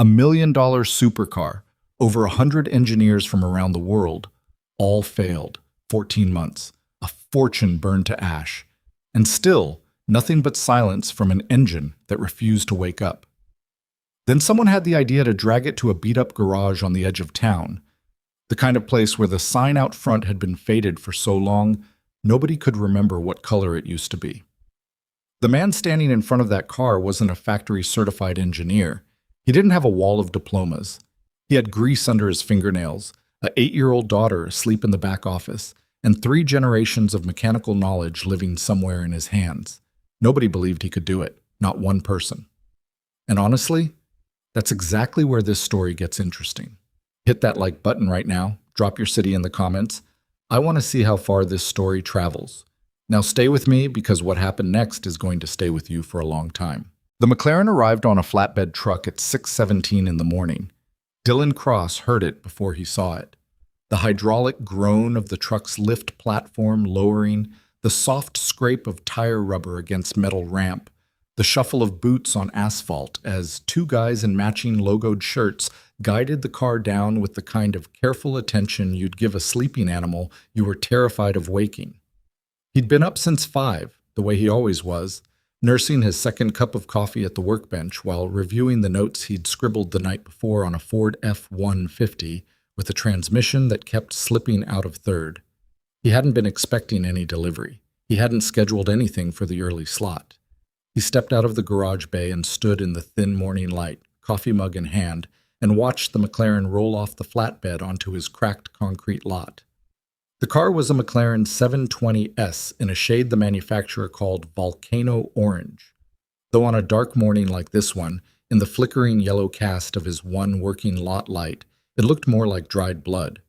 $1 million supercar, over 100 engineers from around the world, all failed. 14 months, a fortune burned to ash, and still nothing but silence from an engine that refused to wake up. Then someone had the idea to drag it to a beat-up garage on the edge of town, the kind of place where the sign out front had been faded for so long nobody could remember what color it used to be. The man standing in front of that car wasn't a factory-certified engineer. He didn't have a wall of diplomas. He had grease under his fingernails, an 8-year-old daughter asleep in the back office, and 3 generations of mechanical knowledge living somewhere in his hands. Nobody believed he could do it, not one person. And honestly, that's exactly where this story gets interesting. Hit that like button right now, drop your city in the comments. I want to see how far this story travels. Now stay with me because what happened next is going to stay with you for a long time. The McLaren arrived on a flatbed truck at 6:17 in the morning. Dylan Cross heard it before he saw it. The hydraulic groan of the truck's lift platform lowering, the soft scrape of tire rubber against metal ramp, the shuffle of boots on asphalt as 2 guys in matching logoed shirts guided the car down with the kind of careful attention you'd give a sleeping animal you were terrified of waking. He'd been up since 5, the way he always was, nursing his second cup of coffee at the workbench while reviewing the notes he'd scribbled the night before on a Ford F-150 with a transmission that kept slipping out of third. He hadn't been expecting any delivery. He hadn't scheduled anything for the early slot. He stepped out of the garage bay and stood in the thin morning light, coffee mug in hand, and watched the McLaren roll off the flatbed onto his cracked concrete lot. The car was a McLaren 720S in a shade the manufacturer called Volcano Orange. Though on a dark morning like this one, in the flickering yellow cast of his one working lot light, it looked more like dried blood.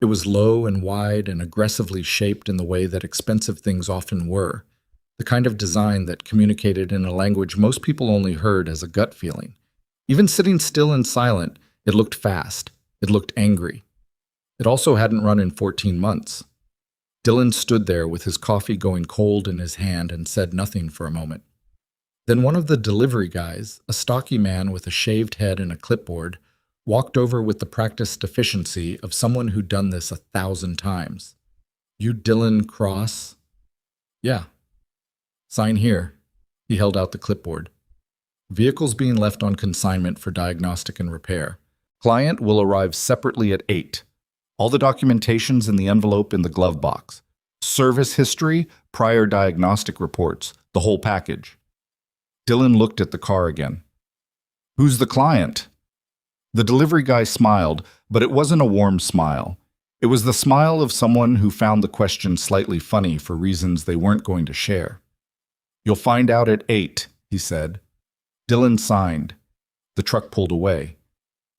It was low and wide and aggressively shaped in the way that expensive things often were, the kind of design that communicated in a language most people only heard as a gut feeling. Even sitting still and silent, it looked fast. It looked angry. It also hadn't run in 14 months. Dylan stood there with his coffee going cold in his hand and said nothing for a moment. Then one of the delivery guys, a stocky man with a shaved head and a clipboard, walked over with the practiced efficiency of someone who'd done this 1,000 times. "You Dylan Cross?" "Yeah." "Sign here." He held out the clipboard. "Vehicles being left on consignment for diagnostic and repair. Client will arrive separately at 8. All the documentation's in the envelope in the glove box. Service history, prior diagnostic reports, the whole package." Dylan looked at the car again. "Who's the client?" The delivery guy smiled, but it wasn't a warm smile. It was the smile of someone who found the question slightly funny for reasons they weren't going to share. "You'll find out at 8, he said. Dylan signed. The truck pulled away.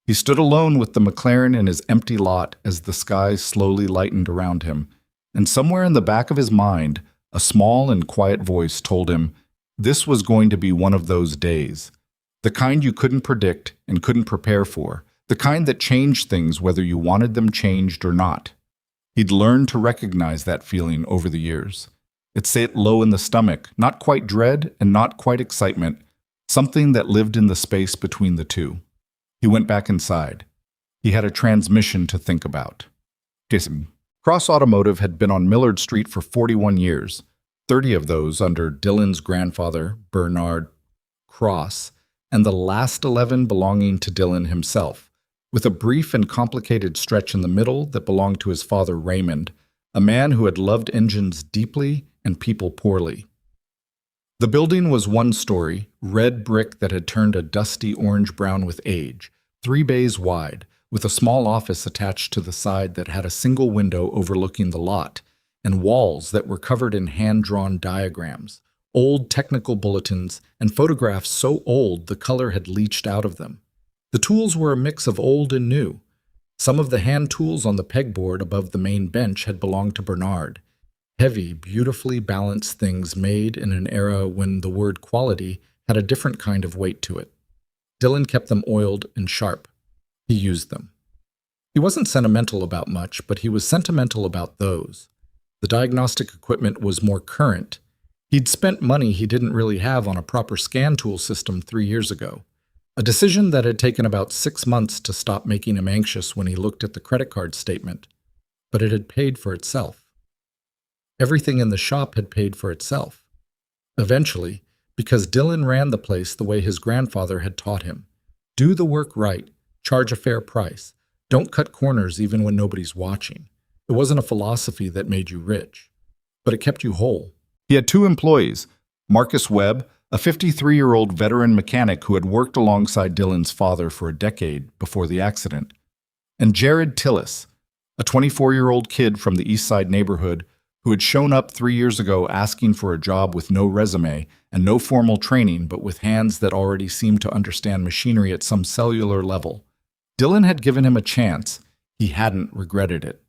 He stood alone with the McLaren in his empty lot as the sky slowly lightened around him, and somewhere in the back of his mind, a small and quiet voice told him this was going to be one of those days. The kind you couldn't predict and couldn't prepare for, the kind that changed things whether you wanted them changed or not. He'd learned to recognize that feeling over the years. It sat low in the stomach, not quite dread and not quite excitement, something that lived in the space between the two. He went back inside. He had a transmission to think about. Cross Automotive had been on Millard Street for 41 years, 30 of those under Dylan's grandfather, Bernard Cross, and the last 11 belonging to Dylan himself, with a brief and complicated stretch in the middle that belonged to his father Raymond, a man who had loved engines deeply and people poorly. The building was 1 story, red brick that had turned a dusty orange-brown with age, 3 bays wide, with a small office attached to the side that had a single window overlooking the lot, and walls that were covered in hand-drawn diagrams, old technical bulletins, and photographs so old the color had leached out of them. The tools were a mix of old and new. Some of the hand tools on the pegboard above the main bench had belonged to Bernard. Heavy, beautifully balanced things made in an era when the word quality had a different kind of weight to it. Dylan kept them oiled and sharp. He used them. He wasn't sentimental about much, but he was sentimental about those. The diagnostic equipment was more current. He'd spent money he didn't really have on a proper scan tool system 3 years ago. A decision that had taken about 6 months to stop making him anxious when he looked at the credit card statement, but it had paid for itself. Everything in the shop had paid for itself. Eventually, because Dylan ran the place the way his grandfather had taught him. Do the work right, charge a fair price, don't cut corners even when nobody's watching. It wasn't a philosophy that made you rich, but it kept you whole. He had 2 employees, Marcus Webb, a 53-year-old veteran mechanic who had worked alongside Dylan's father for a decade before the accident, and Jared Tillis, a 24-year-old kid from the East Side neighborhood who had shown up 3 years ago asking for a job with no resume and no formal training but with hands that already seemed to understand machinery at some cellular level. Dylan had given him a chance. He hadn't regretted it.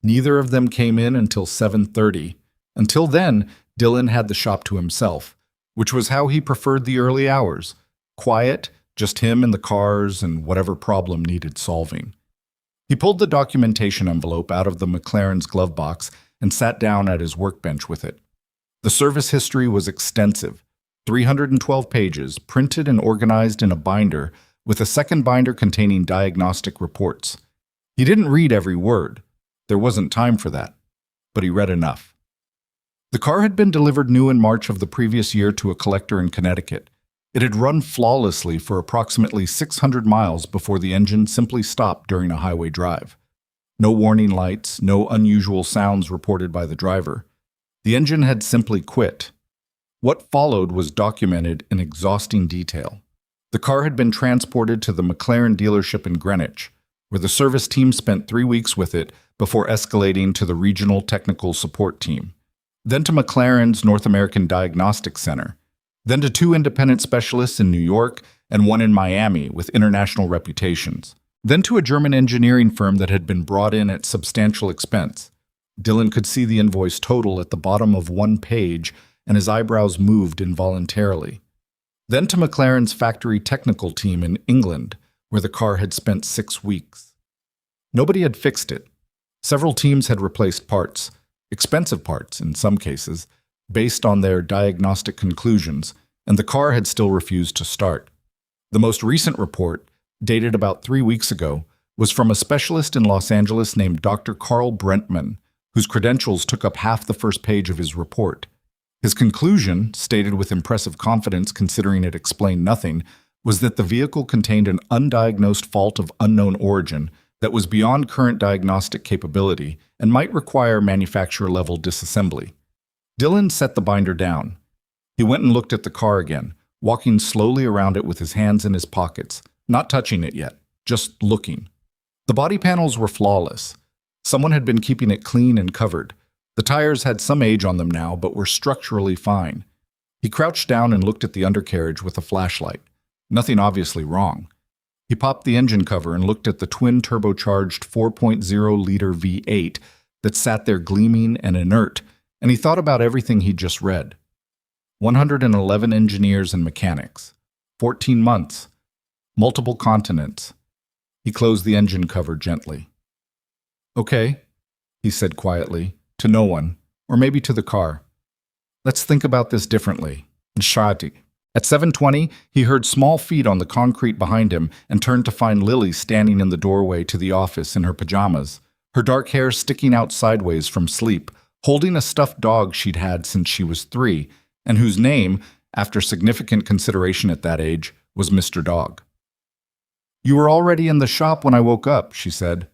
Neither of them came in until 7:30. Until then, Dylan had the shop to himself, which was how he preferred the early hours. Quiet, just him and the cars and whatever problem needed solving. He pulled the documentation envelope out of the McLaren's glove box and sat down at his workbench with it. The service history was extensive, 312 pages, printed and organized in a binder, with a second binder containing diagnostic reports. He didn't read every word. There wasn't time for that, but he read enough. The car had been delivered new in March of the previous year to a collector in Connecticut. It had run flawlessly for approximately 600 miles before the engine simply stopped during a highway drive. No warning lights, no unusual sounds reported by the driver. The engine had simply quit. What followed was documented in exhausting detail. The car had been transported to the McLaren dealership in Greenwich, where the service team spent 3 weeks with it before escalating to the regional technical support team, then to McLaren's North American Diagnostic Center, then to 2 independent specialists in New York and 1 in Miami with international reputations, then to a German engineering firm that had been brought in at substantial expense. Dylan could see the invoice total at the bottom of 1 page, and his eyebrows moved involuntarily. Then to McLaren's factory technical team in England, where the car had spent 6 weeks. Nobody had fixed it. Several teams had replaced parts, expensive parts in some cases, based on their diagnostic conclusions, and the car had still refused to start. The most recent report, dated about 3 weeks ago, was from a specialist in Los Angeles named Dr. Carl Brentman, whose credentials took up half the first page of his report. His conclusion, stated with impressive confidence considering it explained nothing, was that the vehicle contained an undiagnosed fault of unknown origin that was beyond current diagnostic capability and might require manufacturer-level disassembly. Dylan set the binder down. He went and looked at the car again, walking slowly around it with his hands in his pockets, not touching it yet, just looking. The body panels were flawless. Someone had been keeping it clean and covered. The tires had some age on them now, but were structurally fine. He crouched down and looked at the undercarriage with a flashlight. Nothing obviously wrong. He popped the engine cover and looked at the twin-turbocharged 4.0-liter V8 that sat there gleaming and inert, and he thought about everything he'd just read. 111 engineers and mechanics. 14 months. Multiple continents. He closed the engine cover gently. "Okay," he said quietly, to no one, or maybe to the car. "Let's think about this differently." Shadi. At 7:20, he heard small feet on the concrete behind him and turned to find Lily standing in the doorway to the office in her pajamas, her dark hair sticking out sideways from sleep, holding a stuffed dog she'd had since she was 3, and whose name, after significant consideration at that age, was Mr. Dog. "You were already in the shop when I woke up," she said.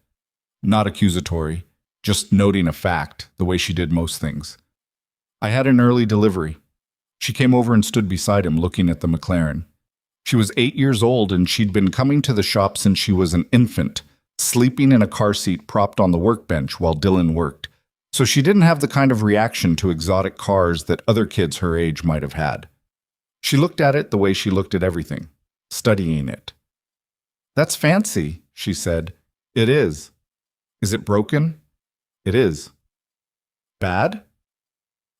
Not accusatory, just noting a fact, the way she did most things. "I had an early delivery." She came over and stood beside him, looking at the McLaren. She was 8 years old, and she'd been coming to the shop since she was an infant, sleeping in a car seat propped on the workbench while Dylan worked. So she didn't have the kind of reaction to exotic cars that other kids her age might have had. She looked at it the way she looked at everything, studying it. "That's fancy," she said. "It is." "Is it broken?" "It is." "Bad?"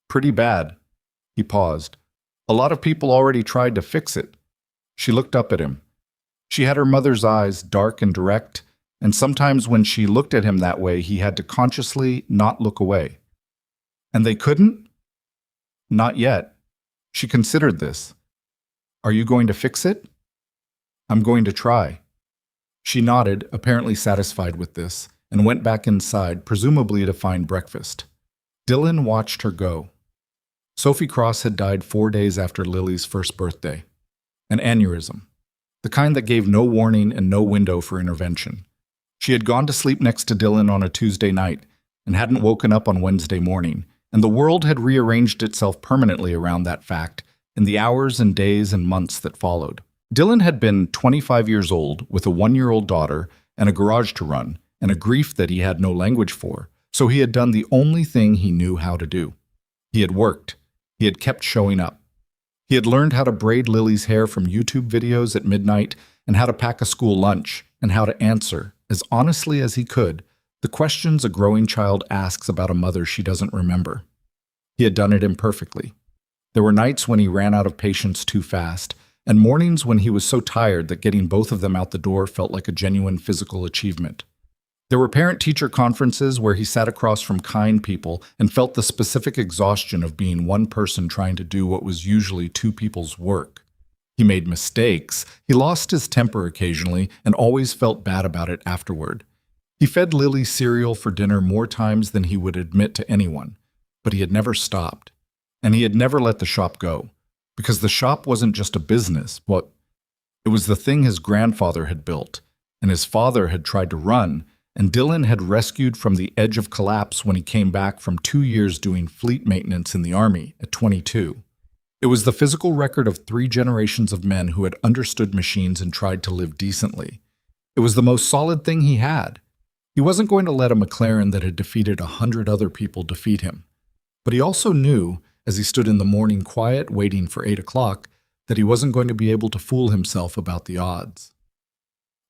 "Pretty bad." He paused. "A lot of people already tried to fix it." She looked up at him. She had her mother's eyes, dark and direct, and sometimes when she looked at him that way, he had to consciously not look away. "And they couldn't?" "Not yet." She considered this. "Are you going to fix it?" I'm going to try. She nodded, apparently satisfied with this, and went back inside, presumably to find breakfast. Dylan watched her go. Sophie Cross had died 4 days after Lily's first birthday. An aneurysm. The kind that gave no warning and no window for intervention. She had gone to sleep next to Dylan on a Tuesday night and hadn't woken up on Wednesday morning, and the world had rearranged itself permanently around that fact in the hours and days and months that followed. Dylan had been 25 years old with a 1-year-old daughter and a garage to run and a grief that he had no language for, so he had done the only thing he knew how to do. He had worked. He had kept showing up. He had learned how to braid Lily's hair from YouTube videos at midnight and how to pack a school lunch and how to answer, as honestly as he could, the questions a growing child asks about a mother she doesn't remember. He had done it imperfectly. There were nights when he ran out of patience too fast, and mornings when he was so tired that getting both of them out the door felt like a genuine physical achievement. There were parent-teacher conferences where he sat across from kind people and felt the specific exhaustion of being one person trying to do what was usually two people's work. He made mistakes, he lost his temper occasionally, and always felt bad about it afterward. He fed Lily cereal for dinner more times than he would admit to anyone, but he had never stopped. And he had never let the shop go, because the shop wasn't just a business, it was the thing his grandfather had built, and his father had tried to run, and Dylan had rescued from the edge of collapse when he came back from 2 years doing fleet maintenance in the Army at 22. It was the physical record of 3 generations of men who had understood machines and tried to live decently. It was the most solid thing he had. He wasn't going to let a McLaren that had defeated 100 other people defeat him. But he also knew, as he stood in the morning quiet waiting for 8 o'clock, that he wasn't going to be able to fool himself about the odds.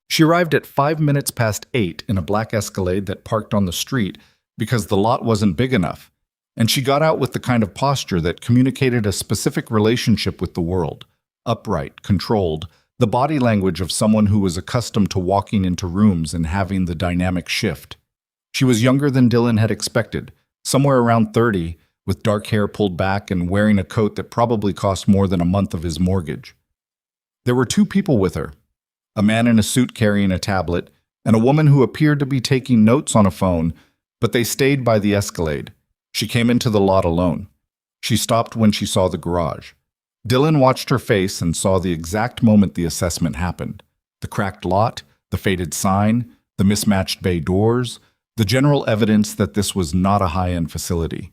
She arrived at 5 minutes past 8 in a black Escalade that parked on the street because the lot wasn't big enough, and she got out with the kind of posture that communicated a specific relationship with the world, upright, controlled, the body language of someone who was accustomed to walking into rooms and having the dynamic shift. She was younger than Dylan had expected, somewhere around 30, with dark hair pulled back and wearing a coat that probably cost more than a month of his mortgage. There were 2 people with her, a man in a suit carrying a tablet, and a woman who appeared to be taking notes on a phone, but they stayed by the Escalade. She came into the lot alone. She stopped when she saw the garage. Dylan watched her face and saw the exact moment the assessment happened. The cracked lot, the faded sign, the mismatched bay doors, the general evidence that this was not a high-end facility.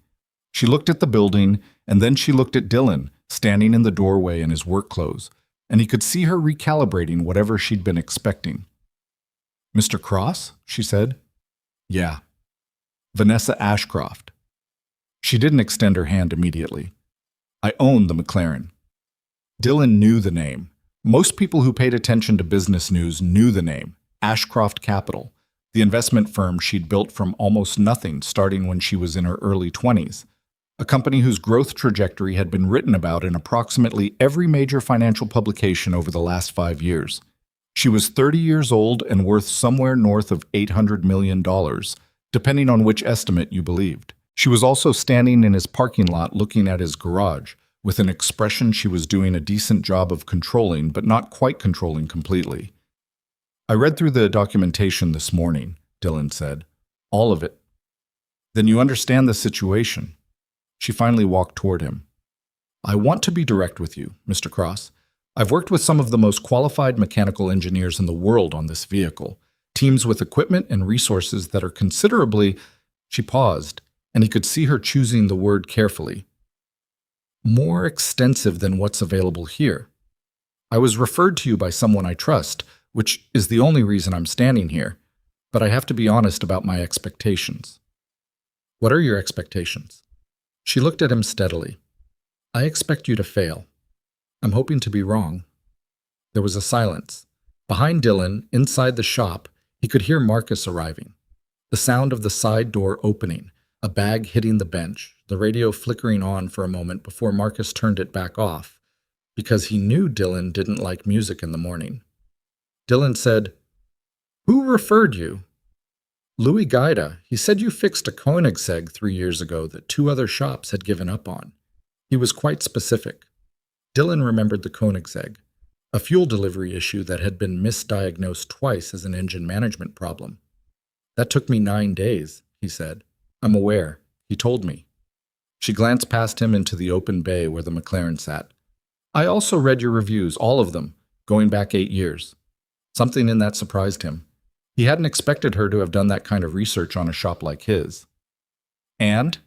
She looked at the building, and then she looked at Dylan, standing in the doorway in his work clothes, and he could see her recalibrating whatever she'd been expecting. "Mr. Cross?" she said. "Yeah." "Vanessa Ashcroft." She didn't extend her hand immediately. "I own the McLaren." Dylan knew the name. Most people who paid attention to business news knew the name, Ashcroft Capital, the investment firm she'd built from almost nothing starting when she was in her early 20s. A company whose growth trajectory had been written about in approximately every major financial publication over the last 5 years. She was 30 years old and worth somewhere north of $800 million, depending on which estimate you believed. She was also standing in his parking lot looking at his garage, with an expression she was doing a decent job of controlling, but not quite controlling completely. "I read through the documentation this morning," Dylan said. "All of it." "Then you understand the situation." She finally walked toward him. "I want to be direct with you, Mr. Cross. I've worked with some of the most qualified mechanical engineers in the world on this vehicle, teams with equipment and resources that are considerably—" She paused, and he could see her choosing the word carefully. "More extensive than what's available here. I was referred to you by someone I trust, which is the only reason I'm standing here, but I have to be honest about my expectations." "What are your expectations?" She looked at him steadily. "I expect you to fail. I'm hoping to be wrong." There was a silence. Behind Dylan, inside the shop, he could hear Marcus arriving. The sound of the side door opening, a bag hitting the bench, the radio flickering on for a moment before Marcus turned it back off, because he knew Dylan didn't like music in the morning. Dylan said, "Who referred you?" "Louis Gaida. He said you fixed a Koenigsegg 3 years ago that 2 other shops had given up on." He was quite specific. Dylan remembered the Koenigsegg, a fuel delivery issue that had been misdiagnosed twice as an engine management problem. That took me 9 days, he said. I'm aware. He told me. She glanced past him into the open bay where the McLaren sat. I also read your reviews, all of them, going back 8 years. Something in that surprised him. He hadn't expected her to have done that kind of research on a shop like his. And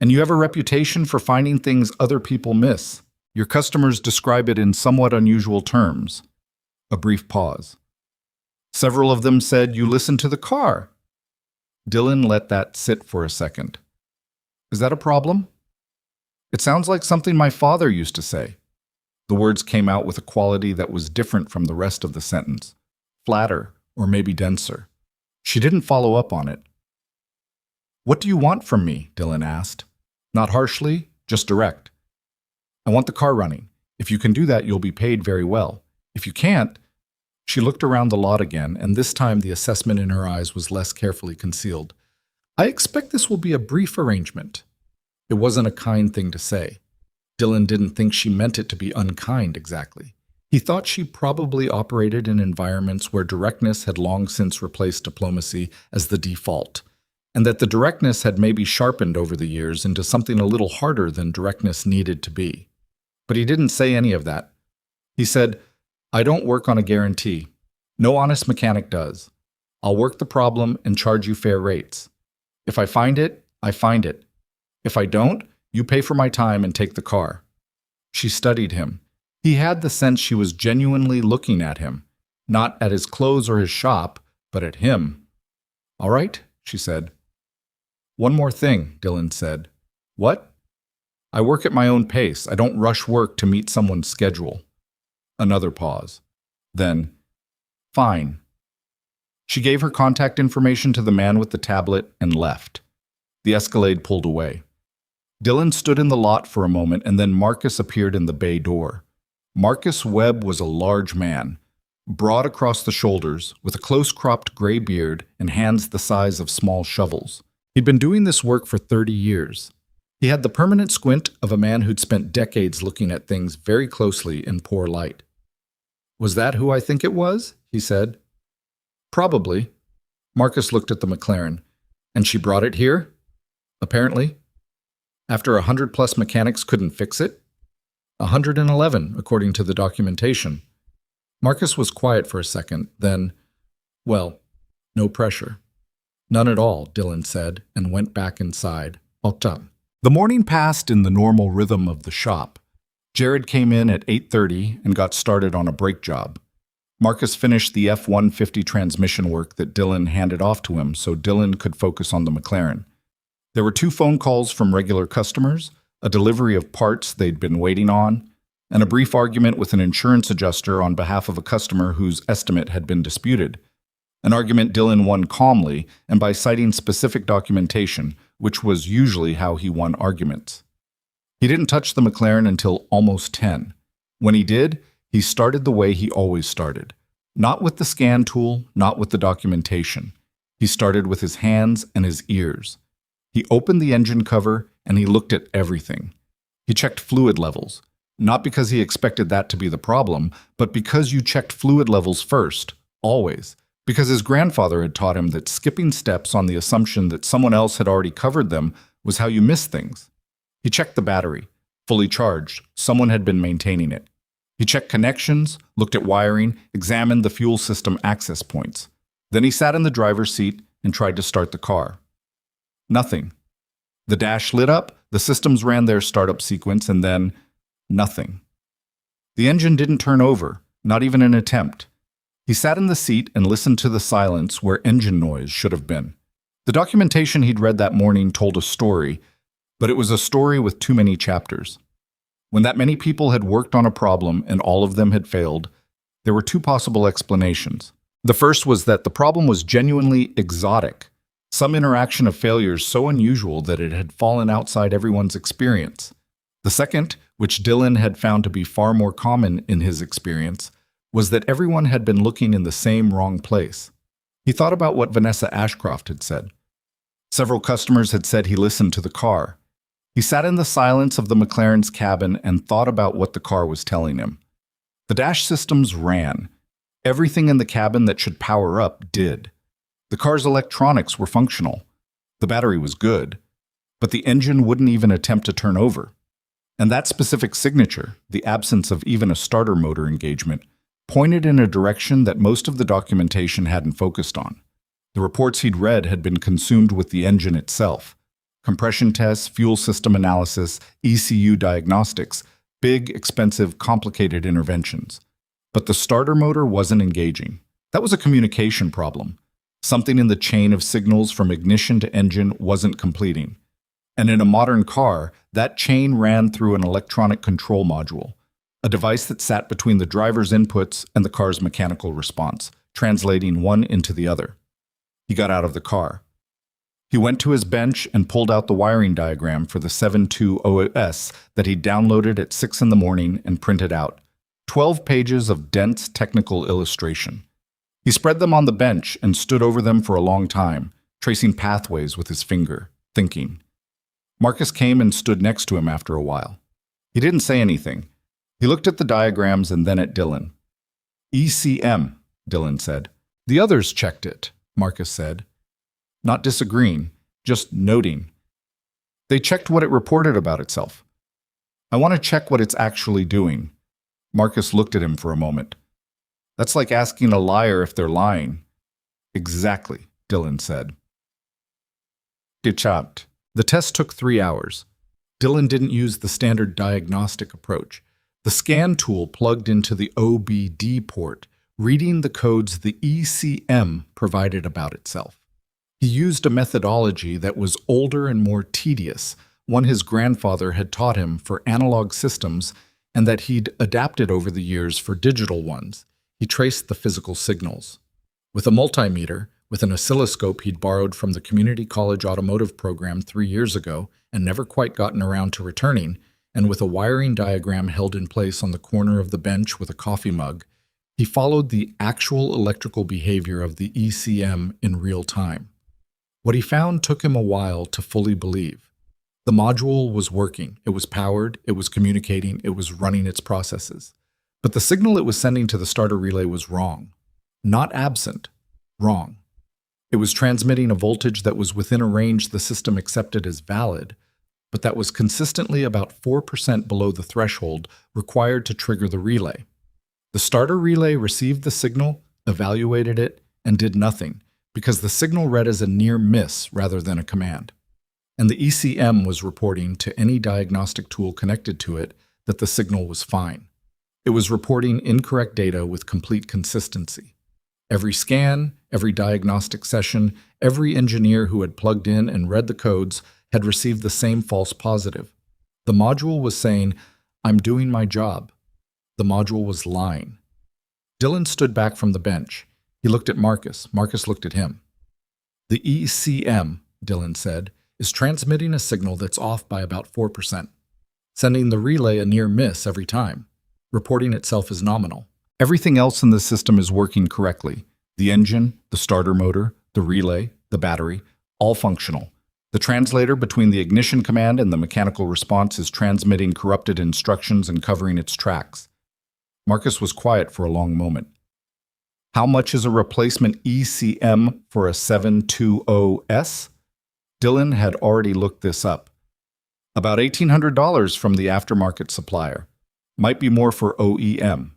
you have a reputation for finding things other people miss. Your customers describe it in somewhat unusual terms. A brief pause. Several of them said you listened to the car. Dylan let that sit for a second. Is that a problem? It sounds like something my father used to say. The words came out with a quality that was different from the rest of the sentence. Flatter, or maybe denser. She didn't follow up on it. What do you want from me? Dylan asked. Not harshly, just direct. I want the car running. If you can do that, you'll be paid very well. If you can't... She looked around the lot again, and this time the assessment in her eyes was less carefully concealed. I expect this will be a brief arrangement. It wasn't a kind thing to say. Dylan didn't think she meant it to be unkind exactly. He thought she probably operated in environments where directness had long since replaced diplomacy as the default, and that the directness had maybe sharpened over the years into something a little harder than directness needed to be. But he didn't say any of that. He said, I don't work on a guarantee. No honest mechanic does. I'll work the problem and charge you fair rates. If I find it, I find it. If I don't, you pay for my time and take the car. She studied him. He had the sense she was genuinely looking at him, not at his clothes or his shop, but at him. All right, she said. One more thing, Dylan said. What? I work at my own pace. I don't rush work to meet someone's schedule. Another pause. Then, fine. She gave her contact information to the man with the tablet and left. The Escalade pulled away. Dylan stood in the lot for a moment, and then Marcus appeared in the bay door. Marcus Webb was a large man, broad across the shoulders, with a close-cropped gray beard and hands the size of small shovels. He'd been doing this work for 30 years. He had the permanent squint of a man who'd spent decades looking at things very closely in poor light. Was that who I think it was? He said. Probably. Marcus looked at the McLaren. And she brought it here? Apparently. After 100+ mechanics couldn't fix it? 111, according to the documentation. Marcus was quiet for a second, then, well, no pressure. None at all, Dylan said, and went back inside. The morning passed in the normal rhythm of the shop. Jared came in at 8:30 and got started on a brake job. Marcus finished the F-150 transmission work that Dylan handed off to him so Dylan could focus on the McLaren. There were 2 phone calls from regular customers, a delivery of parts they'd been waiting on, and a brief argument with an insurance adjuster on behalf of a customer whose estimate had been disputed. An argument Dylan won calmly and by citing specific documentation, which was usually how he won arguments. He didn't touch the McLaren until almost 10. When he did, he started the way he always started. Not with the scan tool, not with the documentation. He started with his hands and his ears. He opened the engine cover and he looked at everything. He checked fluid levels, not because he expected that to be the problem, but because you checked fluid levels first, always. Because his grandfather had taught him that skipping steps on the assumption that someone else had already covered them was how you miss things. He checked the battery, fully charged. Someone had been maintaining it. He checked connections, looked at wiring, examined the fuel system access points. Then he sat in the driver's seat and tried to start the car. Nothing. The dash lit up, the systems ran their startup sequence, and then nothing. The engine didn't turn over, not even an attempt. He sat in the seat and listened to the silence where engine noise should have been. The documentation he'd read that morning told a story, but it was a story with too many chapters. When that many people had worked on a problem and all of them had failed, there were 2 possible explanations. The first was that the problem was genuinely exotic, some interaction of failures so unusual that it had fallen outside everyone's experience. The second, which Dylan had found to be far more common in his experience, was that everyone had been looking in the same wrong place. He thought about what Vanessa Ashcroft had said. Several customers had said he listened to the car. He sat in the silence of the McLaren's cabin and thought about what the car was telling him. The dash systems ran. Everything in the cabin that should power up did. The car's electronics were functional. The battery was good. But the engine wouldn't even attempt to turn over. And that specific signature, the absence of even a starter motor engagement, pointed in a direction that most of the documentation hadn't focused on. The reports he'd read had been consumed with the engine itself. Compression tests, fuel system analysis, ECU diagnostics, big, expensive, complicated interventions. But the starter motor wasn't engaging. That was a communication problem. Something in the chain of signals from ignition to engine wasn't completing. And in a modern car, that chain ran through an electronic control module, a device that sat between the driver's inputs and the car's mechanical response, translating one into the other. He got out of the car. He went to his bench and pulled out the wiring diagram for the 720S that he'd downloaded at 6 in the morning and printed out. 12 pages of dense technical illustration. He spread them on the bench and stood over them for a long time, tracing pathways with his finger, thinking. Marcus came and stood next to him after a while. He didn't say anything. He looked at the diagrams and then at Dylan. ECM, Dylan said. The others checked it, Marcus said. Not disagreeing, just noting. They checked what it reported about itself. I want to check what it's actually doing. Marcus looked at him for a moment. That's like asking a liar if they're lying. Exactly, Dylan said. Gechabt. The test took 3 hours. Dylan didn't use the standard diagnostic approach. The scan tool plugged into the OBD port, reading the codes the ECM provided about itself. He used a methodology that was older and more tedious, one his grandfather had taught him for analog systems and that he'd adapted over the years for digital ones. He traced the physical signals. With a multimeter, with an oscilloscope he'd borrowed from the community college automotive program 3 years ago and never quite gotten around to returning, and with a wiring diagram held in place on the corner of the bench with a coffee mug, he followed the actual electrical behavior of the ECM in real time. What he found took him a while to fully believe. The module was working, it was powered, it was communicating, it was running its processes. But the signal it was sending to the starter relay was wrong. Not absent, wrong. It was transmitting a voltage that was within a range the system accepted as valid, but that was consistently about 4% below the threshold required to trigger the relay. The starter relay received the signal, evaluated it, and did nothing, because the signal read as a near miss rather than a command. And the ECM was reporting to any diagnostic tool connected to it that the signal was fine. It was reporting incorrect data with complete consistency. Every scan, every diagnostic session, every engineer who had plugged in and read the codes had received the same false positive. The module was saying, "I'm doing my job." The module was lying. Dylan stood back from the bench. He looked at Marcus. Marcus looked at him. The ECM, Dylan said, is transmitting a signal that's off by about 4%, sending the relay a near miss every time, reporting itself as nominal. Everything else in the system is working correctly. The engine, the starter motor, the relay, the battery, all functional. The translator between the ignition command and the mechanical response is transmitting corrupted instructions and covering its tracks. Marcus was quiet for a long moment. How much is a replacement ECM for a 720S? Dylan had already looked this up. About $1,800 from the aftermarket supplier. Might be more for OEM.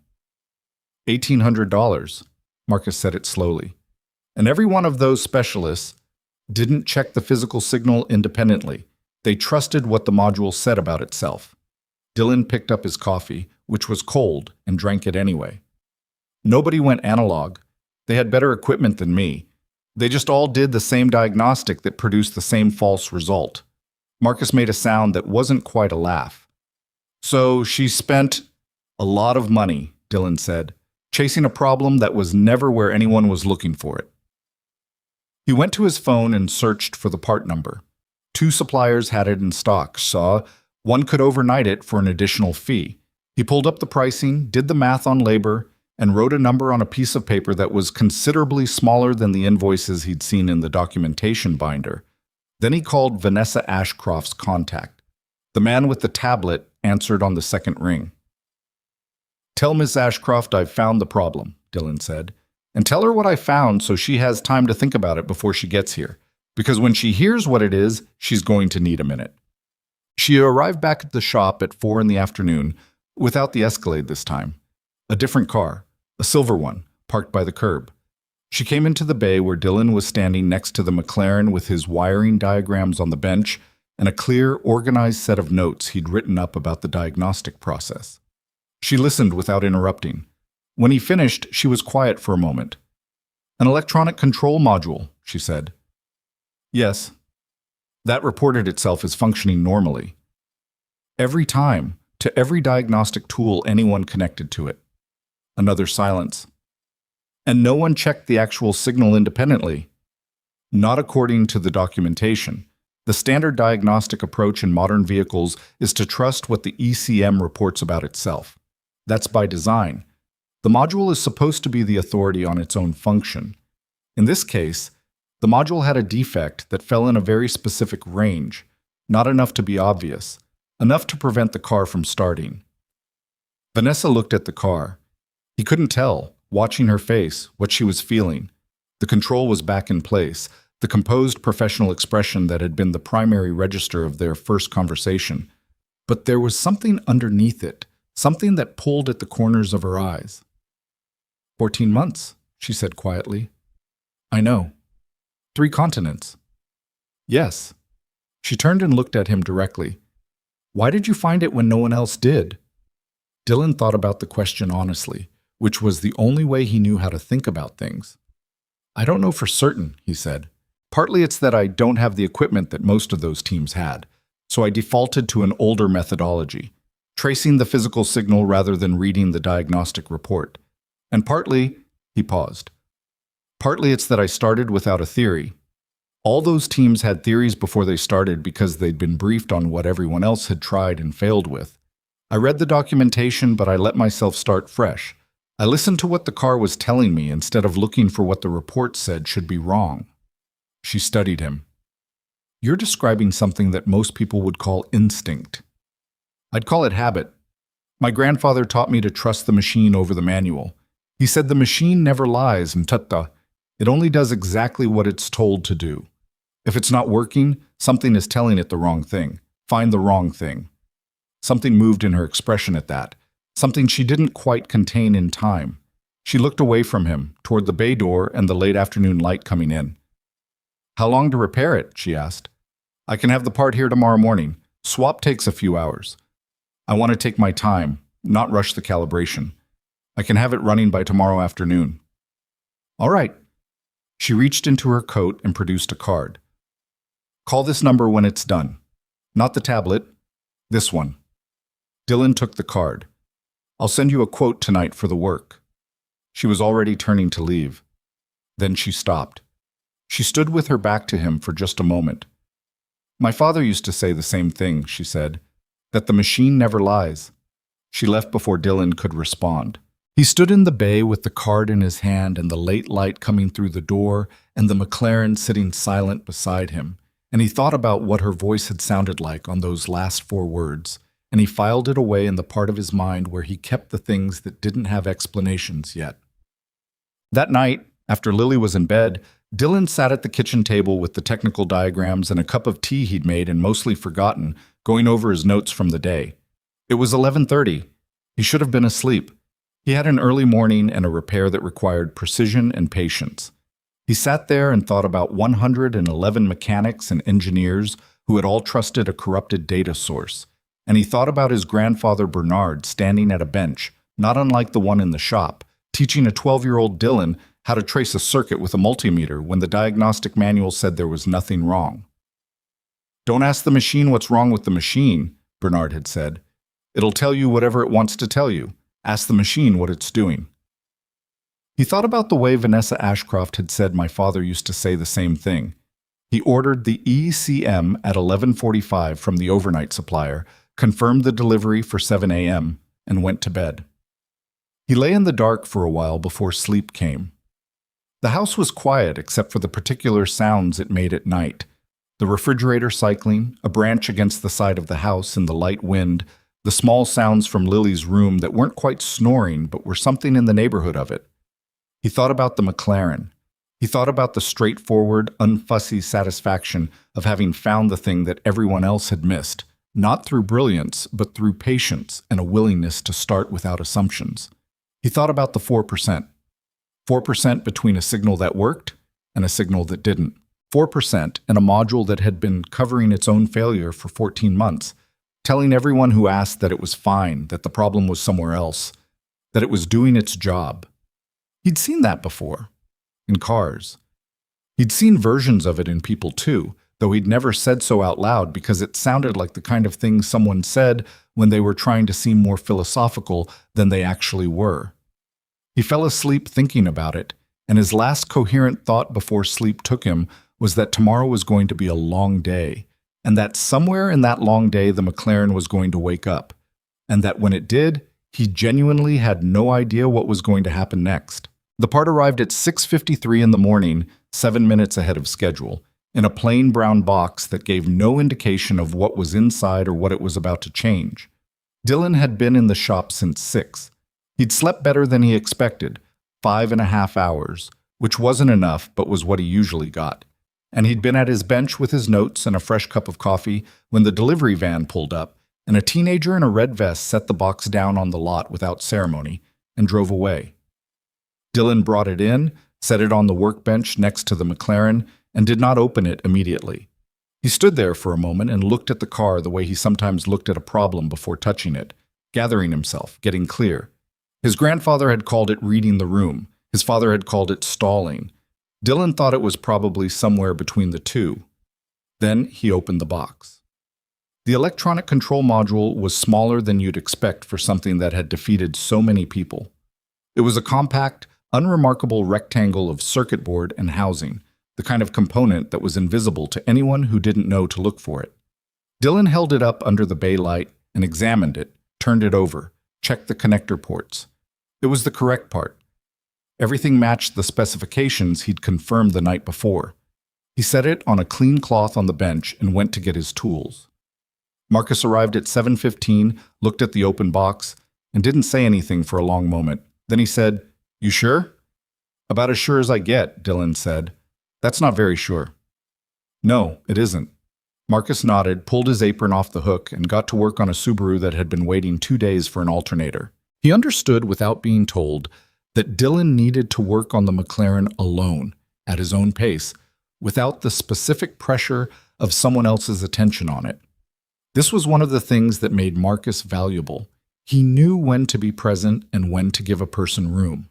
$1,800, Marcus said it slowly. And every one of those specialists didn't check the physical signal independently. They trusted what the module said about itself. Dylan picked up his coffee, which was cold, and drank it anyway. Nobody went analog. They had better equipment than me. They just all did the same diagnostic that produced the same false result. Marcus made a sound that wasn't quite a laugh. So she spent a lot of money, Dylan said, chasing a problem that was never where anyone was looking for it. He went to his phone and searched for the part number. 2 suppliers had it in stock, saw one could overnight it for an additional fee. He pulled up the pricing, did the math on labor, and wrote a number on a piece of paper that was considerably smaller than the invoices he'd seen in the documentation binder. Then he called Vanessa Ashcroft's contact. The man with the tablet answered on the second ring. Tell Miss Ashcroft I've found the problem, Dylan said. And tell her what I found so she has time to think about it before she gets here. Because when she hears what it is, she's going to need a minute. She arrived back at the shop at 4 in the afternoon, without the Escalade this time. A different car, a silver one, parked by the curb. She came into the bay where Dylan was standing next to the McLaren with his wiring diagrams on the bench and a clear, organized set of notes he'd written up about the diagnostic process. She listened without interrupting. When he finished, she was quiet for a moment. An electronic control module, she said. Yes. That reported itself as functioning normally. Every time, to every diagnostic tool anyone connected to it. Another silence. And no one checked the actual signal independently. Not according to the documentation. The standard diagnostic approach in modern vehicles is to trust what the ECM reports about itself. That's by design. The module is supposed to be the authority on its own function. In this case, the module had a defect that fell in a very specific range, not enough to be obvious, enough to prevent the car from starting. Vanessa looked at the car. He couldn't tell, watching her face, what she was feeling. The control was back in place, the composed professional expression that had been the primary register of their first conversation. But there was something underneath it, something that pulled at the corners of her eyes. 14 months, she said quietly. I know. 3 continents. Yes. She turned and looked at him directly. Why did you find it when no one else did? Dylan thought about the question honestly, which was the only way he knew how to think about things. I don't know for certain, he said. Partly it's that I don't have the equipment that most of those teams had, so I defaulted to an older methodology, tracing the physical signal rather than reading the diagnostic report. And partly, he paused. Partly it's that I started without a theory. All those teams had theories before they started because they'd been briefed on what everyone else had tried and failed with. I read the documentation, but I let myself start fresh. I listened to what the car was telling me instead of looking for what the report said should be wrong. She studied him. You're describing something that most people would call instinct. I'd call it habit. My grandfather taught me to trust the machine over the manual. He said the machine never lies, and it only does exactly what it's told to do. If it's not working, something is telling it the wrong thing. Find the wrong thing. Something moved in her expression at that. Something she didn't quite contain in time. She looked away from him, toward the bay door and the late afternoon light coming in. How long to repair it? She asked. I can have the part here tomorrow morning. Swap takes a few hours. I want to take my time, not rush the calibration. I can have it running by tomorrow afternoon. All right. She reached into her coat and produced a card. Call this number when it's done. Not the tablet. This one. Dylan took the card. I'll send you a quote tonight for the work. She was already turning to leave. Then she stopped. She stood with her back to him for just a moment. My father used to say the same thing, she said, that the machine never lies. She left before Dylan could respond. He stood in the bay with the card in his hand and the late light coming through the door and the McLaren sitting silent beside him, and he thought about what her voice had sounded like on those last 4 words, and he filed it away in the part of his mind where he kept the things that didn't have explanations yet. That night, after Lily was in bed, Dylan sat at the kitchen table with the technical diagrams and a cup of tea he'd made and mostly forgotten, going over his notes from the day. It was 11:30. He should have been asleep. He had an early morning and a repair that required precision and patience. He sat there and thought about 111 mechanics and engineers who had all trusted a corrupted data source. And he thought about his grandfather Bernard standing at a bench, not unlike the one in the shop, teaching a 12-year-old Dylan how to trace a circuit with a multimeter when the diagnostic manual said there was nothing wrong. Don't ask the machine what's wrong with the machine, Bernard had said. It'll tell you whatever it wants to tell you. Ask the machine what it's doing. He thought about the way Vanessa Ashcroft had said my father used to say the same thing. He ordered the ECM at 11:45 from the overnight supplier, confirmed the delivery for 7 a.m., and went to bed. He lay in the dark for a while before sleep came. The house was quiet except for the particular sounds it made at night. The refrigerator cycling, a branch against the side of the house in the light wind, The small sounds from Lily's room that weren't quite snoring but were something in the neighborhood of it. He thought about the McLaren. He thought about the straightforward, unfussy satisfaction of having found the thing that everyone else had missed, not through brilliance, but through patience and a willingness to start without assumptions. He thought about the 4%. 4% between a signal that worked and a signal that didn't. 4% in a module that had been covering its own failure for 14 months, telling everyone who asked that it was fine, that the problem was somewhere else, that it was doing its job. He'd seen that before, in cars. He'd seen versions of it in people too, though he'd never said so out loud because it sounded like the kind of thing someone said when they were trying to seem more philosophical than they actually were. He fell asleep thinking about it, and his last coherent thought before sleep took him was that tomorrow was going to be a long day, and that somewhere in that long day the McLaren was going to wake up, and that when it did, he genuinely had no idea what was going to happen next. The part arrived at 6:53 in the morning, 7 minutes ahead of schedule, in a plain brown box that gave no indication of what was inside or what it was about to change. Dylan had been in the shop since 6. He'd slept better than he expected, 5.5 hours, which wasn't enough but was what he usually got. And he'd been at his bench with his notes and a fresh cup of coffee when the delivery van pulled up, and a teenager in a red vest set the box down on the lot without ceremony and drove away. Dylan brought it in, set it on the workbench next to the McLaren, and did not open it immediately. He stood there for a moment and looked at the car the way he sometimes looked at a problem before touching it, gathering himself, getting clear. His grandfather had called it reading the room. His father had called it stalling. Dylan thought it was probably somewhere between the two. Then he opened the box. The electronic control module was smaller than you'd expect for something that had defeated so many people. It was a compact, unremarkable rectangle of circuit board and housing, the kind of component that was invisible to anyone who didn't know to look for it. Dylan held it up under the bay light and examined it, turned it over, checked the connector ports. It was the correct part. Everything matched the specifications he'd confirmed the night before. He set it on a clean cloth on the bench and went to get his tools. Marcus arrived at 7:15, looked at the open box, and didn't say anything for a long moment. Then he said, "You sure?" "About as sure as I get," Dylan said. "That's not very sure." "No, it isn't." Marcus nodded, pulled his apron off the hook, and got to work on a Subaru that had been waiting 2 days for an alternator. He understood without being told that Dylan needed to work on the McLaren alone, at his own pace, without the specific pressure of someone else's attention on it. This was one of the things that made Marcus valuable. He knew when to be present and when to give a person room.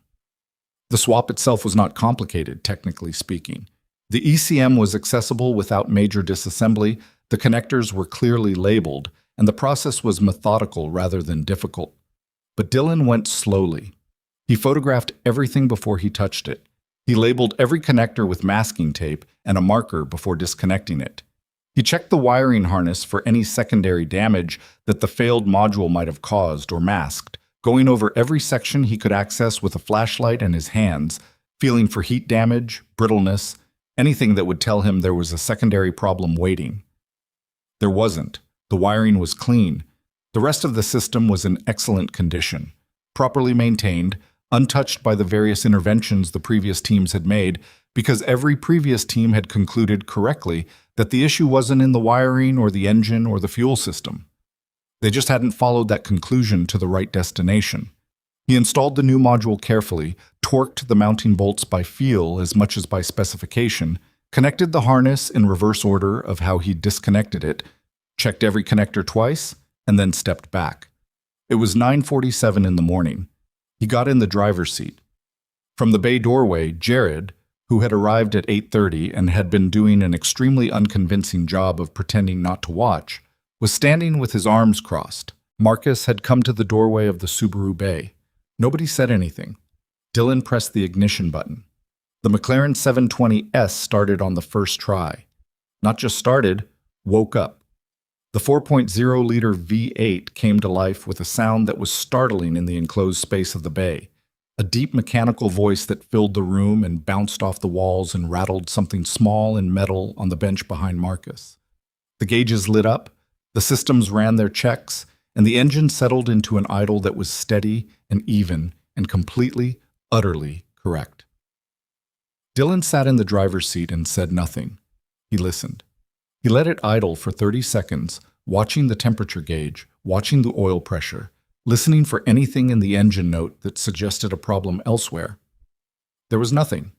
The swap itself was not complicated, technically speaking. The ECM was accessible without major disassembly, the connectors were clearly labeled, and the process was methodical rather than difficult. But Dylan went slowly. He photographed everything before he touched it. He labeled every connector with masking tape and a marker before disconnecting it. He checked the wiring harness for any secondary damage that the failed module might have caused or masked, going over every section he could access with a flashlight in his hands, feeling for heat damage, brittleness, anything that would tell him there was a secondary problem waiting. There wasn't. The wiring was clean. The rest of the system was in excellent condition, properly maintained, untouched by the various interventions the previous teams had made, because every previous team had concluded correctly that the issue wasn't in the wiring or the engine or the fuel system. They just hadn't followed that conclusion to the right destination. He installed the new module carefully, torqued the mounting bolts by feel as much as by specification, connected the harness in reverse order of how he disconnected it, checked every connector twice, and then stepped back. It was 9:47 in the morning. He got in the driver's seat. From the bay doorway, Jared, who had arrived at 8:30 and had been doing an extremely unconvincing job of pretending not to watch, was standing with his arms crossed. Marcus had come to the doorway of the Subaru bay. Nobody said anything. Dylan pressed the ignition button. The McLaren 720S started on the first try. Not just started, woke up. The 4.0-liter V8 came to life with a sound that was startling in the enclosed space of the bay, a deep mechanical voice that filled the room and bounced off the walls and rattled something small and metal on the bench behind Marcus. The gauges lit up, the systems ran their checks, and the engine settled into an idle that was steady and even and completely, utterly correct. Dylan sat in the driver's seat and said nothing. He listened. He let it idle for 30 seconds, watching the temperature gauge, watching the oil pressure, listening for anything in the engine note that suggested a problem elsewhere. There was nothing.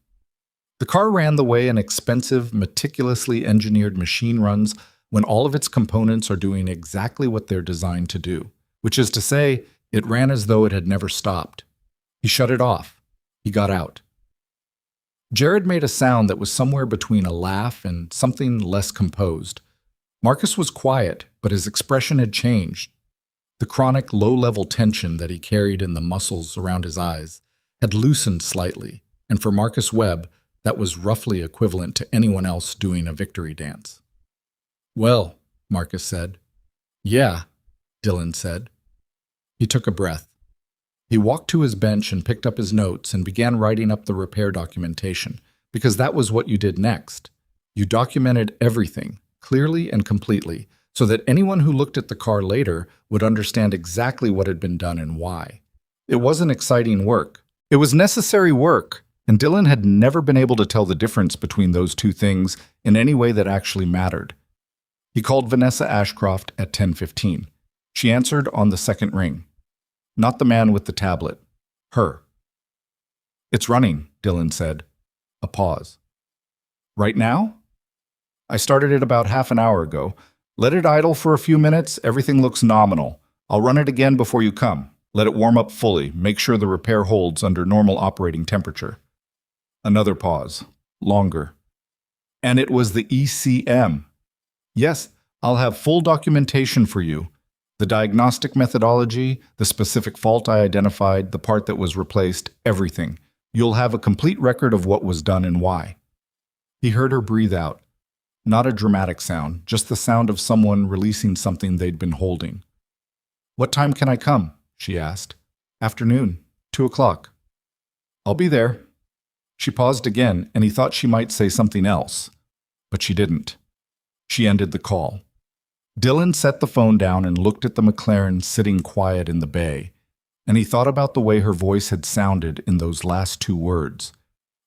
The car ran the way an expensive, meticulously engineered machine runs when all of its components are doing exactly what they're designed to do, which is to say, it ran as though it had never stopped. He shut it off. He got out. Jared made a sound that was somewhere between a laugh and something less composed. Marcus was quiet, but his expression had changed. The chronic low-level tension that he carried in the muscles around his eyes had loosened slightly, and for Marcus Webb, that was roughly equivalent to anyone else doing a victory dance. "Well," Marcus said. "Yeah," Dylan said. He took a breath. He walked to his bench and picked up his notes and began writing up the repair documentation, because that was what you did next. You documented everything, clearly and completely, so that anyone who looked at the car later would understand exactly what had been done and why. It wasn't exciting work. It was necessary work, and Dylan had never been able to tell the difference between those two things in any way that actually mattered. He called Vanessa Ashcroft at 10:15. She answered on the second ring. Not the man with the tablet. Her. "It's running," Dylan said. A pause. "Right now?" "I started it about half an hour ago. Let it idle for a few minutes. Everything looks nominal. I'll run it again before you come. Let it warm up fully. Make sure the repair holds under normal operating temperature." Another pause. Longer. "And it was the ECM." "Yes, I'll have full documentation for you. The diagnostic methodology, the specific fault I identified, the part that was replaced, everything. You'll have a complete record of what was done and why." He heard her breathe out. Not a dramatic sound, just the sound of someone releasing something they'd been holding. "What time can I come?" she asked. "Afternoon, 2:00. "I'll be there." She paused again, and he thought she might say something else. But she didn't. She ended the call. Dylan set the phone down and looked at the McLaren sitting quiet in the bay, and he thought about the way her voice had sounded in those last two words.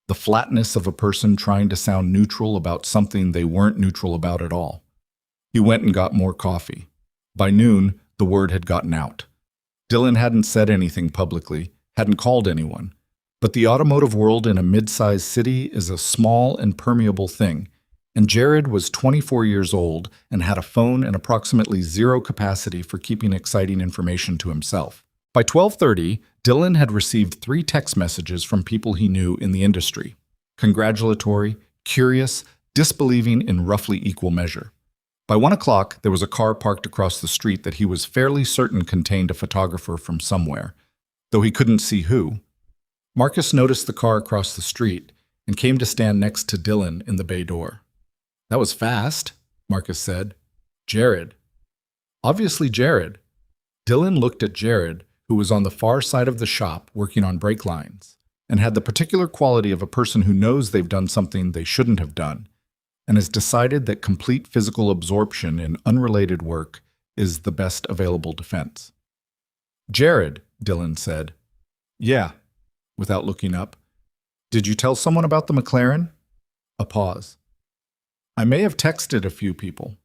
The flatness of a person trying to sound neutral about something they weren't neutral about at all. He went and got more coffee. By noon, the word had gotten out. Dylan hadn't said anything publicly, hadn't called anyone. But the automotive world in a mid-sized city is a small and permeable thing, and Jared was 24 years old and had a phone and approximately zero capacity for keeping exciting information to himself. By 12:30, Dylan had received 3 text messages from people he knew in the industry. Congratulatory, curious, disbelieving in roughly equal measure. By 1 o'clock, there was a car parked across the street that he was fairly certain contained a photographer from somewhere, though he couldn't see who. Marcus noticed the car across the street and came to stand next to Dylan in the bay door. "That was fast," Marcus said. "Jared." "Obviously Jared." Dylan looked at Jared, who was on the far side of the shop working on brake lines, and had the particular quality of a person who knows they've done something they shouldn't have done, and has decided that complete physical absorption in unrelated work is the best available defense. "Jared," Dylan said. "Yeah," without looking up. "Did you tell someone about the McLaren?" A pause. "I may have texted a few people."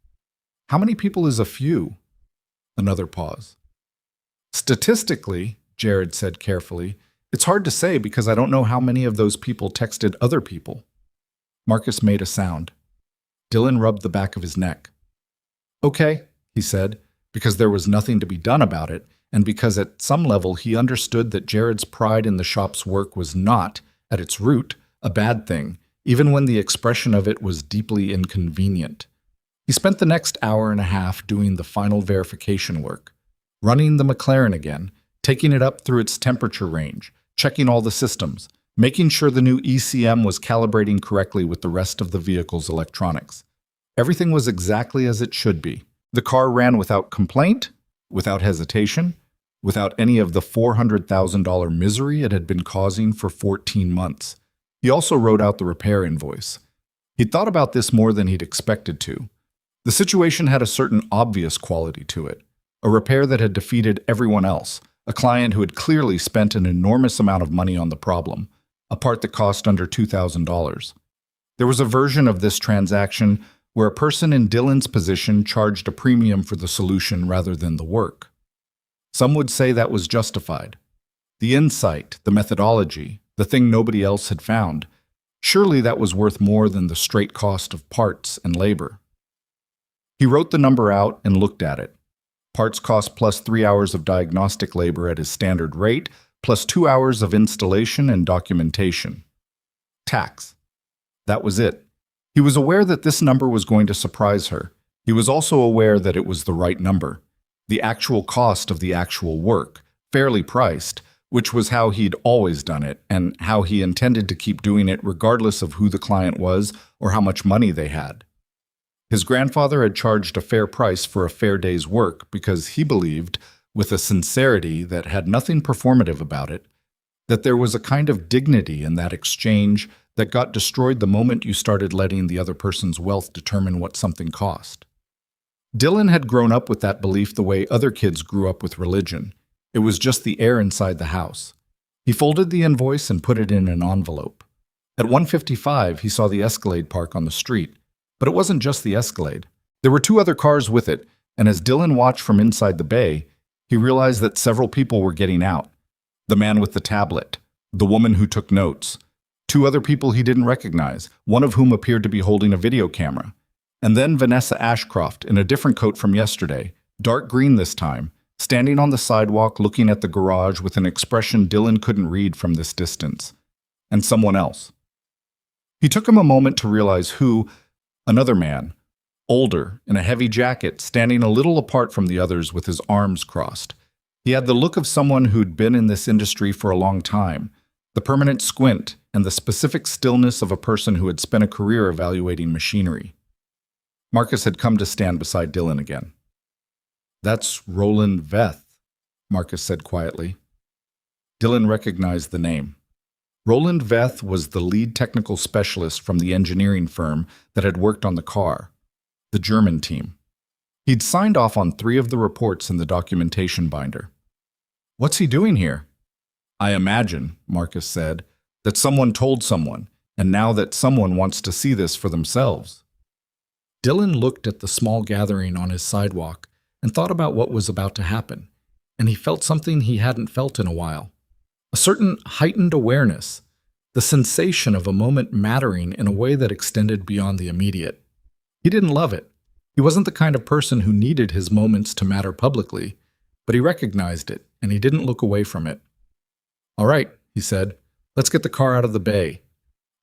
"How many people is a few?" Another pause. "Statistically," Jared said carefully, "it's hard to say because I don't know how many of those people texted other people." Marcus made a sound. Dylan rubbed the back of his neck. "Okay," he said, because there was nothing to be done about it, and because at some level he understood that Jared's pride in the shop's work was not, at its root, a bad thing, even when the expression of it was deeply inconvenient. He spent the next hour and a half doing the final verification work, running the McLaren again, taking it up through its temperature range, checking all the systems, making sure the new ECM was calibrating correctly with the rest of the vehicle's electronics. Everything was exactly as it should be. The car ran without complaint, without hesitation, without any of the $400,000 misery it had been causing for 14 months. He also wrote out the repair invoice. He'd thought about this more than he'd expected to. The situation had a certain obvious quality to it. a repair that had defeated everyone else, a client who had clearly spent an enormous amount of money on the problem, a part that cost under $2,000. There was a version of this transaction where a person in Dylan's position charged a premium for the solution rather than the work. Some would say that was justified. The insight, the methodology, the thing nobody else had found, surely that was worth more than the straight cost of parts and labor. He wrote the number out and looked at it. Parts cost plus 3 hours of diagnostic labor at his standard rate, plus 2 hours of installation and documentation. Tax. That was it. He was aware that this number was going to surprise her. He was also aware that it was the right number. The actual cost of the actual work, fairly priced, which was how he'd always done it and how he intended to keep doing it regardless of who the client was or how much money they had. His grandfather had charged a fair price for a fair day's work because he believed, with a sincerity that had nothing performative about it, that there was a kind of dignity in that exchange that got destroyed the moment you started letting the other person's wealth determine what something cost. Dylan had grown up with that belief the way other kids grew up with religion. It was just the air inside the house. He folded the invoice and put it in an envelope. At 1:55, he saw the Escalade park on the street. But it wasn't just the Escalade. There were 2 other cars with it, and as Dylan watched from inside the bay, he realized that several people were getting out. The man with the tablet, the woman who took notes, 2 other people he didn't recognize, one of whom appeared to be holding a video camera. And then Vanessa Ashcroft, in a different coat from yesterday, dark green this time, standing on the sidewalk looking at the garage with an expression Dylan couldn't read from this distance. And someone else. He took him a moment to realize who. Another man, older, in a heavy jacket, standing a little apart from the others with his arms crossed. He had the look of someone who'd been in this industry for a long time, the permanent squint and the specific stillness of a person who had spent a career evaluating machinery. Marcus had come to stand beside Dylan again. "That's Roland Veth," Marcus said quietly. Dylan recognized the name. Roland Veth was the lead technical specialist from the engineering firm that had worked on the car, the German team. He'd signed off on 3 of the reports in the documentation binder. "What's he doing here?" "I imagine," Marcus said, "that someone told someone, and now that someone wants to see this for themselves." Dylan looked at the small gathering on his sidewalk and thought about what was about to happen, and he felt something he hadn't felt in a while. A certain heightened awareness, the sensation of a moment mattering in a way that extended beyond the immediate. He didn't love it. He wasn't the kind of person who needed his moments to matter publicly, but he recognized it, and he didn't look away from it. "All right," he said, "let's get the car out of the bay."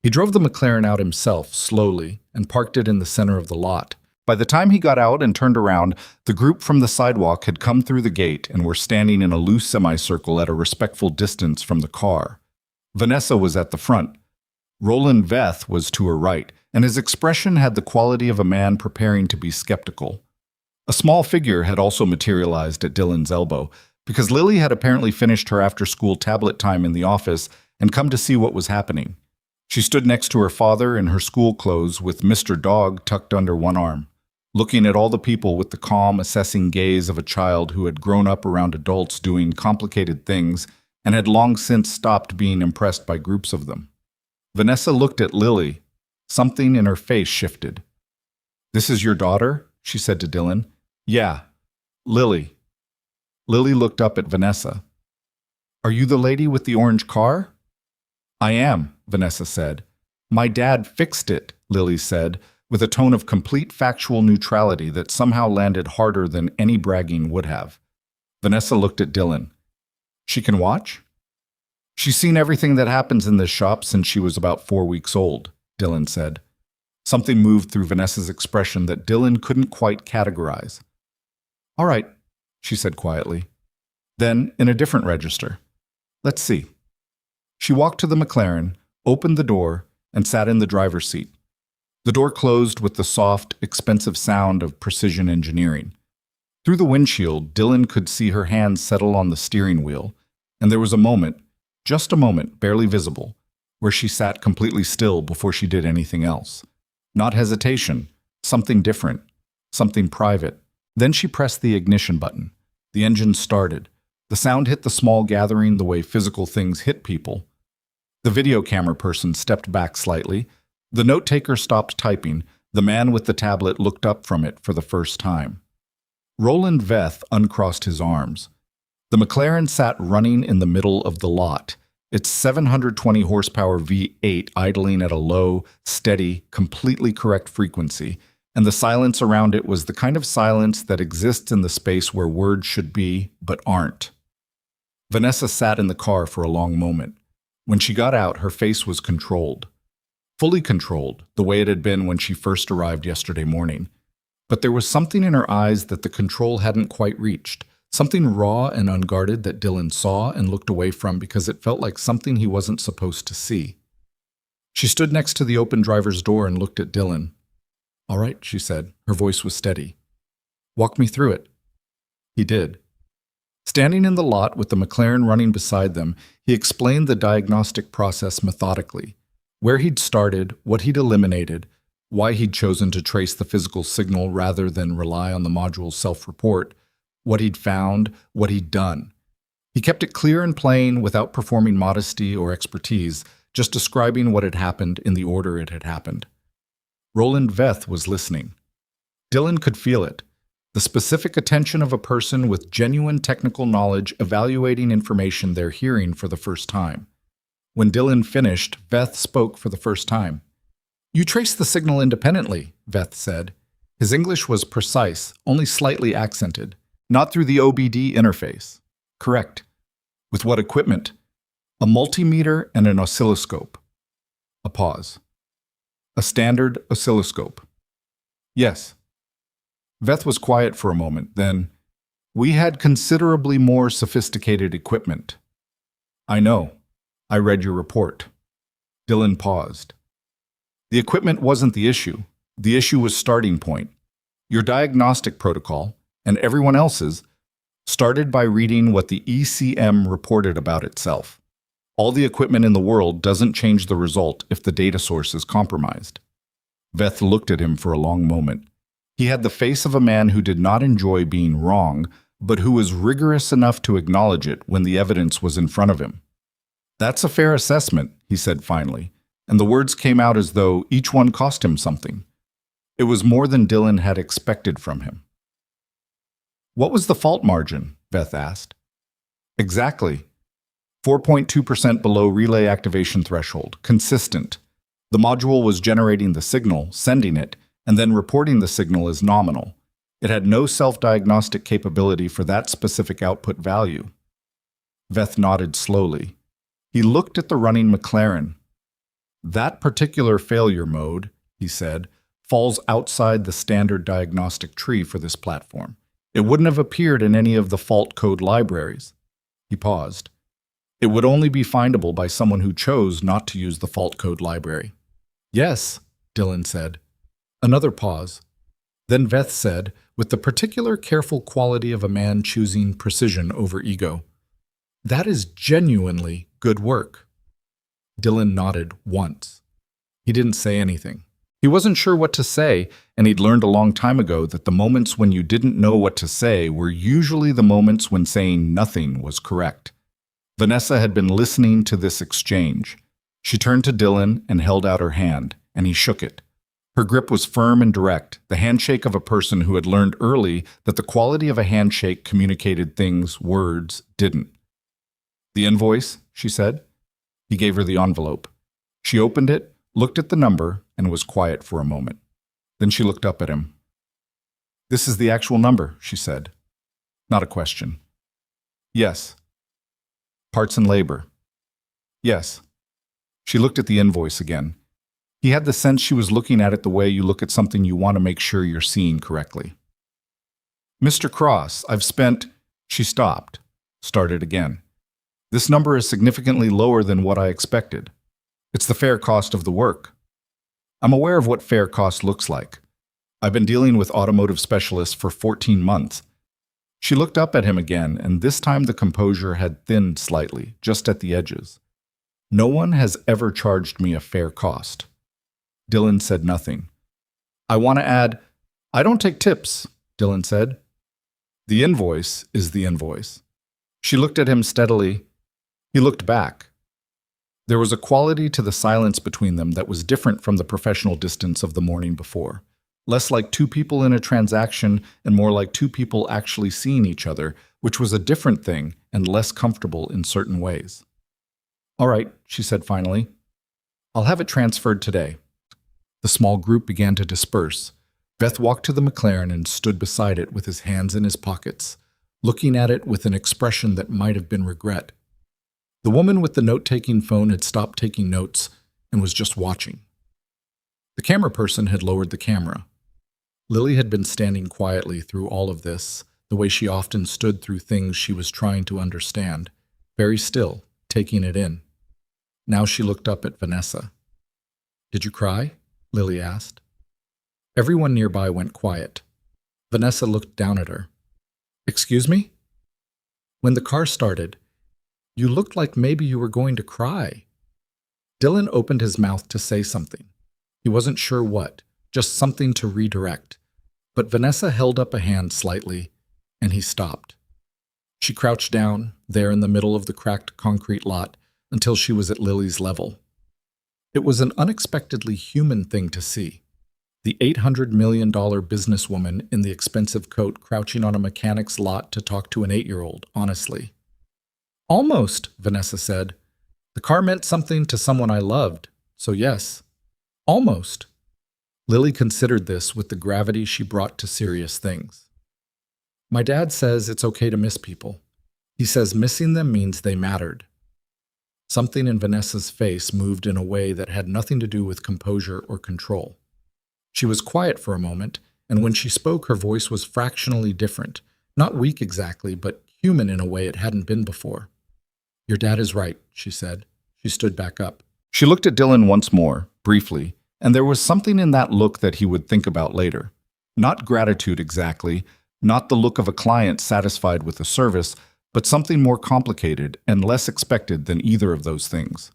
He drove the McLaren out himself, slowly, and parked it in the center of the lot. By the time he got out and turned around, the group from the sidewalk had come through the gate and were standing in a loose semicircle at a respectful distance from the car. Vanessa was at the front. Roland Veth was to her right, and his expression had the quality of a man preparing to be skeptical. A small figure had also materialized at Dylan's elbow, because Lily had apparently finished her after-school tablet time in the office and come to see what was happening. She stood next to her father in her school clothes with Mr. Dog tucked under one arm, looking at all the people with the calm, assessing gaze of a child who had grown up around adults doing complicated things and had long since stopped being impressed by groups of them. Vanessa looked at Lily. Something in her face shifted. "This is your daughter?" she said to Dylan. "Yeah, Lily." Lily looked up at Vanessa. "Are you the lady with the orange car?" "I am," Vanessa said. "My dad fixed it," Lily said, with a tone of complete factual neutrality that somehow landed harder than any bragging would have. Vanessa looked at Dylan. "She can watch?" "She's seen everything that happens in this shop since she was about 4 weeks old," Dylan said. Something moved through Vanessa's expression that Dylan couldn't quite categorize. "All right," she said quietly. Then, in a different register, "Let's see." She walked to the McLaren, opened the door, and sat in the driver's seat. The door closed with the soft, expensive sound of precision engineering. Through the windshield, Dylan could see her hands settle on the steering wheel, and there was a moment, just a moment, barely visible, where she sat completely still before she did anything else. Not hesitation, something different, something private. Then she pressed the ignition button. The engine started. The sound hit the small gathering the way physical things hit people. The video camera person stepped back slightly. The note-taker stopped typing. The man with the tablet looked up from it for the first time. Roland Veth uncrossed his arms. The McLaren sat running in the middle of the lot, its 720 horsepower V8 idling at a low, steady, completely correct frequency, and the silence around it was the kind of silence that exists in the space where words should be, but aren't. Vanessa sat in the car for a long moment. When she got out, her face was controlled. Fully controlled, the way it had been when she first arrived yesterday morning. But there was something in her eyes that the control hadn't quite reached, something raw and unguarded that Dylan saw and looked away from because it felt like something he wasn't supposed to see. She stood next to the open driver's door and looked at Dylan. "All right," she said. Her voice was steady. "Walk me through it." He did. Standing in the lot with the McLaren running beside them, he explained the diagnostic process methodically. Where he'd started, what he'd eliminated, why he'd chosen to trace the physical signal rather than rely on the module's self-report, what he'd found, what he'd done. He kept it clear and plain without performing modesty or expertise, just describing what had happened in the order it had happened. Roland Veth was listening. Dylan could feel it. The specific attention of a person with genuine technical knowledge evaluating information they're hearing for the first time. When Dylan finished, Veth spoke for the first time. "You traced the signal independently," Veth said. His English was precise, only slightly accented. "Not through the OBD interface." "Correct." "With what equipment?" "A multimeter and an oscilloscope." A pause. "A standard oscilloscope?" "Yes." Veth was quiet for a moment, then, "We had considerably more sophisticated equipment." "I know. I read your report." Dylan paused. "The equipment wasn't the issue. The issue was starting point. Your diagnostic protocol, and everyone else's, started by reading what the ECM reported about itself. All the equipment in the world doesn't change the result if the data source is compromised." Veth looked at him for a long moment. He had the face of a man who did not enjoy being wrong, but who was rigorous enough to acknowledge it when the evidence was in front of him. "That's a fair assessment," he said finally, and the words came out as though each one cost him something. It was more than Dylan had expected from him. "What was the fault margin?" Veth asked. "Exactly. 4.2% below relay activation threshold, consistent. The module was generating the signal, sending it, and then reporting the signal as nominal. It had no self-diagnostic capability for that specific output value." Veth nodded slowly. He looked at the running McLaren. "That particular failure mode," he said, "falls outside the standard diagnostic tree for this platform. It wouldn't have appeared in any of the fault code libraries." He paused. "It would only be findable by someone who chose not to use the fault code library." "Yes," Dylan said. Another pause. Then Veth said, with the particular careful quality of a man choosing precision over ego, "That is genuinely good work." Dylan nodded once. He didn't say anything. He wasn't sure what to say, and he'd learned a long time ago that the moments when you didn't know what to say were usually the moments when saying nothing was correct. Vanessa had been listening to this exchange. She turned to Dylan and held out her hand, and he shook it. Her grip was firm and direct, the handshake of a person who had learned early that the quality of a handshake communicated things words didn't. "The invoice?" she said. He gave her the envelope. She opened it, looked at the number, and was quiet for a moment. Then she looked up at him. "This is the actual number," she said. Not a question. "Yes." "Parts and labor?" "Yes." She looked at the invoice again. He had the sense she was looking at it the way you look at something you want to make sure you're seeing correctly. "Mr. Cross, I've spent—" She stopped, started again. "This number is significantly lower than what I expected. It's the fair cost of the work." "I'm aware of what fair cost looks like. I've been dealing with automotive specialists for 14 months. She looked up at him again, and this time the composure had thinned slightly, just at the edges. "No one has ever charged me a fair cost." Dylan said nothing. "I want to add, I don't take tips," Dylan said. The invoice is the invoice. She looked at him steadily. He looked back. There was a quality to the silence between them that was different from the professional distance of the morning before. Less like two people in a transaction and more like two people actually seeing each other, which was a different thing and less comfortable in certain ways. "All right," she said finally. "I'll have it transferred today." The small group began to disperse. Beth walked to the McLaren and stood beside it with his hands in his pockets, looking at it with an expression that might have been regret. The woman with the note-taking phone had stopped taking notes and was just watching. The camera person had lowered the camera. Lily had been standing quietly through all of this, the way she often stood through things she was trying to understand, very still, taking it in. Now she looked up at Vanessa. "Did you cry?" Lily asked. Everyone nearby went quiet. Vanessa looked down at her. "Excuse me?" "When the car started, you looked like maybe you were going to cry." Dylan opened his mouth to say something. He wasn't sure what, just something to redirect. But Vanessa held up a hand slightly, and he stopped. She crouched down, there in the middle of the cracked concrete lot, until she was at Lily's level. It was an unexpectedly human thing to see. The $800 million businesswoman in the expensive coat crouching on a mechanic's lot to talk to an 8-year-old, honestly. "Almost," Vanessa said. "The car meant something to someone I loved, so yes. Almost." Lily considered this with the gravity she brought to serious things. "My dad says it's okay to miss people. He says missing them means they mattered." Something in Vanessa's face moved in a way that had nothing to do with composure or control. She was quiet for a moment, and when she spoke, her voice was fractionally different. Not weak exactly, but human in a way it hadn't been before. "Your dad is right," she said. She stood back up. She looked at Dylan once more, briefly, and there was something in that look that he would think about later. Not gratitude exactly, not the look of a client satisfied with the service, but something more complicated and less expected than either of those things.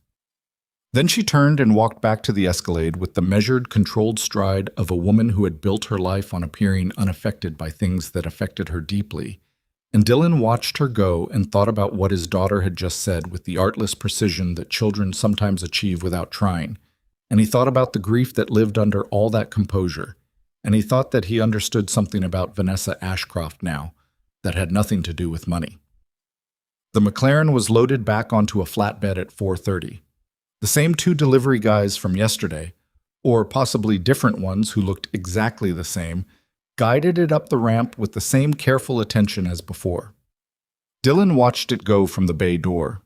Then she turned and walked back to the Escalade with the measured, controlled stride of a woman who had built her life on appearing unaffected by things that affected her deeply. And Dylan watched her go and thought about what his daughter had just said with the artless precision that children sometimes achieve without trying. And he thought about the grief that lived under all that composure. And he thought that he understood something about Vanessa Ashcroft now that had nothing to do with money. The McLaren was loaded back onto a flatbed at 4:30. The same two delivery guys from yesterday, or possibly different ones who looked exactly the same, guided it up the ramp with the same careful attention as before. Dylan watched it go from the bay door.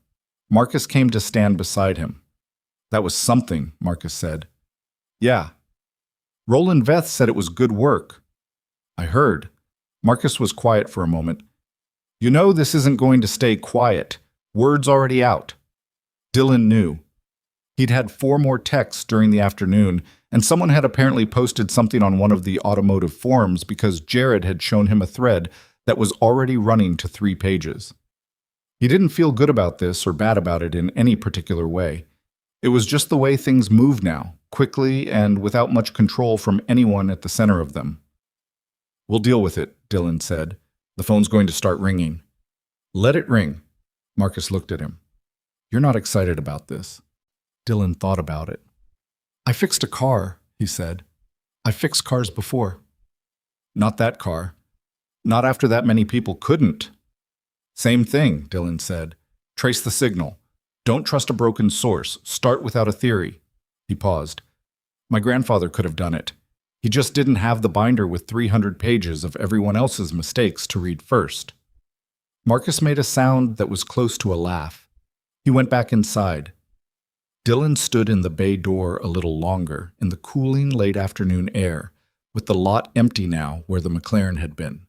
Marcus came to stand beside him. "That was something," Marcus said. "Yeah." "Roland Veth said it was good work." "I heard." Marcus was quiet for a moment. "You know this isn't going to stay quiet. Word's already out." Dylan knew. He'd had 4 more texts during the afternoon, and someone had apparently posted something on one of the automotive forums because Jared had shown him a thread that was already running to 3 pages. He didn't feel good about this or bad about it in any particular way. It was just the way things move now, quickly and without much control from anyone at the center of them. "We'll deal with it," Dylan said. "The phone's going to start ringing." "Let it ring." Marcus looked at him. "You're not excited about this." Dylan thought about it. "I fixed a car," he said. "I fixed cars before." "Not that car. Not after that many people couldn't." "Same thing," Dylan said. "Trace the signal. Don't trust a broken source. Start without a theory." He paused. "My grandfather could have done it. He just didn't have the binder with 300 pages of everyone else's mistakes to read first." Marcus made a sound that was close to a laugh. He went back inside. Dylan stood in the bay door a little longer, in the cooling late afternoon air, with the lot empty now where the McLaren had been.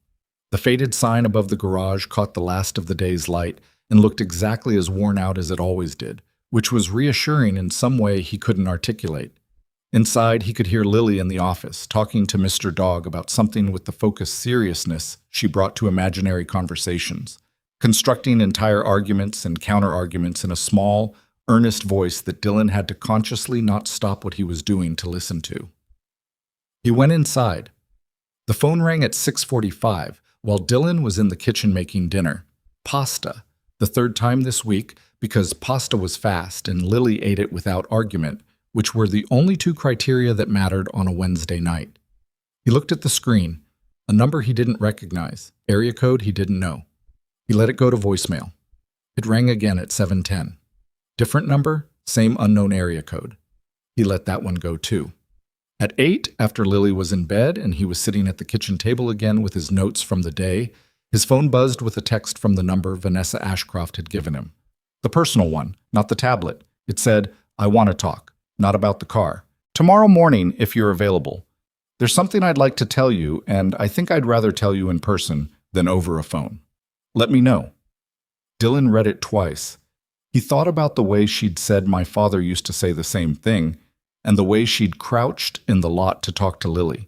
The faded sign above the garage caught the last of the day's light and looked exactly as worn out as it always did, which was reassuring in some way he couldn't articulate. Inside, he could hear Lily in the office, talking to Mr. Dog about something with the focused seriousness she brought to imaginary conversations, constructing entire arguments and counter-arguments in a small, earnest voice that Dylan had to consciously not stop what he was doing to listen to. He went inside. The phone rang at 6:45, while Dylan was in the kitchen making dinner. Pasta. The third time this week, because pasta was fast and Lily ate it without argument, which were the only two criteria that mattered on a Wednesday night. He looked at the screen, a number he didn't recognize, area code he didn't know. He let it go to voicemail. It rang again at 7:10. Different number, same unknown area code. He let that one go too. At 8, after Lily was in bed and he was sitting at the kitchen table again with his notes from the day, his phone buzzed with a text from the number Vanessa Ashcroft had given him. The personal one, not the tablet. It said, "I want to talk, not about the car. Tomorrow morning, if you're available. There's something I'd like to tell you, and I think I'd rather tell you in person than over a phone. Let me know." Dylan read it twice. He thought about the way she'd said my father used to say the same thing, and the way she'd crouched in the lot to talk to Lily,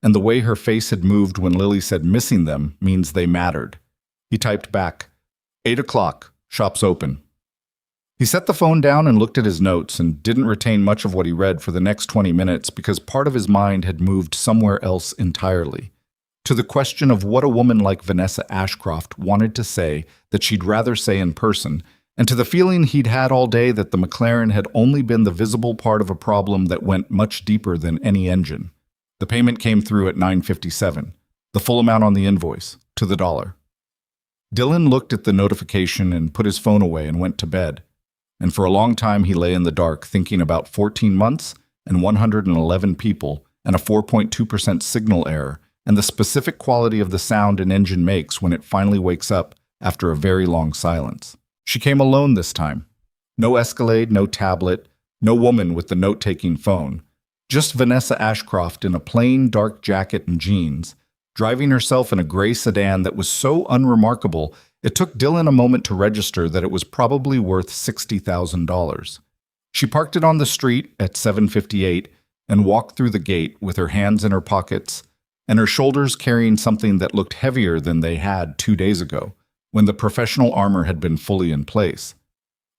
and the way her face had moved when Lily said missing them means they mattered. He typed back, 8 o'clock, shop's open. He set the phone down and looked at his notes and didn't retain much of what he read for the next 20 minutes because part of his mind had moved somewhere else entirely. To the question of what a woman like Vanessa Ashcroft wanted to say that she'd rather say in person, and to the feeling he'd had all day that the McLaren had only been the visible part of a problem that went much deeper than any engine. The payment came through at $9.57, the full amount on the invoice, to the dollar. Dylan looked at the notification and put his phone away and went to bed. And for a long time he lay in the dark thinking about 14 months and 111 people and a 4.2% signal error and the specific quality of the sound an engine makes when it finally wakes up after a very long silence. She came alone this time. No Escalade, no tablet, no woman with the note-taking phone. Just Vanessa Ashcroft in a plain dark jacket and jeans, driving herself in a gray sedan that was so unremarkable it took Dylan a moment to register that it was probably worth $60,000. She parked it on the street at 7:58 and walked through the gate with her hands in her pockets and her shoulders carrying something that looked heavier than they had 2 days ago, when the professional armor had been fully in place.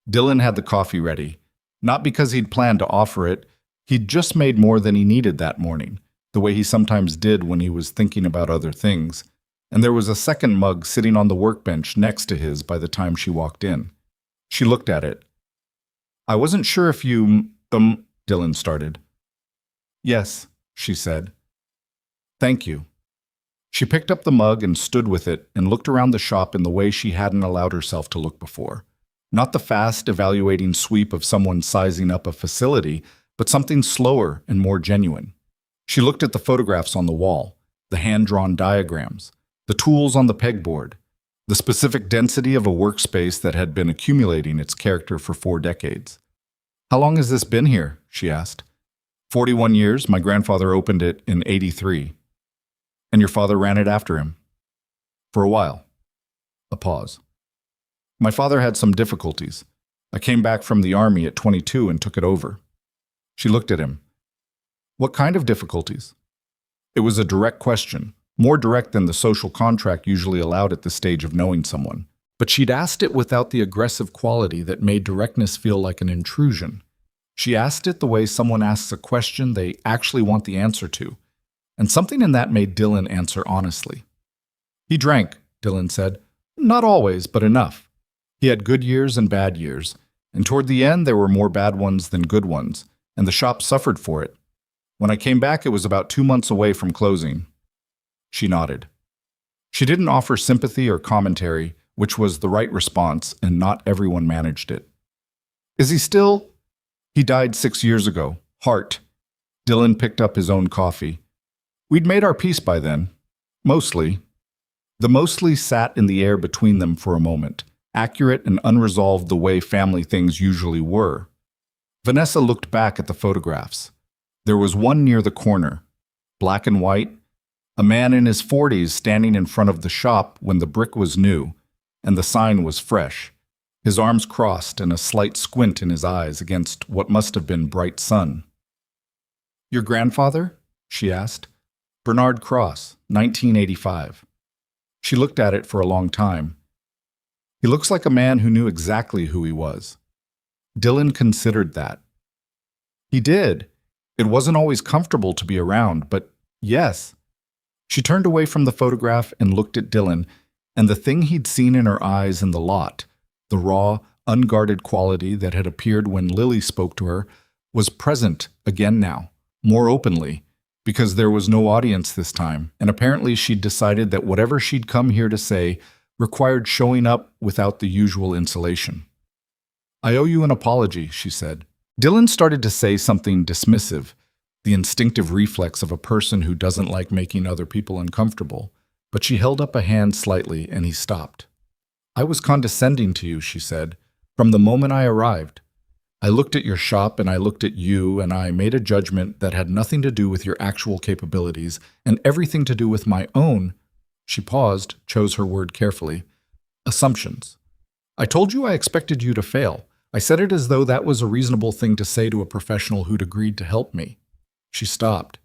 Dylan had the coffee ready, not because he'd planned to offer it. He'd just made more than he needed that morning, the way he sometimes did when he was thinking about other things. And there was a second mug sitting on the workbench next to his by the time she walked in. She looked at it. "I wasn't sure if you, Dylan started. "Yes," she said. "Thank you." She picked up the mug and stood with it and looked around the shop in the way she hadn't allowed herself to look before. Not the fast, evaluating sweep of someone sizing up a facility, but something slower and more genuine. She looked at the photographs on the wall, the hand-drawn diagrams, the tools on the pegboard, the specific density of a workspace that had been accumulating its character for 4 decades. "How long has this been here?" she asked. 41 years. My grandfather opened it in 83. "And your father ran it after him?" "For a while." A pause. "My father had some difficulties. I came back from the army at 22 and took it over." She looked at him. "What kind of difficulties?" It was a direct question, more direct than the social contract usually allowed at this stage of knowing someone. But she'd asked it without the aggressive quality that made directness feel like an intrusion. She asked it the way someone asks a question they actually want the answer to, and something in that made Dylan answer honestly. "He drank," Dylan said. "Not always, but enough. He had good years and bad years, and toward the end there were more bad ones than good ones, and the shop suffered for it. When I came back, it was about 2 months away from closing." She nodded. She didn't offer sympathy or commentary, which was the right response, and not everyone managed it. "Is he still?" "He died 6 years ago. Heart." Dylan picked up his own coffee. "We'd made our peace by then. Mostly." The mostly sat in the air between them for a moment, accurate and unresolved the way family things usually were. Vanessa looked back at the photographs. There was one near the corner, black and white, a man in his 40s standing in front of the shop when the brick was new, and the sign was fresh, his arms crossed and a slight squint in his eyes against what must have been bright sun. "Your grandfather?" she asked. "Bernard Cross, 1985. She looked at it for a long time. "He looks like a man who knew exactly who he was." Dylan considered that. "He did. It wasn't always comfortable to be around, but yes." She turned away from the photograph and looked at Dylan, and the thing he'd seen in her eyes in the lot, the raw, unguarded quality that had appeared when Lily spoke to her, was present again now, more openly, because there was no audience this time, and apparently she'd decided that whatever she'd come here to say required showing up without the usual insulation. "I owe you an apology," she said. Dylan started to say something dismissive, the instinctive reflex of a person who doesn't like making other people uncomfortable, but she held up a hand slightly and he stopped. "I was condescending to you," she said, "from the moment I arrived. I looked at your shop and I looked at you and I made a judgment that had nothing to do with your actual capabilities and everything to do with my own," she paused, chose her word carefully, "assumptions. I told you I expected you to fail. I said it as though that was a reasonable thing to say to a professional who'd agreed to help me." She stopped.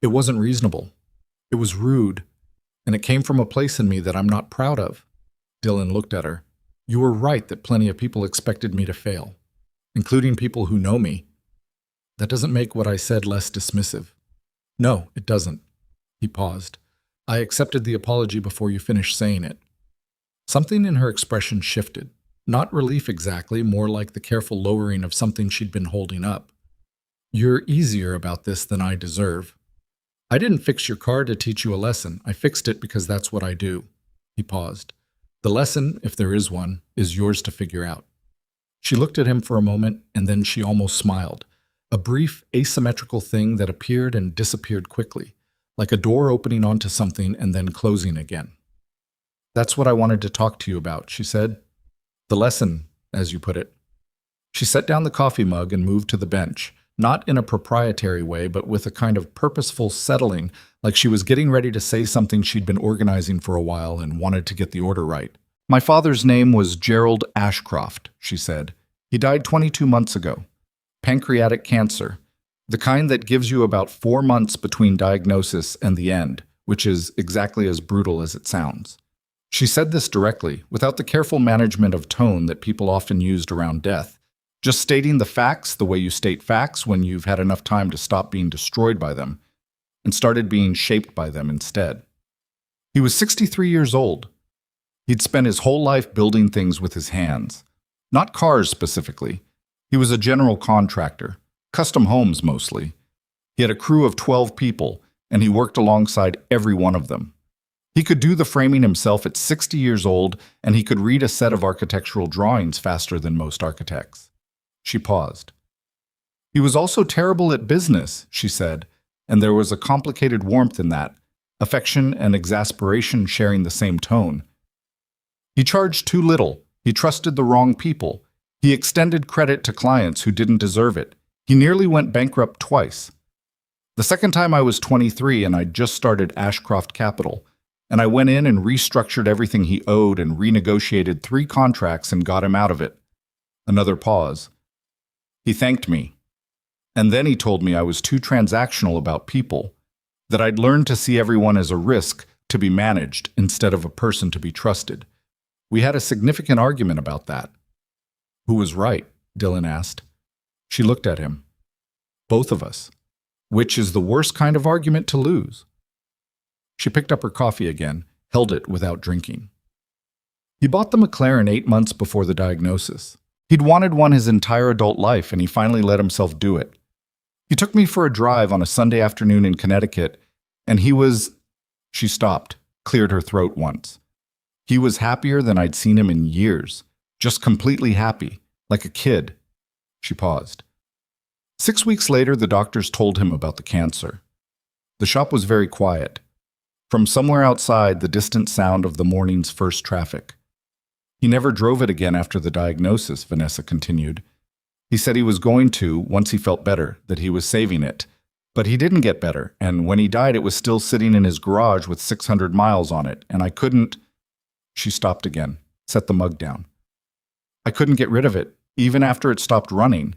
"It wasn't reasonable. It was rude, and it came from a place in me that I'm not proud of." Dylan looked at her. "You were right that plenty of people expected me to fail, including people who know me. That doesn't make what I said less dismissive." "No, it doesn't." He paused. "I accepted the apology before you finished saying it." Something in her expression shifted. Not relief exactly, more like the careful lowering of something she'd been holding up. "You're easier about this than I deserve. I didn't fix your car to teach you a lesson. I fixed it because that's what I do." He paused. "The lesson, if there is one, is yours to figure out." She looked at him for a moment, and then she almost smiled. A brief, asymmetrical thing that appeared and disappeared quickly, like a door opening onto something and then closing again. "That's what I wanted to talk to you about," she said. "The lesson, as you put it." She set down the coffee mug and moved to the bench, not in a proprietary way, but with a kind of purposeful settling, like she was getting ready to say something she'd been organizing for a while and wanted to get the order right. "My father's name was Gerald Ashcroft," she said. "He died 22 months ago. Pancreatic cancer, the kind that gives you about 4 months between diagnosis and the end, which is exactly as brutal as it sounds." She said this directly, without the careful management of tone that people often used around death, just stating the facts the way you state facts when you've had enough time to stop being destroyed by them and started being shaped by them instead. He was 63 years old. He'd spent his whole life building things with his hands. Not cars specifically. He was a general contractor, custom homes mostly. He had a crew of 12 people, and he worked alongside every one of them. He could do the framing himself at 60 years old, and he could read a set of architectural drawings faster than most architects. She paused. "He was also terrible at business," she said, and there was a complicated warmth in that, affection and exasperation sharing the same tone. "He charged too little. He trusted the wrong people. He extended credit to clients who didn't deserve it. He nearly went bankrupt twice. The second time I was 23 and I'd just started Ashcroft Capital, and I went in and restructured everything he owed and renegotiated 3 contracts and got him out of it." Another pause. "He thanked me. And then he told me I was too transactional about people, that I'd learned to see everyone as a risk to be managed instead of a person to be trusted. We had a significant argument about that." "Who was right?" Dylan asked. She looked at him. "Both of us. Which is the worst kind of argument to lose?" She picked up her coffee again, held it without drinking. "He bought the McLaren 8 months before the diagnosis. He'd wanted one his entire adult life, and he finally let himself do it. He took me for a drive on a Sunday afternoon in Connecticut, and he was—" She stopped, cleared her throat once. "He was happier than I'd seen him in years, just completely happy, like a kid." She paused. 6 weeks later, the doctors told him about the cancer. The shop was very quiet. From somewhere outside, the distant sound of the morning's first traffic. "He never drove it again after the diagnosis," Vanessa continued. "He said he was going to once he felt better, that he was saving it. But he didn't get better, and when he died it was still sitting in his garage with 600 miles on it, and I couldn't—" She stopped again, set the mug down. "I couldn't get rid of it, even after it stopped running.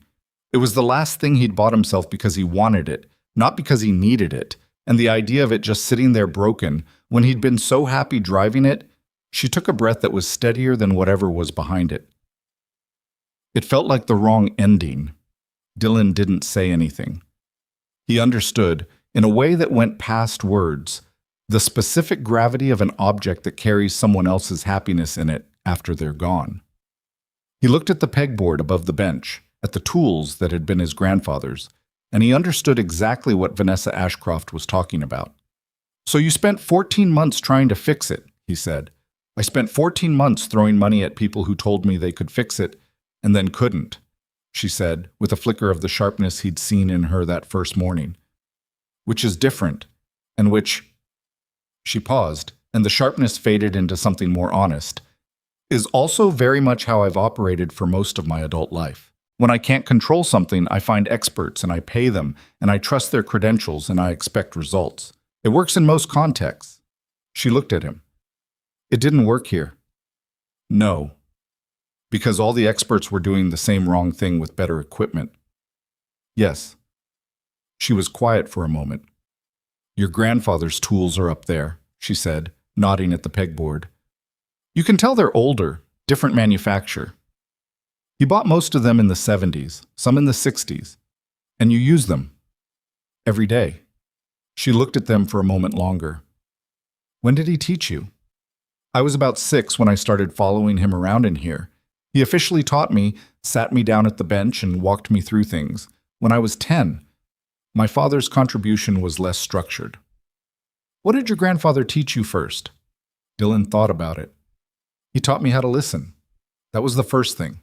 It was the last thing he'd bought himself because he wanted it, not because he needed it. And the idea of it just sitting there broken, when he'd been so happy driving it," she took a breath that was steadier than whatever was behind it. "It felt like the wrong ending." Dylan didn't say anything. He understood, in a way that went past words, The specific gravity of an object that carries someone else's happiness in it after they're gone. He looked at the pegboard above the bench, at the tools that had been his grandfather's, and he understood exactly what Vanessa Ashcroft was talking about. "So you spent 14 months trying to fix it," he said. "I spent 14 months throwing money at people who told me they could fix it and then couldn't," she said, with a flicker of the sharpness he'd seen in her that first morning. "Which is different, and which—" she paused, and the sharpness faded into something more honest, "is also very much how I've operated for most of my adult life. When I can't control something, I find experts and I pay them, and I trust their credentials and I expect results. It works in most contexts." She looked at him. "It didn't work here." "No. Because all the experts were doing the same wrong thing with better equipment." "Yes." She was quiet for a moment. "Your grandfather's tools are up there," she said, nodding at the pegboard. "You can tell they're older, different manufacture. He bought most of them in the 70s, some in the 60s, and you use them every day." She looked at them for a moment longer. "When did he teach you?" "I was about 6 when I started following him around in here. He officially taught me, sat me down at the bench, and walked me through things. When I was 10, my father's contribution was less structured." "What did your grandfather teach you first?" Dylan thought about it. "He taught me how to listen. That was the first thing.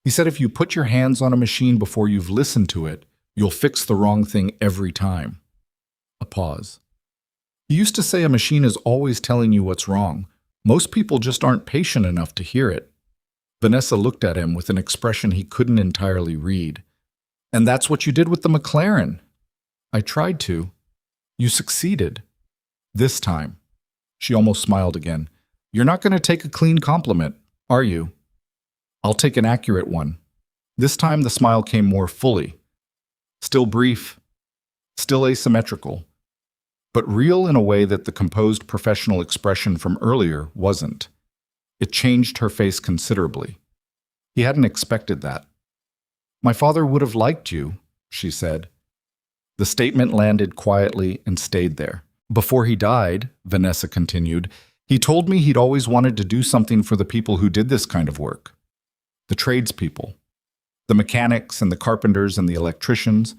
He said if you put your hands on a machine before you've listened to it, you'll fix the wrong thing every time." A pause. "He used to say a machine is always telling you what's wrong. Most people just aren't patient enough to hear it." Vanessa looked at him with an expression he couldn't entirely read. "And that's what you did with the McLaren." "I tried to." "You succeeded. This time." She almost smiled again. "You're not going to take a clean compliment, are you?" "I'll take an accurate one." This time the smile came more fully. Still brief, still asymmetrical, but real in a way that the composed professional expression from earlier wasn't. It changed her face considerably. He hadn't expected that. "My father would have liked you," she said. The statement landed quietly and stayed there. "Before he died," Vanessa continued, "he told me he'd always wanted to do something for the people who did this kind of work. The tradespeople, the mechanics and the carpenters and the electricians,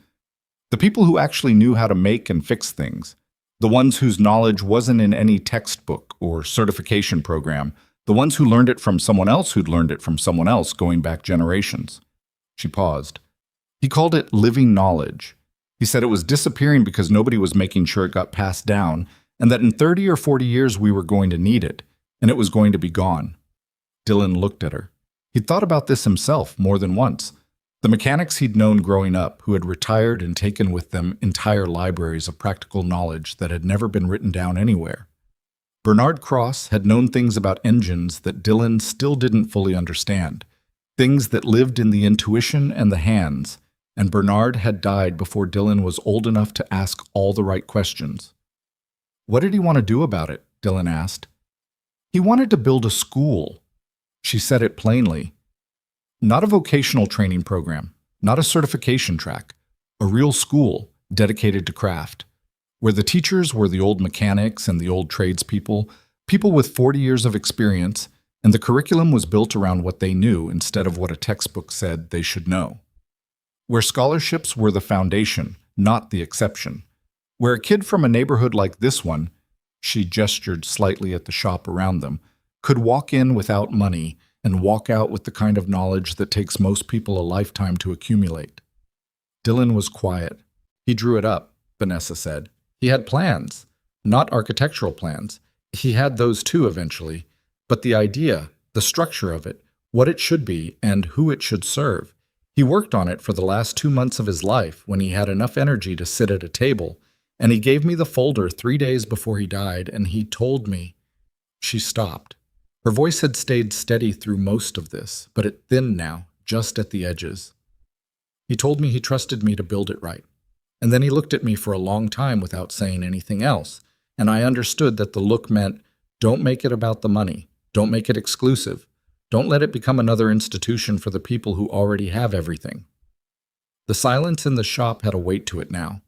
the people who actually knew how to make and fix things, the ones whose knowledge wasn't in any textbook or certification program, the ones who learned it from someone else who'd learned it from someone else going back generations." She paused. "He called it living knowledge. He said it was disappearing because nobody was making sure it got passed down, and that in 30 or 40 years we were going to need it, and it was going to be gone." Dylan looked at her. He'd thought about this himself more than once. The mechanics he'd known growing up, who had retired and taken with them entire libraries of practical knowledge that had never been written down anywhere. Bernard Cross had known things about engines that Dylan still didn't fully understand, things that lived in the intuition and the hands, and Bernard had died before Dylan was old enough to ask all the right questions. "What did he want to do about it?" Dylan asked. "He wanted to build a school." She said it plainly. "Not a vocational training program, not a certification track, a real school dedicated to craft, where the teachers were the old mechanics and the old tradespeople, people with 40 years of experience, and the curriculum was built around what they knew instead of what a textbook said they should know. Where scholarships were the foundation, not the exception. Where a kid from a neighborhood like this one," she gestured slightly at the shop around them, "could walk in without money and walk out with the kind of knowledge that takes most people a lifetime to accumulate." Dylan was quiet. "He drew it up," Vanessa said. "He had plans, not architectural plans. He had those too eventually. But the idea, the structure of it, what it should be, and who it should serve, he worked on it for the last 2 months of his life when he had enough energy to sit at a table, and he gave me the folder 3 days before he died, and he told me—" She stopped. Her voice had stayed steady through most of this, but it thinned now, just at the edges. "He told me he trusted me to build it right. And then he looked at me for a long time without saying anything else, and I understood that the look meant, don't make it about the money, don't make it exclusive, don't let it become another institution for the people who already have everything." The silence in the shop had a weight to it now.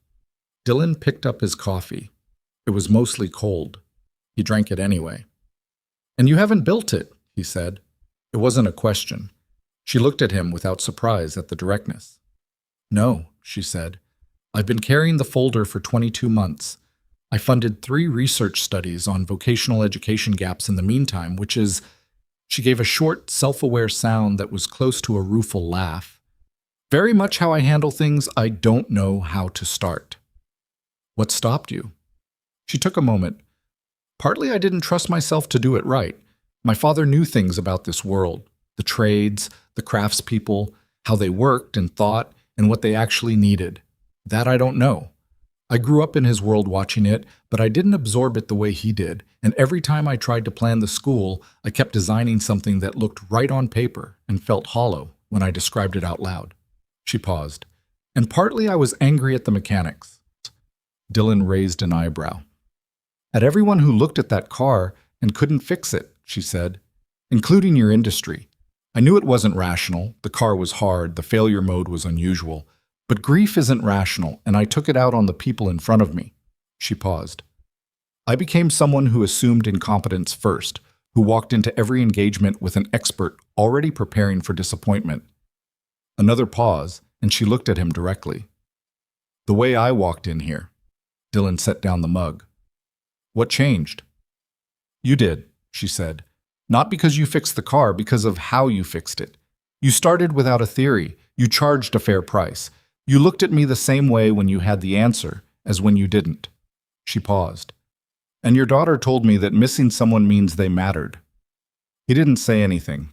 Dylan picked up his coffee. It was mostly cold. He drank it anyway. "And you haven't built it," he said. It wasn't a question. She looked at him without surprise at the directness. "No," she said. "I've been carrying the folder for 22 months. I funded 3 research studies on vocational education gaps in the meantime, which is—" She gave a short, self-aware sound that was close to a rueful laugh. "Very much how I handle things. I don't know how to start." "What stopped you?" She took a moment. "Partly I didn't trust myself to do it right. My father knew things about this world, the trades, the craftspeople, how they worked and thought, and what they actually needed. That I don't know. I grew up in his world watching it, but I didn't absorb it the way he did, and every time I tried to plan the school, I kept designing something that looked right on paper and felt hollow when I described it out loud." She paused. "And partly I was angry at the mechanics." Dylan raised an eyebrow. "At everyone who looked at that car and couldn't fix it," she said, "including your industry. I knew it wasn't rational, the car was hard, the failure mode was unusual. But grief isn't rational, and I took it out on the people in front of me." She paused. "I became someone who assumed incompetence first, who walked into every engagement with an expert already preparing for disappointment." Another pause, and she looked at him directly. "The way I walked in here." Dylan set down the mug. "What changed?" "You did," she said. "Not because you fixed the car, because of how you fixed it. You started without a theory. You charged a fair price. You looked at me the same way when you had the answer as when you didn't." She paused. "And your daughter told me that missing someone means they mattered." He didn't say anything.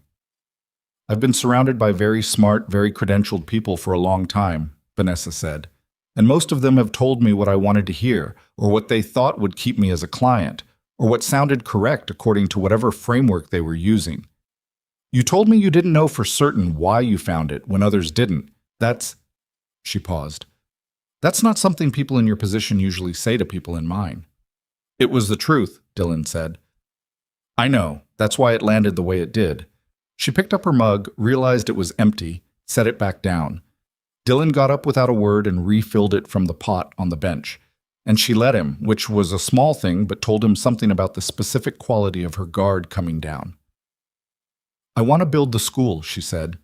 "I've been surrounded by very smart, very credentialed people for a long time," Vanessa said. "And most of them have told me what I wanted to hear, or what they thought would keep me as a client, or what sounded correct according to whatever framework they were using. You told me you didn't know for certain why you found it when others didn't. That's—" She paused. "That's not something people in your position usually say to people in mine." "It was the truth," Dylan said. "I know. That's why it landed the way it did." She picked up her mug, realized it was empty, set it back down. Dylan got up without a word and refilled it from the pot on the bench. And she let him, which was a small thing but told him something about the specific quality of her guard coming down. "I want to build the school," she said.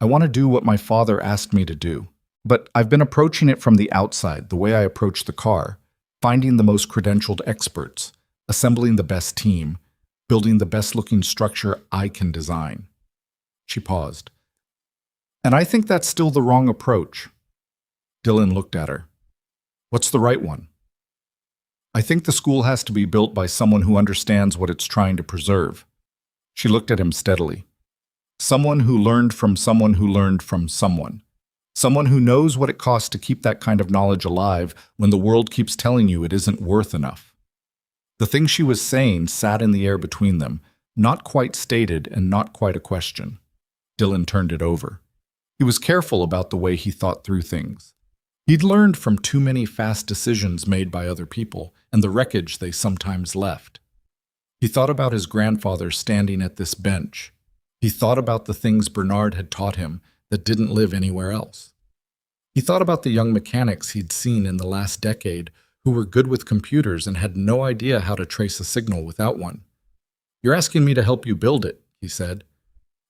"I want to do what my father asked me to do. But I've been approaching it from the outside, the way I approached the car, finding the most credentialed experts, assembling the best team, building the best-looking structure I can design." She paused. "And I think that's still the wrong approach." Dylan looked at her. "What's the right one?" "I think the school has to be built by someone who understands what it's trying to preserve." She looked at him steadily. "Someone who learned from someone who learned from someone. Someone who knows what it costs to keep that kind of knowledge alive when the world keeps telling you it isn't worth enough." The thing she was saying sat in the air between them, not quite stated and not quite a question. Dylan turned it over. He was careful about the way he thought through things. He'd learned from too many fast decisions made by other people and the wreckage they sometimes left. He thought about his grandfather standing at this bench. He thought about the things Bernard had taught him that didn't live anywhere else. He thought about the young mechanics he'd seen in the last decade who were good with computers and had no idea how to trace a signal without one. "You're asking me to help you build it," he said.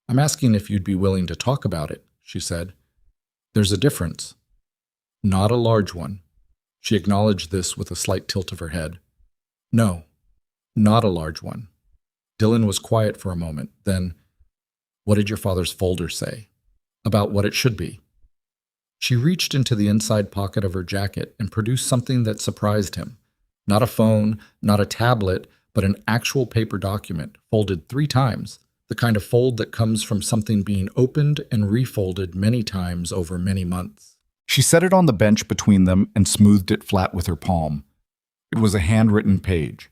"I'm asking if you'd be willing to talk about it," she said. "There's a difference." "Not a large one." She acknowledged this with a slight tilt of her head. "No, not a large one." Dylan was quiet for a moment. Then, "What did your father's folder say? About what it should be?" She reached into the inside pocket of her jacket and produced something that surprised him. Not a phone, not a tablet, but an actual paper document, folded 3 times, the kind of fold that comes from something being opened and refolded many times over many months. She set it on the bench between them and smoothed it flat with her palm. It was a handwritten page.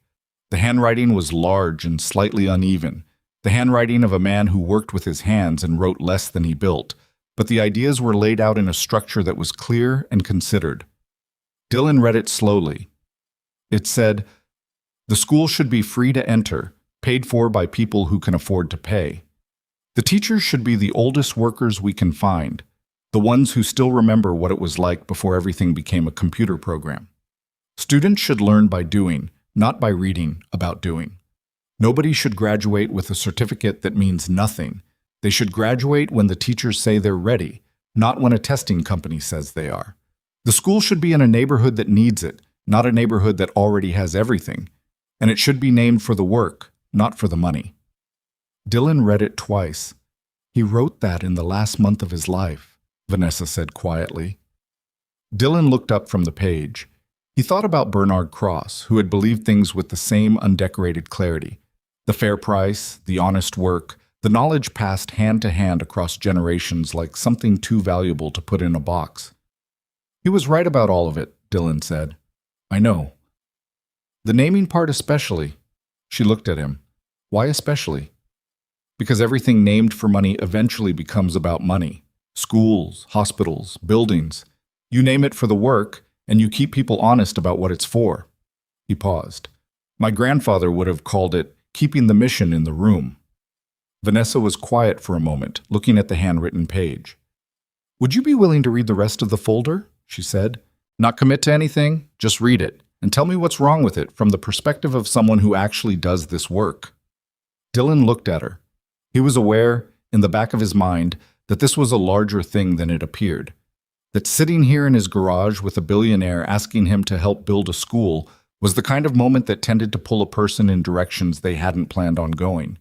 The handwriting was large and slightly uneven, the handwriting of a man who worked with his hands and wrote less than he built, but the ideas were laid out in a structure that was clear and considered. Dylan read it slowly. It said, "The school should be free to enter, paid for by people who can afford to pay. The teachers should be the oldest workers we can find, the ones who still remember what it was like before everything became a computer program. Students should learn by doing, not by reading, about doing. Nobody should graduate with a certificate that means nothing. They should graduate when the teachers say they're ready, not when a testing company says they are. The school should be in a neighborhood that needs it, not a neighborhood that already has everything. And it should be named for the work, not for the money. Dylan read it twice. He wrote that in the last month of his life, Vanessa said quietly. Dylan looked up from the page. He thought about Bernard Cross, who had believed things with the same undecorated clarity. The fair price, the honest work, the knowledge passed hand to hand across generations like something too valuable to put in a box. He was right about all of it, Dylan said. I know. The naming part especially. She looked at him. Why especially? Because everything named for money eventually becomes about money. Schools, hospitals, buildings. You name it for the work, and you keep people honest about what it's for. He paused. My grandfather would have called it keeping the mission in the room. Vanessa was quiet for a moment, looking at the handwritten page. Would you be willing to read the rest of the folder? She said. Not commit to anything, just read it, and tell me what's wrong with it from the perspective of someone who actually does this work. Dylan looked at her. He was aware, in the back of his mind, that this was a larger thing than it appeared. That sitting here in his garage with a billionaire asking him to help build a school was the kind of moment that tended to pull a person in directions they hadn't planned on going.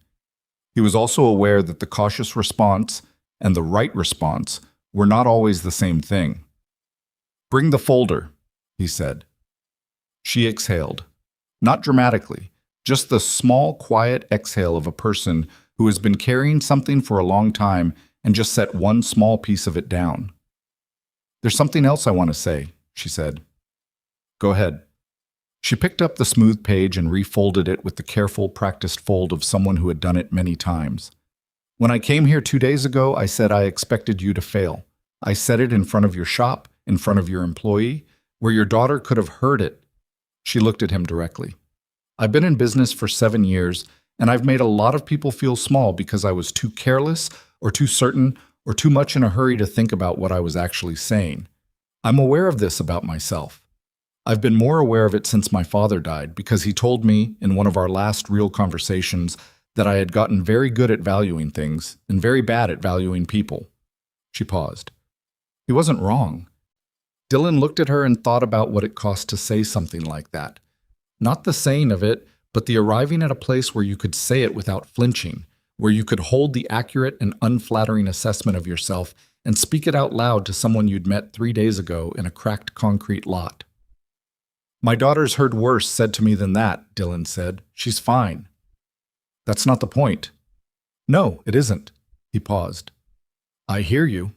He was also aware that the cautious response and the right response were not always the same thing. Bring the folder, he said. She exhaled. Not dramatically, just the small, quiet exhale of a person who has been carrying something for a long time and just set one small piece of it down. There's something else I want to say, she said. Go ahead. She picked up the smooth page and refolded it with the careful, practiced fold of someone who had done it many times. When I came here 2 days ago, I said I expected you to fail. I said it in front of your shop, in front of your employee, where your daughter could have heard it. She looked at him directly. I've been in business for 7 years, and I've made a lot of people feel small because I was too careless or too certain or too much in a hurry to think about what I was actually saying. I'm aware of this about myself. I've been more aware of it since my father died because he told me in one of our last real conversations that I had gotten very good at valuing things and very bad at valuing people. She paused. He wasn't wrong. Dylan looked at her and thought about what it cost to say something like that. Not the saying of it, but the arriving at a place where you could say it without flinching, where you could hold the accurate and unflattering assessment of yourself and speak it out loud to someone you'd met 3 days ago in a cracked concrete lot. My daughter's heard worse said to me than that, Dylan said. She's fine. That's not the point. No, it isn't. He paused. I hear you.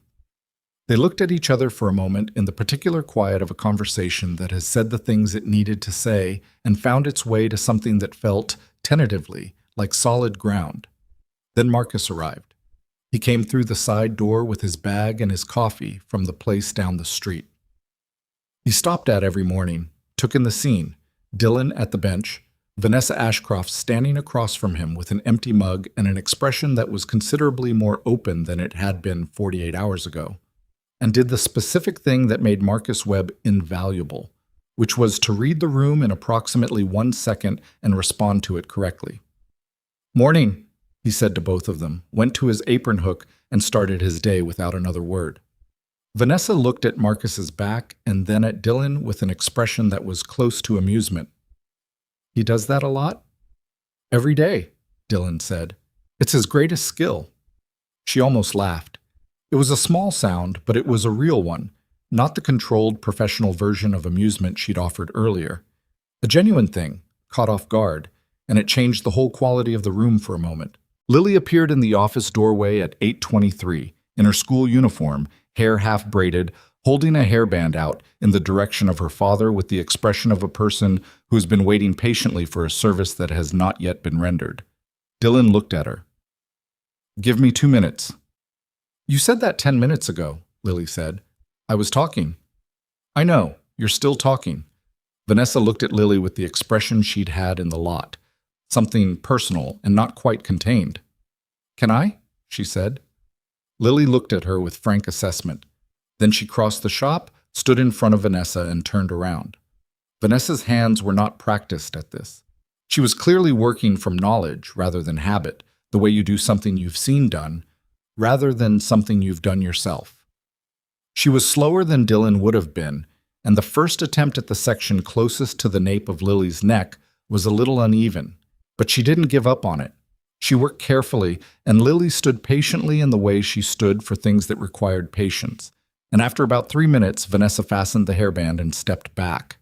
They looked at each other for a moment in the particular quiet of a conversation that has said the things it needed to say and found its way to something that felt, tentatively, like solid ground. Then Marcus arrived. He came through the side door with his bag and his coffee from the place down the street. He stopped at every morning, took in the scene, Dylan at the bench, Vanessa Ashcroft standing across from him with an empty mug and an expression that was considerably more open than it had been 48 hours ago, and did the specific thing that made Marcus Webb invaluable, which was to read the room in approximately 1 second and respond to it correctly. Morning, he said to both of them, went to his apron hook, and started his day without another word. Vanessa looked at Marcus's back and then at Dylan with an expression that was close to amusement. He does that a lot? Every day, Dylan said. It's his greatest skill. She almost laughed. It was a small sound, but it was a real one, not the controlled professional version of amusement she'd offered earlier. A genuine thing, caught off guard, and it changed the whole quality of the room for a moment. Lily appeared in the office doorway at 8:23, in her school uniform, hair half braided, holding a hairband out in the direction of her father with the expression of a person who's been waiting patiently for a service that has not yet been rendered. Dylan looked at her. Give me 2 minutes. You said that 10 minutes ago, Lily said. I was talking. I know, you're still talking. Vanessa looked at Lily with the expression she'd had in the lot, something personal and not quite contained. Can I? She said. Lily looked at her with frank assessment. Then she crossed the shop, stood in front of Vanessa, and turned around. Vanessa's hands were not practiced at this. She was clearly working from knowledge rather than habit, the way you do something you've seen done, rather than something you've done yourself. She was slower than Dylan would have been, and the first attempt at the section closest to the nape of Lily's neck was a little uneven, but she didn't give up on it. She worked carefully, and Lily stood patiently in the way she stood for things that required patience. And after about 3 minutes, Vanessa fastened the hairband and stepped back.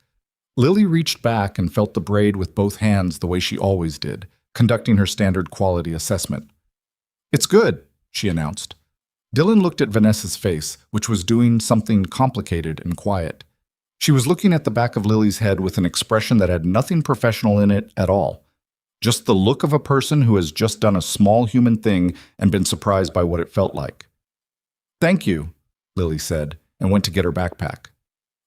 Lily reached back and felt the braid with both hands the way she always did, conducting her standard quality assessment. "It's good," she announced. Dylan looked at Vanessa's face, which was doing something complicated and quiet. She was looking at the back of Lily's head with an expression that had nothing professional in it at all. Just the look of a person who has just done a small human thing and been surprised by what it felt like. "Thank you," Lily said, and went to get her backpack.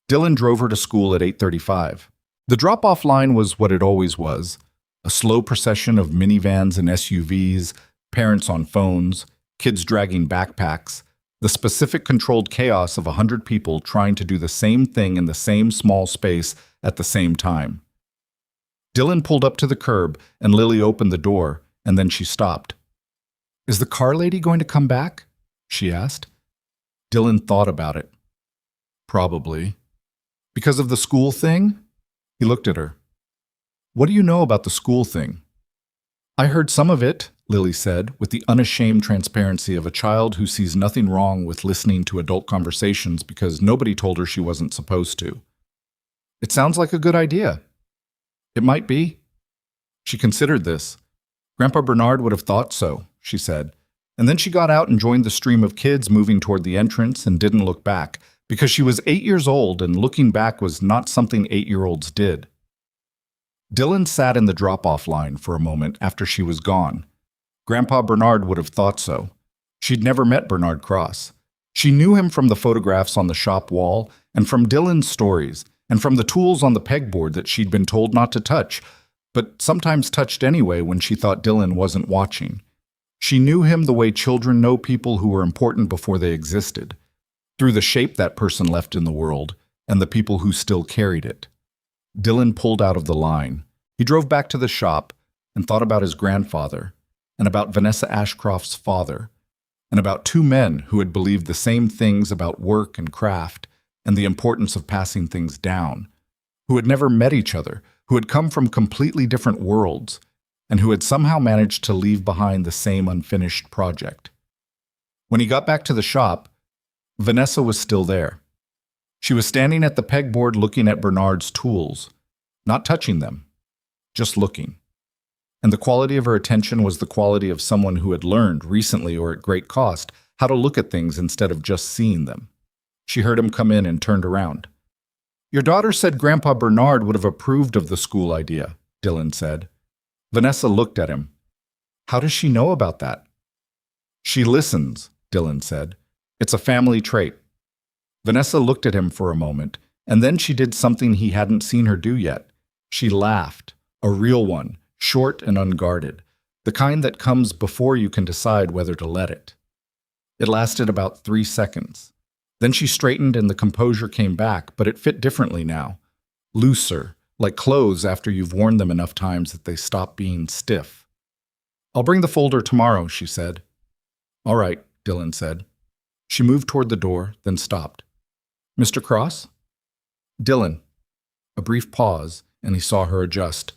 Dylan drove her to school at 8:35. The drop-off line was what it always was, a slow procession of minivans and SUVs, parents on phones, kids dragging backpacks, the specific controlled chaos of 100 people trying to do the same thing in the same small space at the same time. Dylan pulled up to the curb, and Lily opened the door, and then she stopped. "Is the car lady going to come back?" she asked. Dylan thought about it. "Probably." "Because of the school thing?" He looked at her. "What do you know about the school thing?" "I heard some of it," Lily said, with the unashamed transparency of a child who sees nothing wrong with listening to adult conversations because nobody told her she wasn't supposed to. "It sounds like a good idea." "It might be." She considered this. "Grandpa Bernard would have thought so," she said. And then she got out and joined the stream of kids moving toward the entrance and didn't look back, because she was 8 years old and looking back was not something 8-year-olds did. Dylan sat in the drop-off line for a moment after she was gone. Grandpa Bernard would have thought so. She'd never met Bernard Cross. She knew him from the photographs on the shop wall and from Dylan's stories and from the tools on the pegboard that she'd been told not to touch, but sometimes touched anyway when she thought Dylan wasn't watching. She knew him the way children know people who were important before they existed, through the shape that person left in the world and the people who still carried it. Dylan pulled out of the line. He drove back to the shop and thought about his grandfather, and about Vanessa Ashcroft's father, and about 2 men who had believed the same things about work and craft and the importance of passing things down, who had never met each other, who had come from completely different worlds, and who had somehow managed to leave behind the same unfinished project. When he got back to the shop, Vanessa was still there. She was standing at the pegboard looking at Bernard's tools, not touching them, just looking. And the quality of her attention was the quality of someone who had learned, recently or at great cost, how to look at things instead of just seeing them. She heard him come in and turned around. "Your daughter said Grandpa Bernard would have approved of the school idea," Dylan said. Vanessa looked at him. "How does she know about that?" "She listens," Dylan said. "It's a family trait." Vanessa looked at him for a moment, and then she did something he hadn't seen her do yet. She laughed, a real one, short and unguarded, the kind that comes before you can decide whether to let it. It lasted about 3 seconds. Then she straightened and the composure came back, but it fit differently now. Looser, like clothes after you've worn them enough times that they stop being stiff. "I'll bring the folder tomorrow," she said. "All right," Dylan said. She moved toward the door, then stopped. "Mr. Cross?" "Dylan." A brief pause, and he saw her adjust.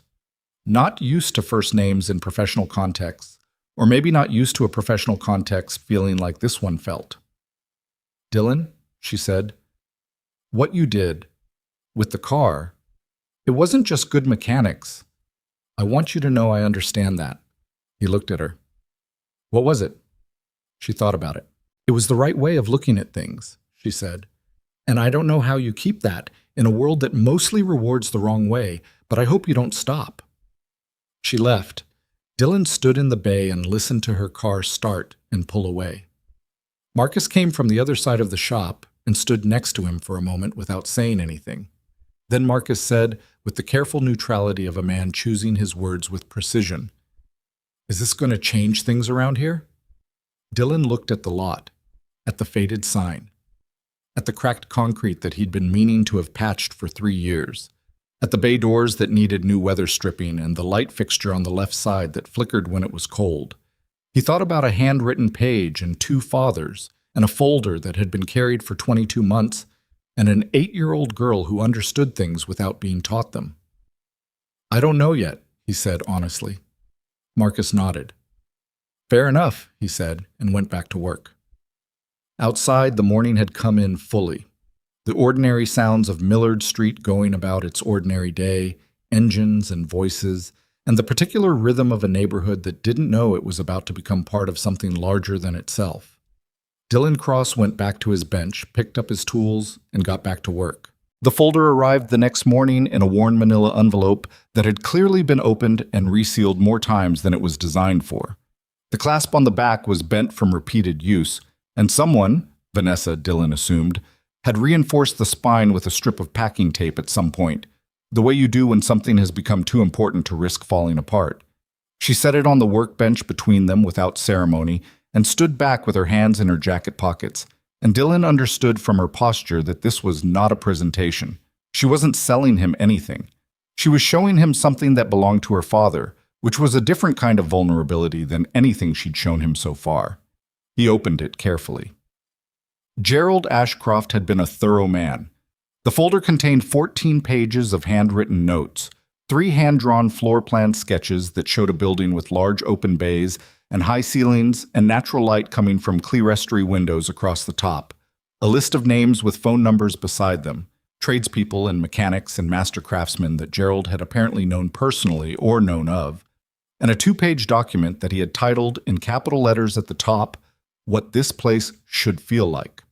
Not used to first names in professional contexts, or maybe not used to a professional context feeling like this one felt. "Dylan," she said, "what you did with the car, it wasn't just good mechanics. I want you to know I understand that." He looked at her. "What was it?" She thought about it. "It was the right way of looking at things," she said. "And I don't know how you keep that in a world that mostly rewards the wrong way, but I hope you don't stop." She left. Dylan stood in the bay and listened to her car start and pull away. Marcus came from the other side of the shop and stood next to him for a moment without saying anything. Then Marcus said, with the careful neutrality of a man choosing his words with precision, "Is this going to change things around here?" Dylan looked at the lot, at the faded sign, at the cracked concrete that he'd been meaning to have patched for 3 years. at the bay doors that needed new weather stripping and the light fixture on the left side that flickered when it was cold. He thought about a handwritten page and two fathers, and a folder that had been carried for 22 months, and an 8-year-old girl who understood things without being taught them. "I don't know yet," he said honestly. Marcus nodded. "Fair enough," he said, and went back to work. Outside, the morning had come in fully. The ordinary sounds of Millard Street going about its ordinary day, engines and voices, and the particular rhythm of a neighborhood that didn't know it was about to become part of something larger than itself. Dylan Cross went back to his bench, picked up his tools, and got back to work. The folder arrived the next morning in a worn manila envelope that had clearly been opened and resealed more times than it was designed for. The clasp on the back was bent from repeated use, and someone, Vanessa, Dylan assumed, had reinforced the spine with a strip of packing tape at some point, the way you do when something has become too important to risk falling apart. She set it on the workbench between them without ceremony and stood back with her hands in her jacket pockets, and Dylan understood from her posture that this was not a presentation. She wasn't selling him anything. She was showing him something that belonged to her father, which was a different kind of vulnerability than anything she'd shown him so far. He opened it carefully. Gerald Ashcroft had been a thorough man. The folder contained 14 pages of handwritten notes, 3 hand-drawn floor plan sketches that showed a building with large open bays and high ceilings and natural light coming from clerestory windows across the top, a list of names with phone numbers beside them, tradespeople and mechanics and master craftsmen that Gerald had apparently known personally or known of, and a 2-page document that he had titled in capital letters at the top, "What This Place Should Feel Like."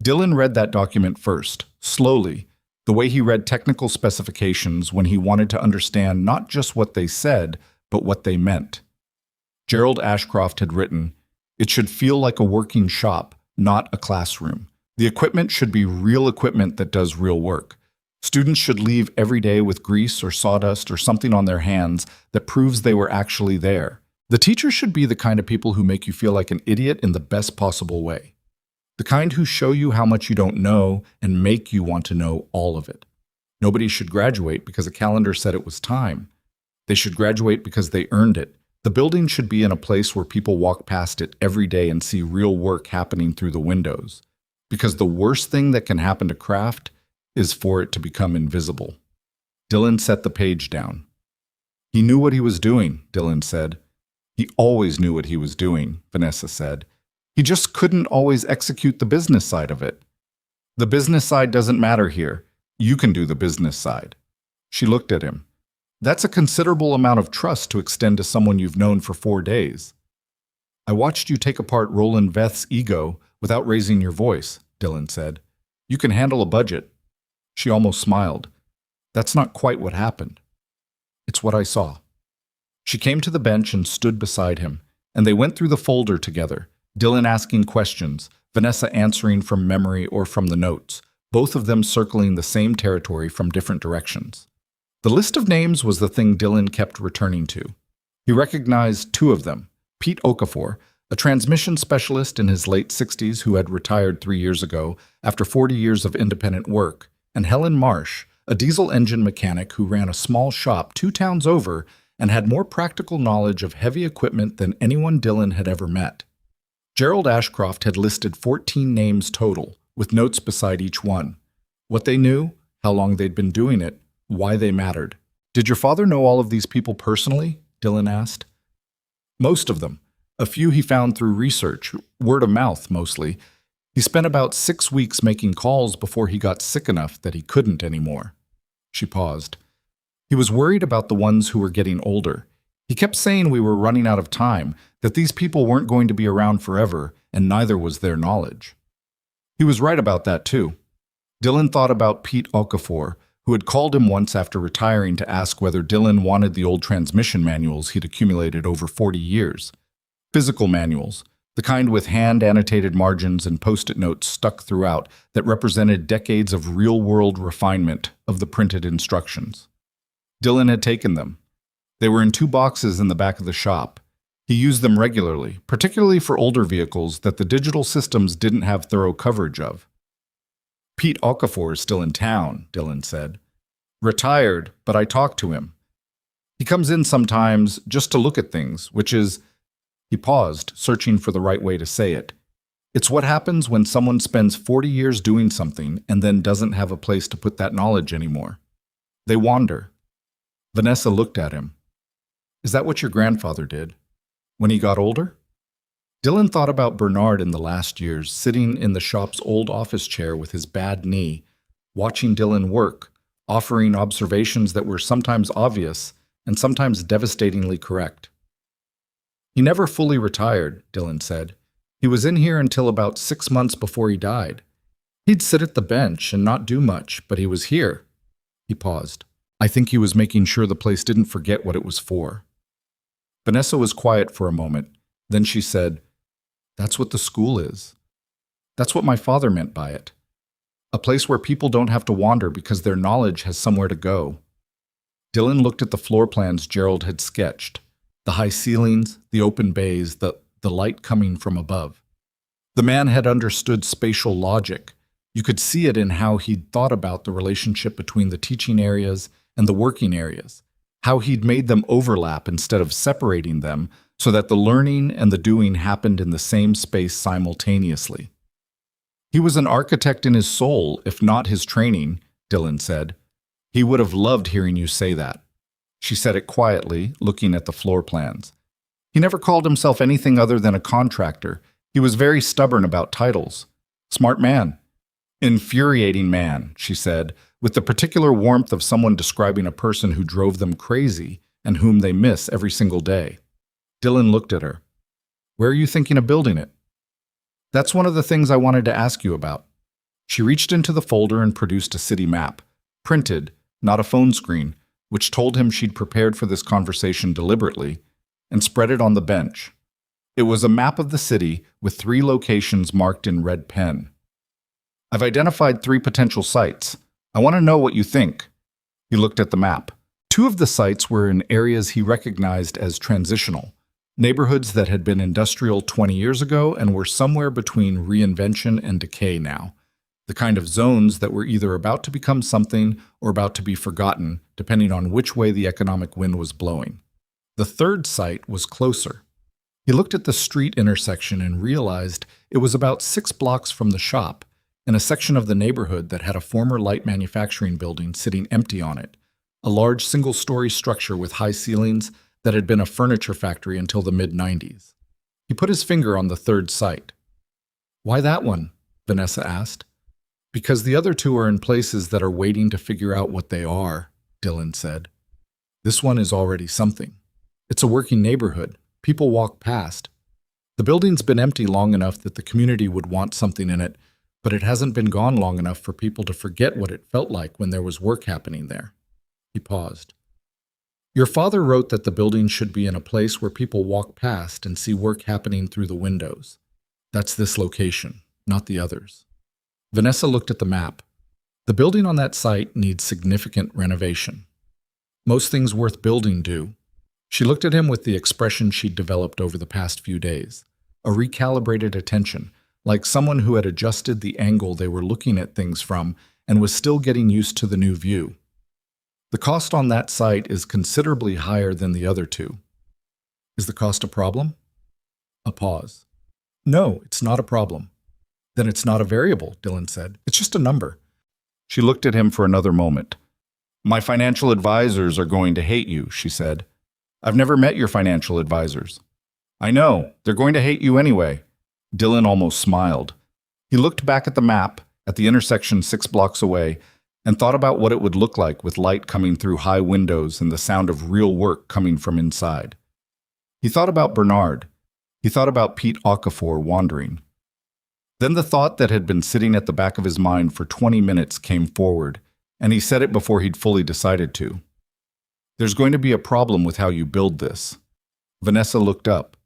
Dylan read that document first, slowly, the way he read technical specifications when he wanted to understand not just what they said, but what they meant. Gerald Ashcroft had written, "It should feel like a working shop, not a classroom. The equipment should be real equipment that does real work. Students should leave every day with grease or sawdust or something on their hands that proves they were actually there. The teachers should be the kind of people who make you feel like an idiot in the best possible way. The kind who show you how much you don't know and make you want to know all of it. Nobody should graduate because a calendar said it was time. They should graduate because they earned it. The building should be in a place where people walk past it every day and see real work happening through the windows. Because the worst thing that can happen to craft is for it to become invisible." Dylan set the page down. "He knew what he was doing," Dylan said. "He always knew what he was doing," Vanessa said. "He just couldn't always execute the business side of it." "The business side doesn't matter here. You can do the business side." She looked at him. "That's a considerable amount of trust to extend to someone you've known for 4 days." "I watched you take apart Roland Veth's ego without raising your voice," Dylan said. "You can handle a budget." She almost smiled. "That's not quite what happened. It's what I saw." She came to the bench and stood beside him, and they went through the folder together, Dylan asking questions, Vanessa answering from memory or from the notes, both of them circling the same territory from different directions. The list of names was the thing Dylan kept returning to. He recognized 2 of them, Pete Okafor, a transmission specialist in his late 60s who had retired 3 years ago after 40 years of independent work, and Helen Marsh, a diesel engine mechanic who ran a small shop 2 towns over and had more practical knowledge of heavy equipment than anyone Dylan had ever met. Gerald Ashcroft had listed 14 names total, with notes beside each one. What they knew, how long they'd been doing it, why they mattered. "Did your father know all of these people personally?" Dylan asked. "Most of them. A few he found through research, word of mouth mostly. He spent about 6 weeks making calls before he got sick enough that he couldn't anymore." She paused. "He was worried about the ones who were getting older. He kept saying we were running out of time, that these people weren't going to be around forever, and neither was their knowledge." He was right about that too. Dylan thought about Pete Okafor, who had called him once after retiring to ask whether Dylan wanted the old transmission manuals he'd accumulated over 40 years. Physical manuals, the kind with hand-annotated margins and post-it notes stuck throughout that represented decades of real-world refinement of the printed instructions. Dylan had taken them. They were in 2 boxes in the back of the shop. He used them regularly, particularly for older vehicles that the digital systems didn't have thorough coverage of. "Pete Okafor is still in town," Dylan said. Retired, but I talk to him. He comes in sometimes just to look at things, which is, he paused, searching for the right way to say it. It's what happens when someone spends 40 years doing something and then doesn't have a place to put that knowledge anymore. They wander. Vanessa looked at him. Is that what your grandfather did? When he got older? Dylan thought about Bernard in the last years, sitting in the shop's old office chair with his bad knee, watching Dylan work, offering observations that were sometimes obvious and sometimes devastatingly correct. He never fully retired, Dylan said. He was in here until about 6 months before he died. He'd sit at the bench and not do much, but he was here. He paused. I think he was making sure the place didn't forget what it was for. Vanessa was quiet for a moment. Then she said, That's what the school is. That's what my father meant by it. A place where people don't have to wander because their knowledge has somewhere to go. Dylan looked at the floor plans Gerald had sketched. The high ceilings, the open bays, the light coming from above. The man had understood spatial logic. You could see it in how he'd thought about the relationship between the teaching areas and the working areas, how he'd made them overlap instead of separating them so that the learning and the doing happened in the same space simultaneously. He was an architect in his soul, if not his training, Dylan said. He would have loved hearing you say that. She said it quietly, looking at the floor plans. He never called himself anything other than a contractor. He was very stubborn about titles. Smart man. Infuriating man, she said, with the particular warmth of someone describing a person who drove them crazy and whom they miss every single day. Dylan looked at her. Where are you thinking of building it? That's one of the things I wanted to ask you about. She reached into the folder and produced a city map, printed, not a phone screen, which told him she'd prepared for this conversation deliberately, and spread it on the bench. It was a map of the city with 3 locations marked in red pen. I've identified 3 potential sites. I want to know what you think. He looked at the map. 2 of the sites were in areas he recognized as transitional, neighborhoods that had been industrial 20 years ago and were somewhere between reinvention and decay now. The kind of zones that were either about to become something or about to be forgotten, depending on which way the economic wind was blowing. The 3rd site was closer. He looked at the street intersection and realized it was about 6 blocks from the shop, in a section of the neighborhood that had a former light manufacturing building sitting empty on it, a large single-story structure with high ceilings that had been a furniture factory until the mid-90s. He put his finger on the 3rd site. Why that one? Vanessa asked. Because the other 2 are in places that are waiting to figure out what they are, Dylan said. This one is already something. It's a working neighborhood. People walk past. The building's been empty long enough that the community would want something in it, but it hasn't been gone long enough for people to forget what it felt like when there was work happening there. He paused. Your father wrote that the building should be in a place where people walk past and see work happening through the windows. That's this location, not the others. Vanessa looked at the map. The building on that site needs significant renovation. Most things worth building do. She looked at him with the expression she'd developed over the past few days, a recalibrated attention, like someone who had adjusted the angle they were looking at things from and was still getting used to the new view. The cost on that site is considerably higher than the other 2. Is the cost a problem? A pause. No, it's not a problem. Then it's not a variable, Dylan said. It's just a number. She looked at him for another moment. My financial advisors are going to hate you, she said. I've never met your financial advisors. I know, they're going to hate you anyway. Dylan almost smiled. He looked back at the map, at the intersection 6 blocks away, and thought about what it would look like with light coming through high windows and the sound of real work coming from inside. He thought about Bernard. He thought about Pete Okafor wandering. Then the thought that had been sitting at the back of his mind for 20 minutes came forward, and he said it before he'd fully decided to. There's going to be a problem with how you build this. Vanessa looked up.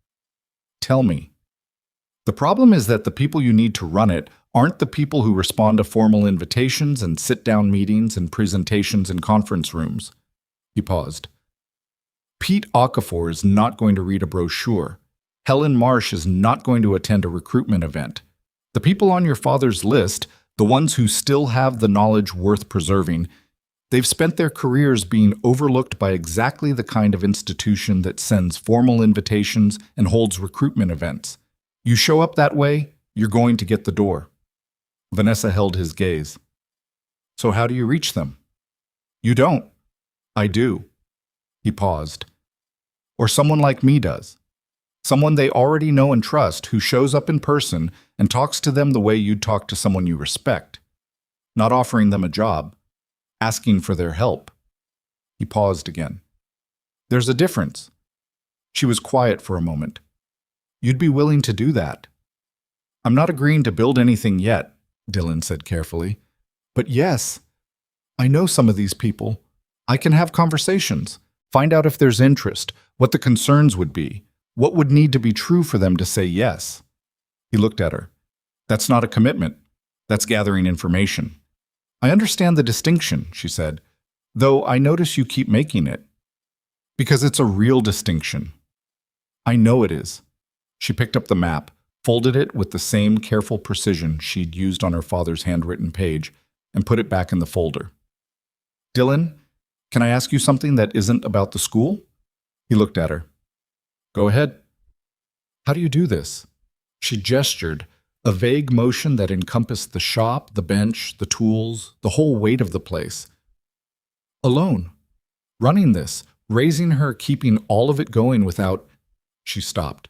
Tell me. The problem is that the people you need to run it aren't the people who respond to formal invitations and sit-down meetings and presentations in conference rooms. He paused. Pete Okafor is not going to read a brochure. Helen Marsh is not going to attend a recruitment event. The people on your father's list, the ones who still have the knowledge worth preserving, They've spent their careers being overlooked by exactly the kind of institution that sends formal invitations and holds recruitment events. You show up that way, you're going to get the door. Vanessa held his gaze. So how do you reach them? You don't. I do. He paused. Or someone like me does. Someone they already know and trust who shows up in person and talks to them the way you'd talk to someone you respect. Not offering them a job, asking for their help. He paused again. There's a difference. She was quiet for a moment. You'd be willing to do that. I'm not agreeing to build anything yet, Dylan said carefully. But yes, I know some of these people. I can have conversations, find out if there's interest, what the concerns would be, what would need to be true for them to say yes. He looked at her. That's not a commitment. That's gathering information. I understand the distinction, she said, though I notice you keep making it. Because it's a real distinction. I know it is. She picked up the map, folded it with the same careful precision she'd used on her father's handwritten page, and put it back in the folder. Dylan, can I ask you something that isn't about the school? He looked at her. Go ahead. How do you do this? She gestured, a vague motion that encompassed the shop, the bench, the tools, the whole weight of the place. Alone. Running this, raising her, keeping all of it going without... She stopped,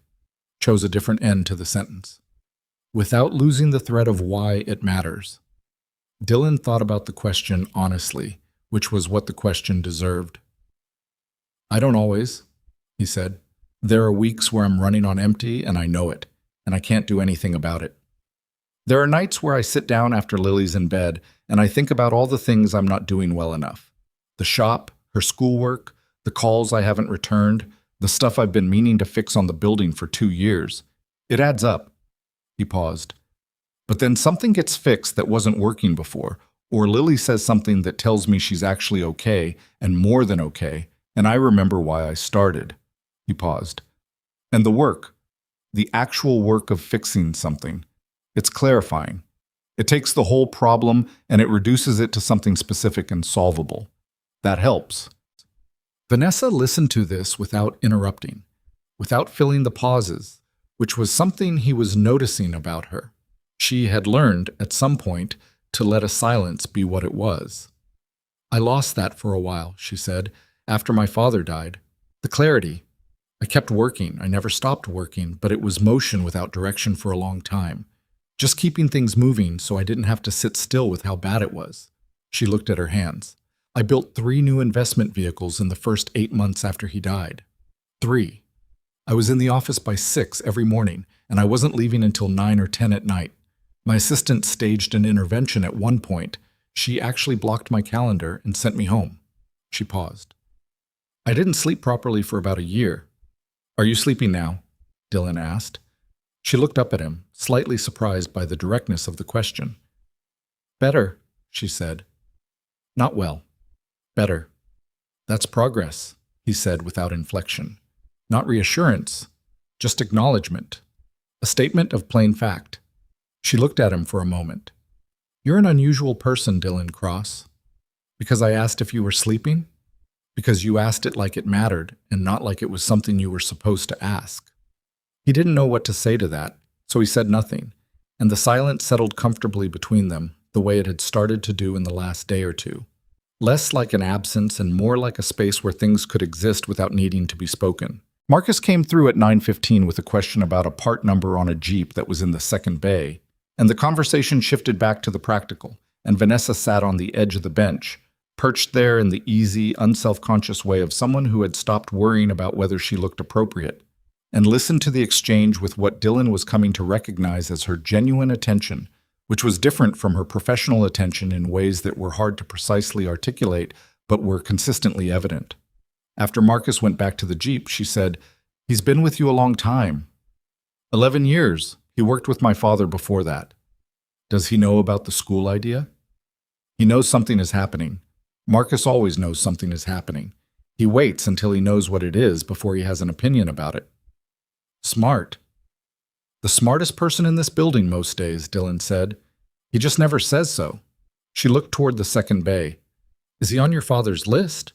chose a different end to the sentence. Without losing the thread of why it matters. Dylan thought about the question honestly, which was what the question deserved. I don't always, he said. There are weeks where I'm running on empty and I know it, and I can't do anything about it. There are nights where I sit down after Lily's in bed and I think about all the things I'm not doing well enough. The shop, her schoolwork, the calls I haven't returned, the stuff I've been meaning to fix on the building for 2 years. It adds up. He paused. But then something gets fixed that wasn't working before, or Lily says something that tells me she's actually okay and more than okay, and I remember why I started. He paused. And the work, the actual work of fixing something, it's clarifying. It takes the whole problem and it reduces it to something specific and solvable. That helps. Vanessa listened to this without interrupting, without filling the pauses, which was something he was noticing about her. She had learned, at some point, to let a silence be what it was. I lost that for a while, she said, after my father died. The clarity. I kept working. I never stopped working, but it was motion without direction for a long time. Just keeping things moving so I didn't have to sit still with how bad it was. She looked at her hands. I built 3 new investment vehicles in the first 8 months after he died. 3. I was in the office by 6 every morning, and I wasn't leaving until 9 or 10 at night. My assistant staged an intervention at one point. She actually blocked my calendar and sent me home. She paused. I didn't sleep properly for about a year. Are you sleeping now? Dylan asked. She looked up at him, slightly surprised by the directness of the question. Better, she said. Not well. Better. That's progress, he said without inflection. Not reassurance, just acknowledgement. A statement of plain fact. She looked at him for a moment. You're an unusual person, Dylan Cross. Because I asked if you were sleeping? Because you asked it like it mattered and not like it was something you were supposed to ask. He didn't know what to say to that, so he said nothing, and the silence settled comfortably between them, the way it had started to do in the last day or two. Less like an absence and more like a space where things could exist without needing to be spoken. Marcus came through at 9:15 with a question about a part number on a Jeep that was in the second bay, and the conversation shifted back to the practical, and Vanessa sat on the edge of the bench, perched there in the easy, unself-conscious way of someone who had stopped worrying about whether she looked appropriate, and listened to the exchange with what Dylan was coming to recognize as her genuine attention, which was different from her professional attention in ways that were hard to precisely articulate but were consistently evident. After Marcus went back to the Jeep, she said, He's been with you a long time. 11 years. He worked with my father before that. Does he know about the school idea? He knows something is happening. Marcus always knows something is happening. He waits until he knows what it is before he has an opinion about it. Smart. The smartest person in this building most days, Dylan said. He just never says so. She looked toward the second bay. Is he on your father's list?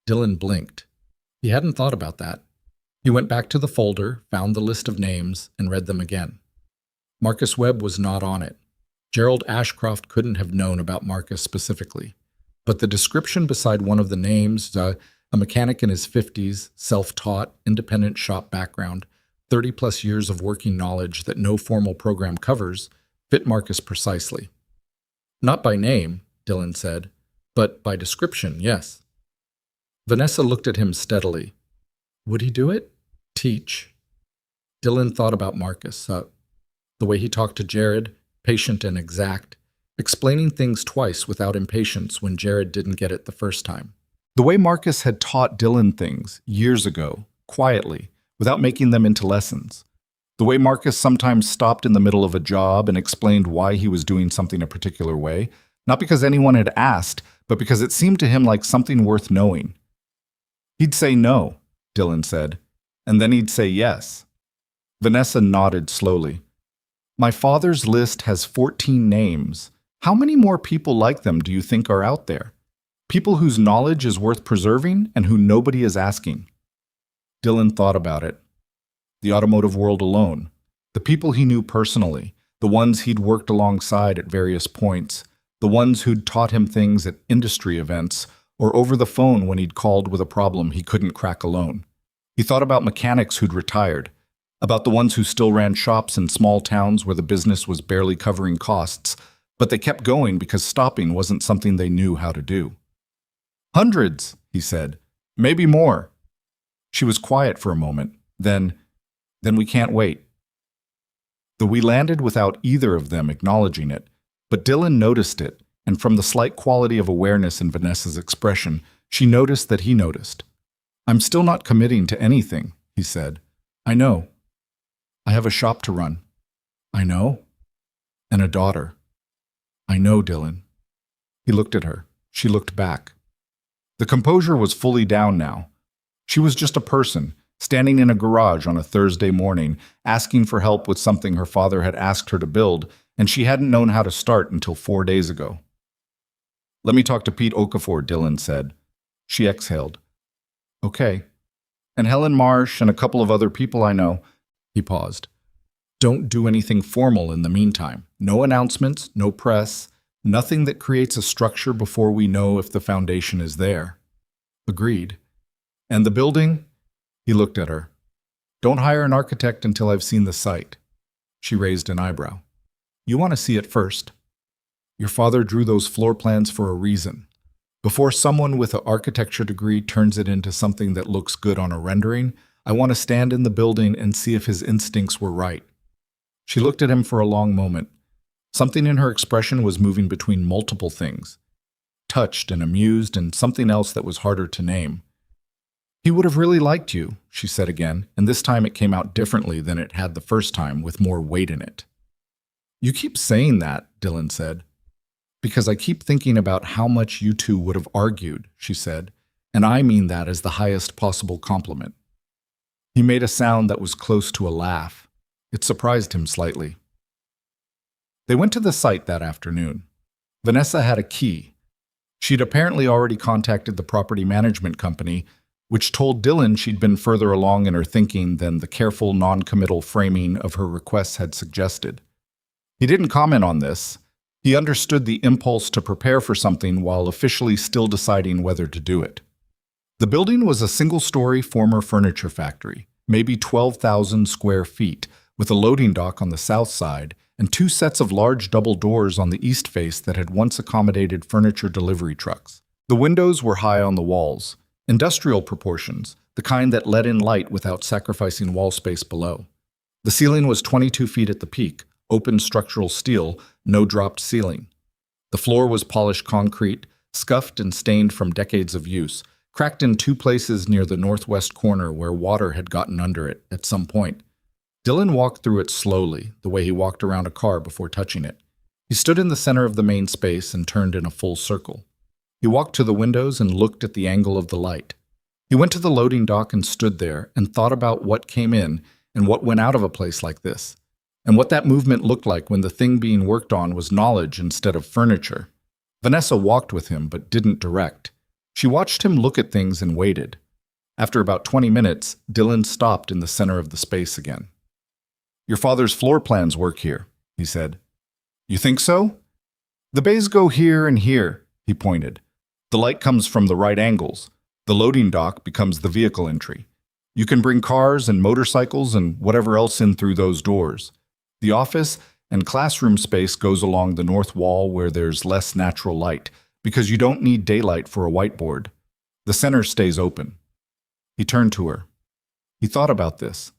Dylan blinked. He hadn't thought about that. He went back to the folder, found the list of names, and read them again. Marcus Webb was not on it. Gerald Ashcroft couldn't have known about Marcus specifically. But the description beside one of the names, a mechanic in his 50s, self-taught, independent shop background, 30-plus years of working knowledge that no formal program covers, fit Marcus precisely. Not by name, Dylan said, but by description, yes. Vanessa looked at him steadily. Would he do it? Teach. Dylan thought about Marcus, the way he talked to Jared, patient and exact, explaining things twice without impatience when Jared didn't get it the first time. The way Marcus had taught Dylan things years ago, quietly, without making them into lessons. The way Marcus sometimes stopped in the middle of a job and explained why he was doing something a particular way, not because anyone had asked, but because it seemed to him like something worth knowing. He'd say no, Dylan said, and then he'd say yes. Vanessa nodded slowly. My father's list has 14 names. How many more people like them do you think are out there? People whose knowledge is worth preserving and who nobody is asking. Dylan thought about it. The automotive world alone. The people he knew personally. The ones he'd worked alongside at various points. The ones who'd taught him things at industry events or over the phone when he'd called with a problem he couldn't crack alone. He thought about mechanics who'd retired, about the ones who still ran shops in small towns where the business was barely covering costs, but they kept going because stopping wasn't something they knew how to do. Hundreds, he said. Maybe more. She was quiet for a moment. Then we can't wait. We landed without either of them acknowledging it, but Dylan noticed it, and from the slight quality of awareness in Vanessa's expression, she noticed that he noticed. I'm still not committing to anything, he said. I know. I have a shop to run. I know. And a daughter. I know, Dylan. He looked at her. She looked back. The composure was fully down now. She was just a person, standing in a garage on a Thursday morning, asking for help with something her father had asked her to build, and she hadn't known how to start until 4 days ago. Let me talk to Pete Okafor, Dylan said. She exhaled. Okay. And Helen Marsh and a couple of other people I know. He paused. Don't do anything formal in the meantime. No announcements, no press, nothing that creates a structure before we know if the foundation is there. Agreed. And the building? He looked at her. Don't hire an architect until I've seen the site. She raised an eyebrow. You want to see it first. Your father drew those floor plans for a reason. Before someone with an architecture degree turns it into something that looks good on a rendering, I want to stand in the building and see if his instincts were right. She looked at him for a long moment. Something in her expression was moving between multiple things. Touched and amused and something else that was harder to name. He would have really liked you, she said again, and this time it came out differently than it had the first time, with more weight in it. You keep saying that, Dylan said. Because I keep thinking about how much you two would have argued, she said, and I mean that as the highest possible compliment. He made a sound that was close to a laugh. It surprised him slightly. They went to the site that afternoon. Vanessa had a key. She'd apparently already contacted the property management company, which told Dylan she'd been further along in her thinking than the careful, non-committal framing of her requests had suggested. He didn't comment on this. He understood the impulse to prepare for something while officially still deciding whether to do it. The building was a single-story former furniture factory, maybe 12,000 square feet, with a loading dock on the south side and 2 sets of large double doors on the east face that had once accommodated furniture delivery trucks. The windows were high on the walls, industrial proportions, the kind that let in light without sacrificing wall space below. The ceiling was 22 feet at the peak, open structural steel, no dropped ceiling. The floor was polished concrete, scuffed and stained from decades of use, cracked in 2 places near the northwest corner where water had gotten under it at some point. Dylan walked through it slowly, the way he walked around a car before touching it. He stood in the center of the main space and turned in a full circle. He walked to the windows and looked at the angle of the light. He went to the loading dock and stood there and thought about what came in and what went out of a place like this, and what that movement looked like when the thing being worked on was knowledge instead of furniture. Vanessa walked with him but didn't direct. She watched him look at things and waited. After about 20 minutes, Dylan stopped in the center of the space again. "Your father's floor plans work here," he said. "You think so?" "The bays go here and here," he pointed. "The light comes from the right angles. The loading dock becomes the vehicle entry. You can bring cars and motorcycles and whatever else in through those doors. The office and classroom space goes along the north wall where there's less natural light, because you don't need daylight for a whiteboard. The center stays open." He turned to her. He thought about this.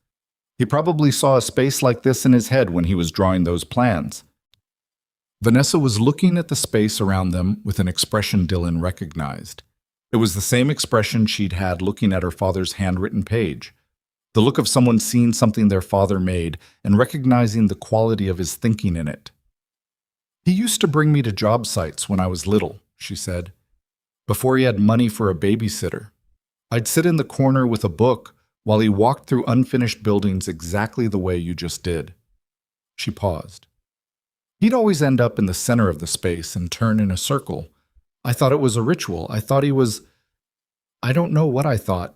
He probably saw a space like this in his head when he was drawing those plans. Vanessa was looking at the space around them with an expression Dylan recognized. It was the same expression she'd had looking at her father's handwritten page. The look of someone seeing something their father made and recognizing the quality of his thinking in it. "He used to bring me to job sites when I was little," she said, "before he had money for a babysitter. I'd sit in the corner with a book while he walked through unfinished buildings exactly the way you just did." She paused. "He'd always end up in the center of the space and turn in a circle. I thought it was a ritual. I thought he was, I don't know what I thought,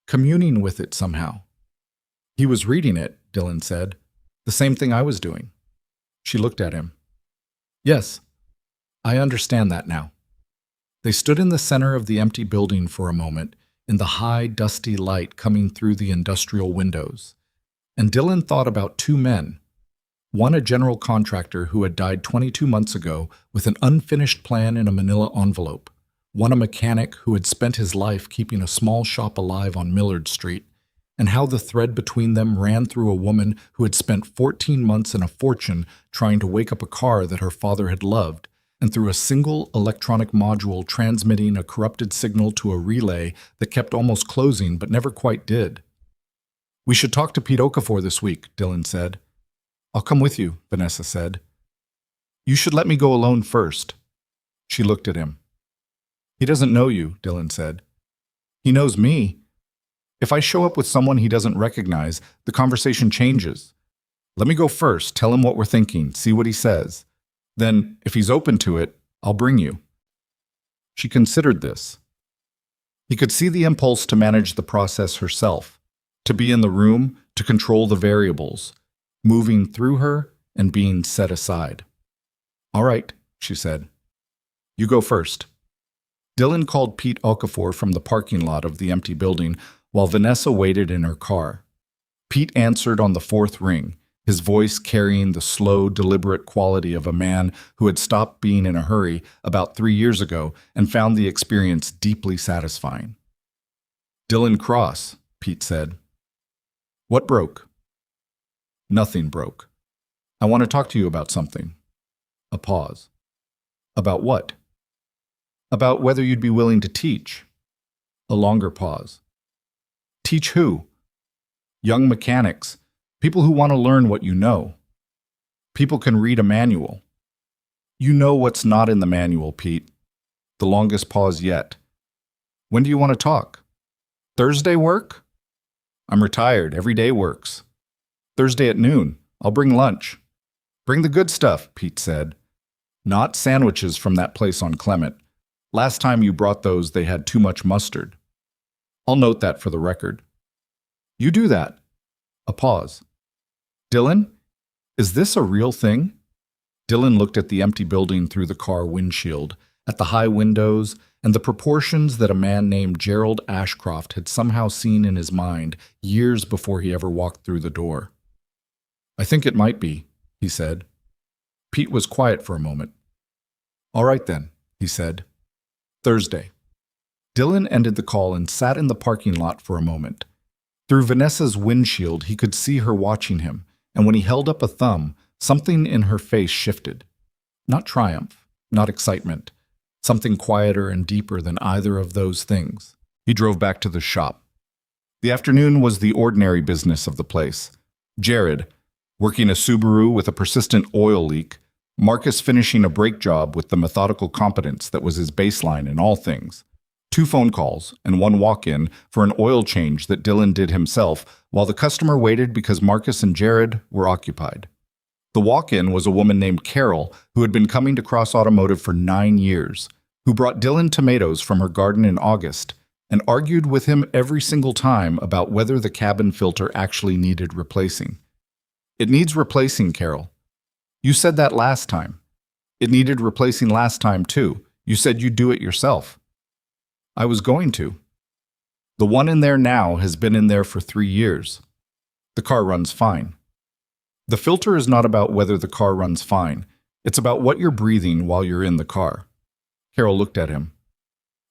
communing with it somehow." "He was reading it," Dylan said. "The same thing I was doing." She looked at him. "Yes, I understand that now." They stood in the center of the empty building for a moment, in the high, dusty light coming through the industrial windows. And Dylan thought about two men. One a general contractor who had died 22 months ago with an unfinished plan in a manila envelope. One a mechanic who had spent his life keeping a small shop alive on Millard Street, and how the thread between them ran through a woman who had spent 14 months and a fortune trying to wake up a car that her father had loved, and through a single electronic module transmitting a corrupted signal to a relay that kept almost closing but never quite did. "We should talk to Pete Okafor this week," Dylan said. "I'll come with you," Vanessa said. "You should let me go alone first." She looked at him. "He doesn't know you," Dylan said. "He knows me. If I show up with someone he doesn't recognize, the conversation changes. Let me go first, tell him what we're thinking, see what he says. Then, if he's open to it, I'll bring you." She considered this. He could see the impulse to manage the process herself, to be in the room, to control the variables, moving through her and being set aside. "All right," she said. "You go first." Dylan called Pete Okafor from the parking lot of the empty building while Vanessa waited in her car. Pete answered on the fourth ring, his voice carrying the slow, deliberate quality of a man who had stopped being in a hurry about 3 years ago and found the experience deeply satisfying. "Dylan Cross," Pete said. "What broke?" "Nothing broke. I want to talk to you about something." A pause. "About what?" "About whether you'd be willing to teach." A longer pause. "Teach who?" "Young mechanics. People who want to learn what you know. People can read a manual." "You know what's not in the manual, Pete." The longest pause yet. "When do you want to talk?" "Thursday work?" "I'm retired. Every day works." "Thursday at noon. I'll bring lunch." "Bring the good stuff," Pete said. "Not sandwiches from that place on Clement. Last time you brought those, they had too much mustard." "I'll note that for the record." "You do that." A pause. "Dylan, is this a real thing?" Dylan looked at the empty building through the car windshield, at the high windows, and the proportions that a man named Gerald Ashcroft had somehow seen in his mind years before he ever walked through the door. "I think it might be," he said. Pete was quiet for a moment. "All right then," he said. "Thursday." Dylan ended the call and sat in the parking lot for a moment. Through Vanessa's windshield, he could see her watching him, and when he held up a thumb, something in her face shifted. Not triumph, not excitement. Something quieter and deeper than either of those things. He drove back to the shop. The afternoon was the ordinary business of the place. Jared, working a Subaru with a persistent oil leak, Marcus finishing a brake job with the methodical competence that was his baseline in all things. 2 phone calls and 1 walk-in for an oil change that Dylan did himself while the customer waited because Marcus and Jared were occupied. The walk-in was a woman named Carol who had been coming to Cross Automotive for 9 years, who brought Dylan tomatoes from her garden in August and argued with him every single time about whether the cabin filter actually needed replacing. "It needs replacing, Carol. You said that last time. It needed replacing last time, too. You said you'd do it yourself." "I was going to." "The one in there now has been in there for 3 years. The car runs fine." "The filter is not about whether the car runs fine. It's about what you're breathing while you're in the car." Carol looked at him.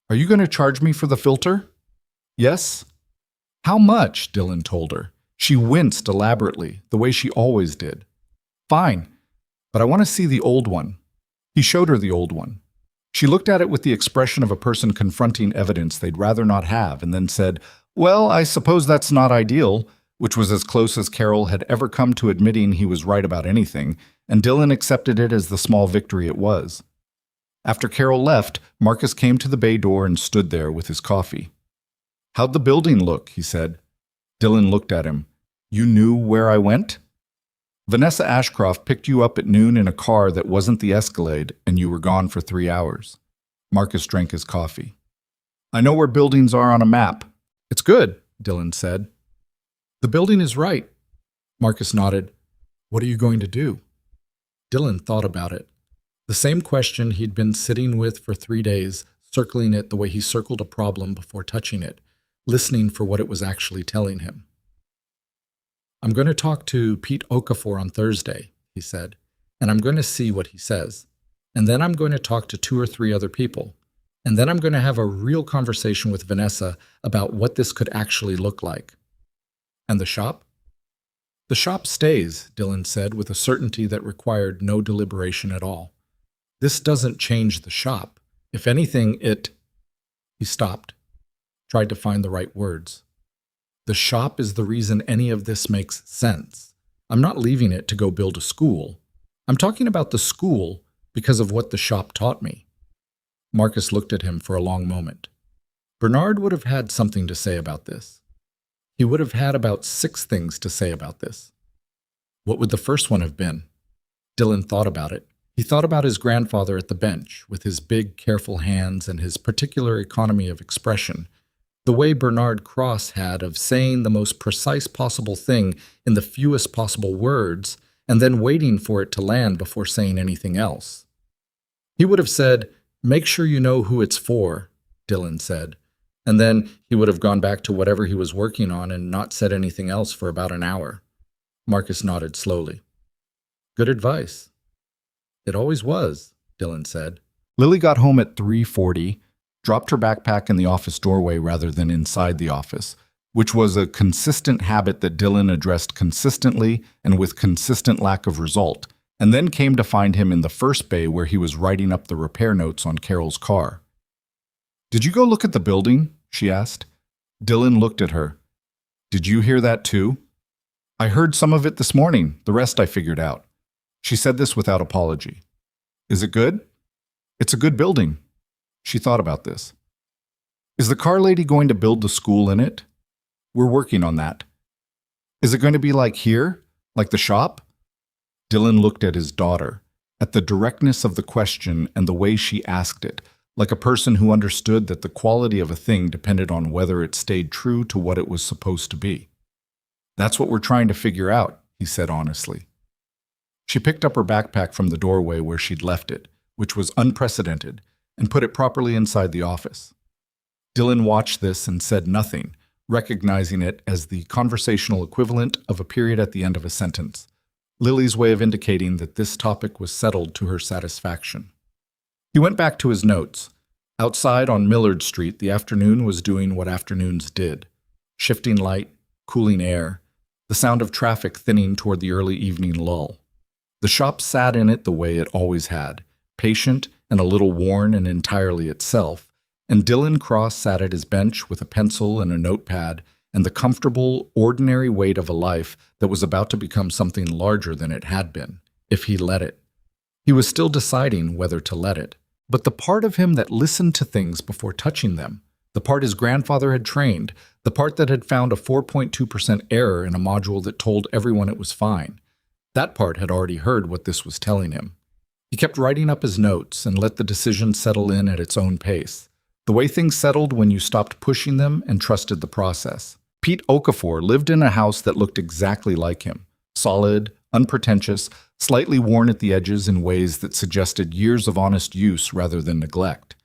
"Are you going to charge me for the filter?" "Yes." "How much?" Dylan told her. She winced elaborately, the way she always did. "Fine, but I want to see the old one." He showed her the old one. She looked at it with the expression of a person confronting evidence they'd rather not have, and then said, "Well, I suppose that's not ideal," which was as close as Carol had ever come to admitting he was right about anything, and Dylan accepted it as the small victory it was. After Carol left, Marcus came to the bay door and stood there with his coffee. "How'd the building look?" he said. Dylan looked at him. "You knew where I went?" "Vanessa Ashcroft picked you up at noon in a car that wasn't the Escalade, and you were gone for 3 hours. Marcus drank his coffee. "I know where buildings are on a map." "It's good," Dylan said. "The building is right." Marcus nodded. "What are you going to do?" Dylan thought about it. The same question he'd been sitting with for 3 days, circling it the way he circled a problem before touching it, listening for what it was actually telling him. "I'm going to talk to Pete Okafor on Thursday," he said, "and I'm going to see what he says. And then I'm going to talk to 2 or 3 other people. And then I'm going to have a real conversation with Vanessa about what this could actually look like." "And the shop?" "The shop stays," Dylan said with a certainty that required no deliberation at all. "This doesn't change the shop. If anything, it—" He stopped, tried to find the right words. "The shop is the reason any of this makes sense. I'm not leaving it to go build a school. I'm talking about the school because of what the shop taught me." Marcus looked at him for a long moment. Bernard would have had something to say about this. He would have had about 6 things to say about this. What would the first one have been? Dylan thought about it. He thought about his grandfather at the bench, with his big, careful hands and his particular economy of expression, the way Bernard Cross had of saying the most precise possible thing in the fewest possible words, and then waiting for it to land before saying anything else. He would have said, "Make sure you know who it's for," Dylan said, and then he would have gone back to whatever he was working on and not said anything else for about an hour. Marcus nodded slowly. "Good advice." "It always was," Dylan said. Lily got home at 3:40, dropped her backpack in the office doorway rather than inside the office, which was a consistent habit that Dylan addressed consistently and with consistent lack of result, and then came to find him in the first bay where he was writing up the repair notes on Carol's car. "Did you go look at the building?" she asked. Dylan looked at her. "Did you hear that too?" "I heard some of it this morning, the rest I figured out." She said this without apology. "Is it good?" "It's a good building." She thought about this. "Is the car lady going to build the school in it?" "We're working on that." "Is it going to be like here? Like the shop?" Dylan looked at his daughter, at the directness of the question and the way she asked it, like a person who understood that the quality of a thing depended on whether it stayed true to what it was supposed to be. "That's what we're trying to figure out," he said honestly. She picked up her backpack from the doorway where she'd left it, which was unprecedented, and put it properly inside the office. Dylan watched this and said nothing, recognizing it as the conversational equivalent of a period at the end of a sentence, Lily's way of indicating that this topic was settled to her satisfaction. He went back to his notes. Outside on Millard Street, the afternoon was doing what afternoons did. Shifting light, cooling air, the sound of traffic thinning toward the early evening lull. The shop sat in it the way it always had, patient and a little worn and entirely itself, and Dylan Cross sat at his bench with a pencil and a notepad and the comfortable, ordinary weight of a life that was about to become something larger than it had been, if he let it. He was still deciding whether to let it. But the part of him that listened to things before touching them, the part his grandfather had trained, the part that had found a 4.2% error in a module that told everyone it was fine, That part had already heard what this was telling him. He kept writing up his notes and let the decision settle in at its own pace. The way things settled when you stopped pushing them and trusted the process. Pete Okafor lived in a house that looked exactly like him. Solid, unpretentious, slightly worn at the edges in ways that suggested years of honest use rather than neglect.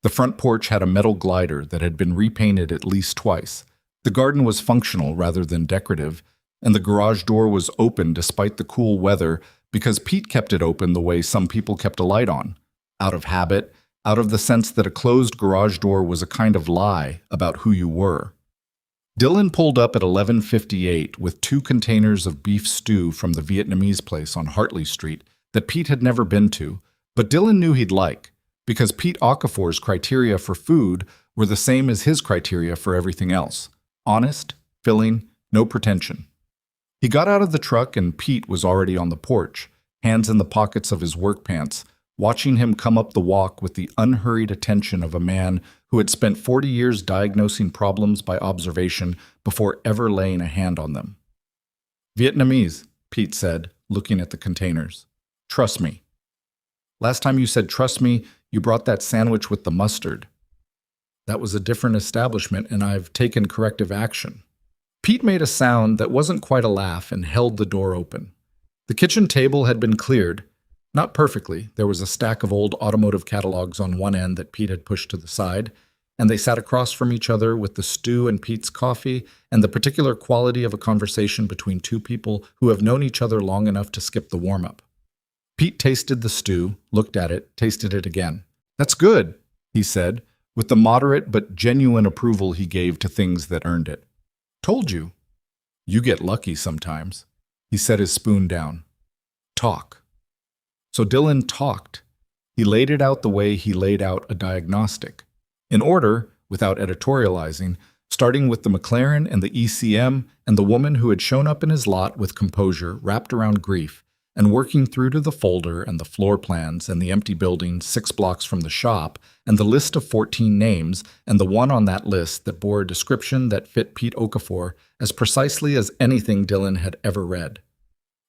The front porch had a metal glider that had been repainted at least twice. The garden was functional rather than decorative, and the garage door was open despite the cool weather because Pete kept it open the way some people kept a light on, out of habit, out of the sense that a closed garage door was a kind of lie about who you were. Dylan pulled up at 11:58 with 2 containers of beef stew from the Vietnamese place on Hartley Street that Pete had never been to, but Dylan knew he'd like, because Pete Okafor's criteria for food were the same as his criteria for everything else. Honest, filling, no pretension. He got out of the truck and Pete was already on the porch, hands in the pockets of his work pants, watching him come up the walk with the unhurried attention of a man who had spent 40 years diagnosing problems by observation before ever laying a hand on them. Vietnamese, Pete said, looking at the containers. Trust me. Last time you said trust me, you brought that sandwich with the mustard. That was a different establishment, and I've taken corrective action. Pete made a sound that wasn't quite a laugh and held the door open. The kitchen table had been cleared. Not perfectly. There was a stack of old automotive catalogs on one end that Pete had pushed to the side, and they sat across from each other with the stew and Pete's coffee and the particular quality of a conversation between 2 people who have known each other long enough to skip the warm-up. Pete tasted the stew, looked at it, tasted it again. That's good, he said, with the moderate but genuine approval he gave to things that earned it. Told you. You get lucky sometimes. He set his spoon down. Talk. So Dylan talked. He laid it out the way he laid out a diagnostic. In order, without editorializing, starting with the McLaren and the ECM and the woman who had shown up in his lot with composure wrapped around grief, and working through to the folder and the floor plans and the empty building 6 blocks from the shop and the list of 14 names and the one on that list that bore a description that fit Pete Okafor as precisely as anything Dylan had ever read.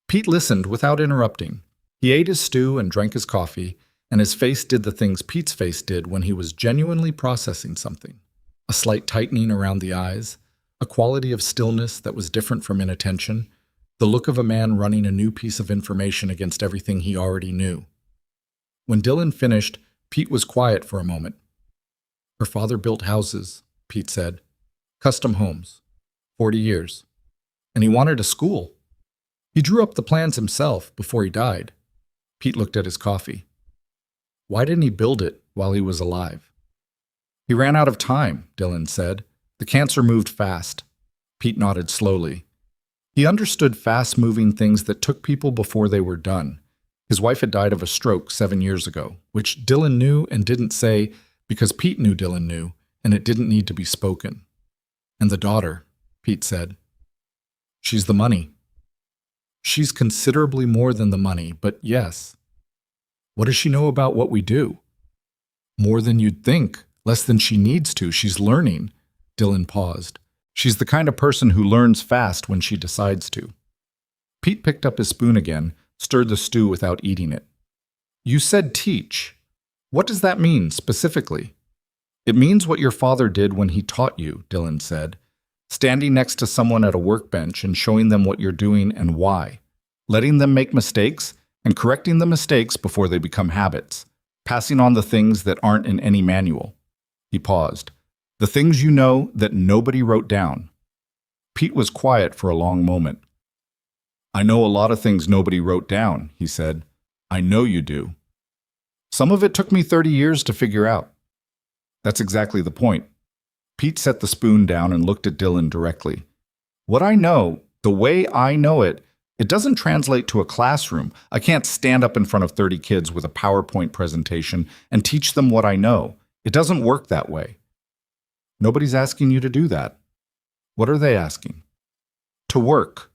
Pete listened without interrupting. He ate his stew and drank his coffee, and his face did the things Pete's face did when he was genuinely processing something. A slight tightening around the eyes, a quality of stillness that was different from inattention, the look of a man running a new piece of information against everything he already knew. When Dylan finished, Pete was quiet for a moment. Her father built houses, Pete said. Custom homes. 40 years. And he wanted a school. He drew up the plans himself before he died. Pete looked at his coffee. Why didn't he build it while he was alive? He ran out of time, Dylan said. The cancer moved fast. Pete nodded slowly. He understood fast-moving things that took people before they were done. His wife had died of a stroke 7 years ago, which Dylan knew and didn't say because Pete knew Dylan knew, and it didn't need to be spoken. And the daughter, Pete said. She's the money. She's considerably more than the money, but yes. What does she know about what we do? More than you'd think, less than she needs to. She's learning. Dylan paused. She's the kind of person who learns fast when she decides to. Pete picked up his spoon again, stirred the stew without eating it. You said teach. What does that mean, specifically? It means what your father did when he taught you, Dylan said. Standing next to someone at a workbench and showing them what you're doing and why. Letting them make mistakes and correcting the mistakes before they become habits. Passing on the things that aren't in any manual. He paused. The things you know that nobody wrote down. Pete was quiet for a long moment. I know a lot of things nobody wrote down, he said. I know you do. Some of it took me 30 years to figure out. That's exactly the point. Pete set the spoon down and looked at Dylan directly. What I know, the way I know it, it doesn't translate to a classroom. I can't stand up in front of 30 kids with a PowerPoint presentation and teach them what I know. It doesn't work that way. Nobody's asking you to do that. What are they asking? To work.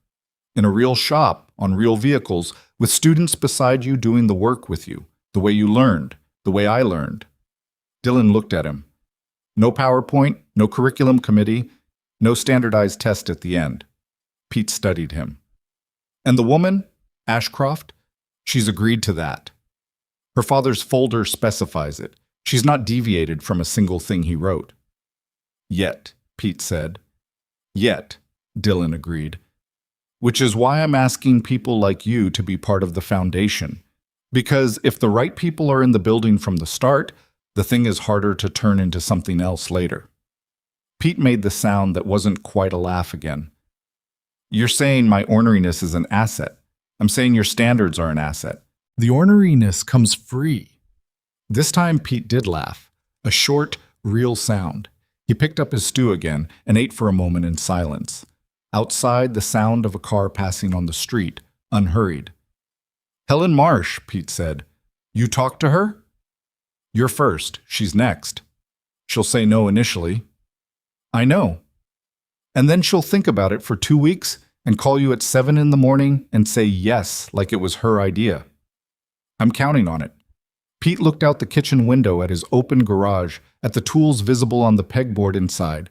In a real shop, on real vehicles, with students beside you doing the work with you, the way you learned, the way I learned. Dylan looked at him. No PowerPoint, no curriculum committee, no standardized test at the end. Pete studied him. And the woman? Ashcroft? She's agreed to that. Her father's folder specifies it. She's not deviated from a single thing he wrote. Yet, Pete said. Yet, Dylan agreed. Which is why I'm asking people like you to be part of the foundation. Because if the right people are in the building from the start, the thing is harder to turn into something else later. Pete made the sound that wasn't quite a laugh again. You're saying my orneriness is an asset. I'm saying your standards are an asset. The orneriness comes free. This time Pete did laugh, a short, real sound. He picked up his stew again and ate for a moment in silence. Outside, the sound of a car passing on the street, unhurried. Helen Marsh, Pete said. You talked to her? You're first. She's next. She'll say no initially. I know. And then she'll think about it for 2 weeks and call you at 7 in the morning and say yes, like it was her idea. I'm counting on it. Pete looked out the kitchen window at his open garage, at the tools visible on the pegboard inside.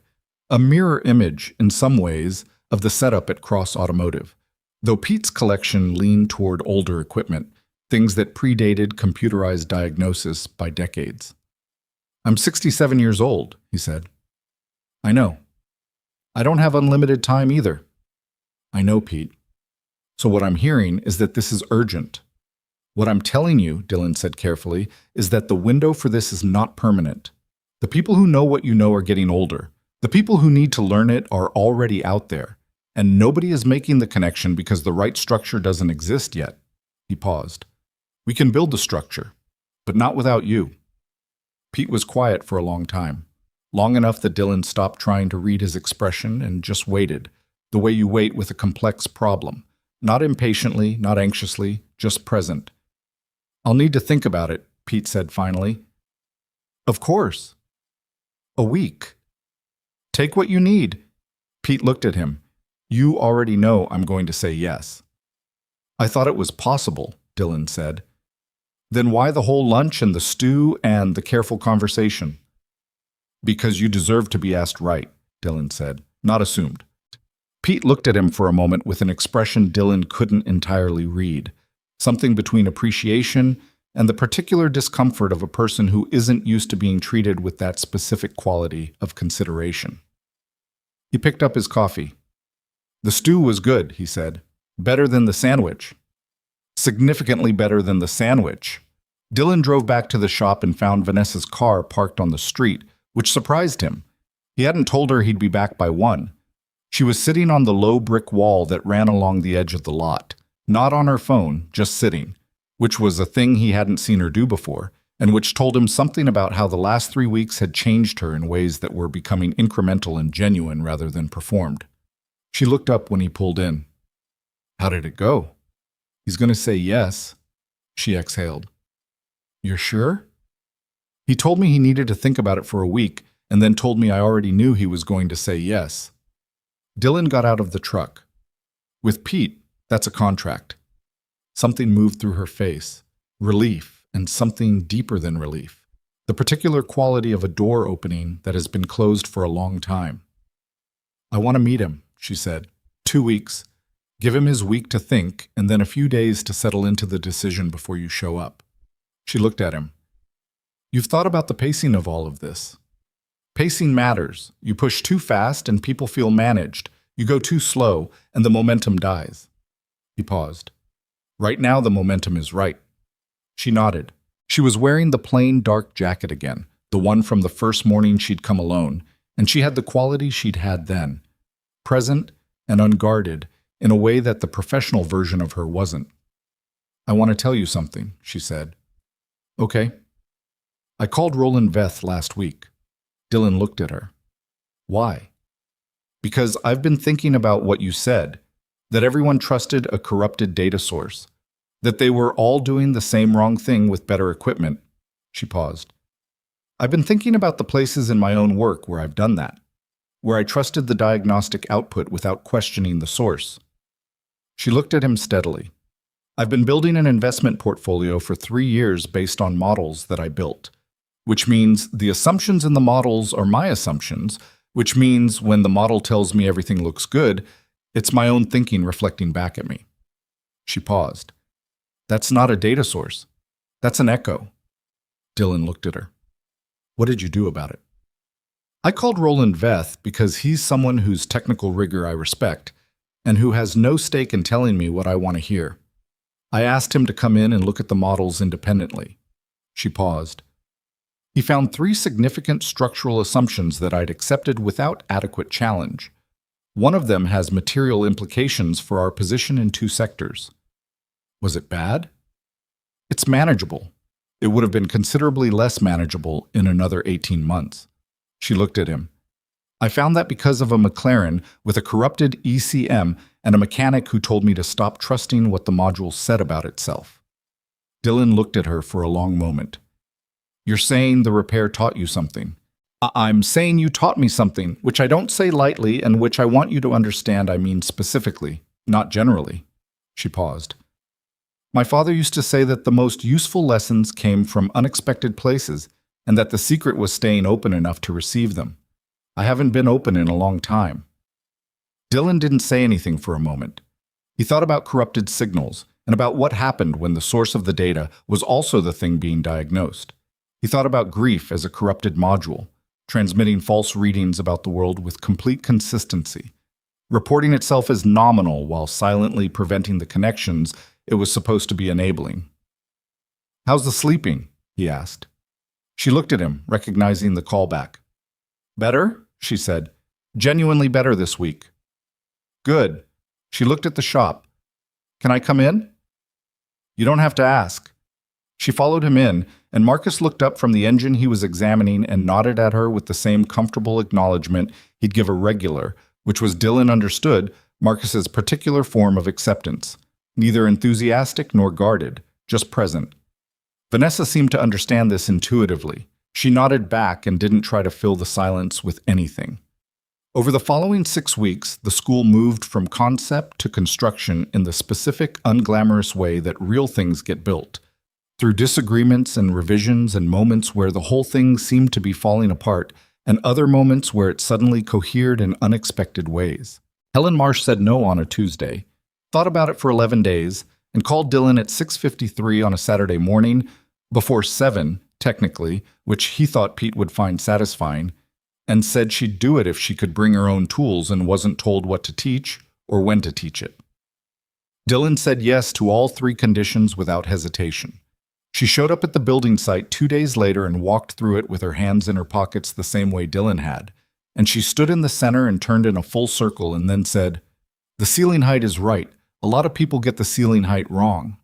A mirror image, in some ways, of the setup at Cross Automotive, though Pete's collection leaned toward older equipment, things that predated computerized diagnosis by decades. I'm 67 years old, he said. I know. I don't have unlimited time either. I know, Pete. So what I'm hearing is that this is urgent. What I'm telling you, Dylan said carefully, is that the window for this is not permanent. The people who know what you know are getting older. The people who need to learn it are already out there, and nobody is making the connection because the right structure doesn't exist yet. He paused. We can build the structure, but not without you. Pete was quiet for a long time, long enough that Dylan stopped trying to read his expression and just waited, the way you wait with a complex problem, not impatiently, not anxiously, just present. I'll need to think about it, Pete said finally. Of course. A week. Take what you need. Pete looked at him. You already know I'm going to say yes. I thought it was possible, Dylan said. Then why the whole lunch and the stew and the careful conversation? Because you deserve to be asked right, Dylan said, not assumed. Pete looked at him for a moment with an expression Dylan couldn't entirely read, something between appreciation and the particular discomfort of a person who isn't used to being treated with that specific quality of consideration. He picked up his coffee. The stew was good, he said. Better than the sandwich. Significantly better than the sandwich. Dylan drove back to the shop and found Vanessa's car parked on the street, which surprised him. He hadn't told her he'd be back by 1. She was sitting on the low brick wall that ran along the edge of the lot, not on her phone, just sitting, which was a thing he hadn't seen her do before, and which told him something about how the last 3 weeks had changed her in ways that were becoming incremental and genuine rather than performed. She looked up when he pulled in. How did it go? He's going to say yes, she exhaled. You're sure? He told me he needed to think about it for a week, and then told me I already knew he was going to say yes. Dylan got out of the truck. With Pete, that's a contract. Something moved through her face, relief, and something deeper than relief, the particular quality of a door opening that has been closed for a long time. I want to meet him, she said. 2 weeks. Give him his week to think, and then a few days to settle into the decision before you show up. She looked at him. You've thought about the pacing of all of this. Pacing matters. You push too fast and people feel managed. You go too slow and the momentum dies. He paused. Right now the momentum is right. She nodded. She was wearing the plain dark jacket again, the one from the first morning she'd come alone, and she had the quality she'd had then. Present and unguarded in a way that the professional version of her wasn't. I want to tell you something, she said. Okay. I called Roland Veth last week. Dylan looked at her. Why? Because I've been thinking about what you said, that everyone trusted a corrupted data source, that they were all doing the same wrong thing with better equipment. She paused. I've been thinking about the places in my own work where I've done that, where I trusted the diagnostic output without questioning the source. She looked at him steadily. I've been building an investment portfolio for 3 years based on models that I built, which means the assumptions in the models are my assumptions, which means when the model tells me everything looks good, it's my own thinking reflecting back at me. She paused. That's not a data source. That's an echo. Dylan looked at her. What did you do about it? I called Roland Veth because he's someone whose technical rigor I respect and who has no stake in telling me what I want to hear. I asked him to come in and look at the models independently. She paused. He found 3 significant structural assumptions that I'd accepted without adequate challenge. One of them has material implications for our position in 2 sectors. Was it bad? It's manageable. It would have been considerably less manageable in another 18 months. She looked at him. I found that because of a McLaren with a corrupted ECM and a mechanic who told me to stop trusting what the module said about itself. Dylan looked at her for a long moment. You're saying the repair taught you something. I'm saying you taught me something, which I don't say lightly and which I want you to understand I mean specifically, not generally. She paused. My father used to say that the most useful lessons came from unexpected places and that the secret was staying open enough to receive them. I haven't been open in a long time. Dylan didn't say anything for a moment. He thought about corrupted signals and about what happened when the source of the data was also the thing being diagnosed. He thought about grief as a corrupted module, transmitting false readings about the world with complete consistency, reporting itself as nominal while silently preventing the connections it was supposed to be enabling. How's the sleeping? He asked. She looked at him, recognizing the callback. Better? She said. Genuinely better this week. Good. She looked at the shop. Can I come in? You don't have to ask. She followed him in, and Marcus looked up from the engine he was examining and nodded at her with the same comfortable acknowledgement he'd give a regular, which was, Dylan understood, Marcus's particular form of acceptance, neither enthusiastic nor guarded, just present. Vanessa seemed to understand this intuitively. She nodded back and didn't try to fill the silence with anything. Over the following 6 weeks, the school moved from concept to construction in the specific, unglamorous way that real things get built, through disagreements and revisions and moments where the whole thing seemed to be falling apart, and other moments where it suddenly cohered in unexpected ways. Helen Marsh said no on a Tuesday, thought about it for 11 days, and called Dylan at 6:53 on a Saturday morning, before 7, technically, which he thought Pete would find satisfying, and said she'd do it if she could bring her own tools and wasn't told what to teach or when to teach it. Dylan said yes to all 3 conditions without hesitation. She showed up at the building site 2 days later and walked through it with her hands in her pockets the same way Dylan had, and she stood in the center and turned in a full circle and then said, "The ceiling height is right. A lot of people get the ceiling height wrong."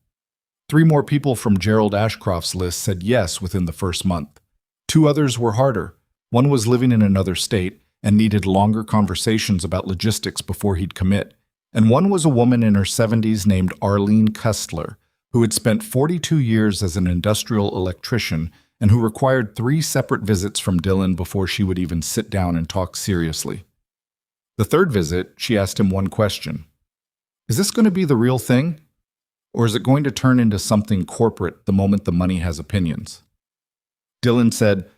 3 more people from Gerald Ashcroft's list said yes within the first month. 2 others were harder. One was living in another state and needed longer conversations about logistics before he'd commit. And one was a woman in her 70s named Arlene Kustler, who had spent 42 years as an industrial electrician and who required 3 separate visits from Dylan before she would even sit down and talk seriously. The 3rd visit, she asked him one question. Is this going to be the real thing? Or is it going to turn into something corporate the moment the money has opinions? Dylan said,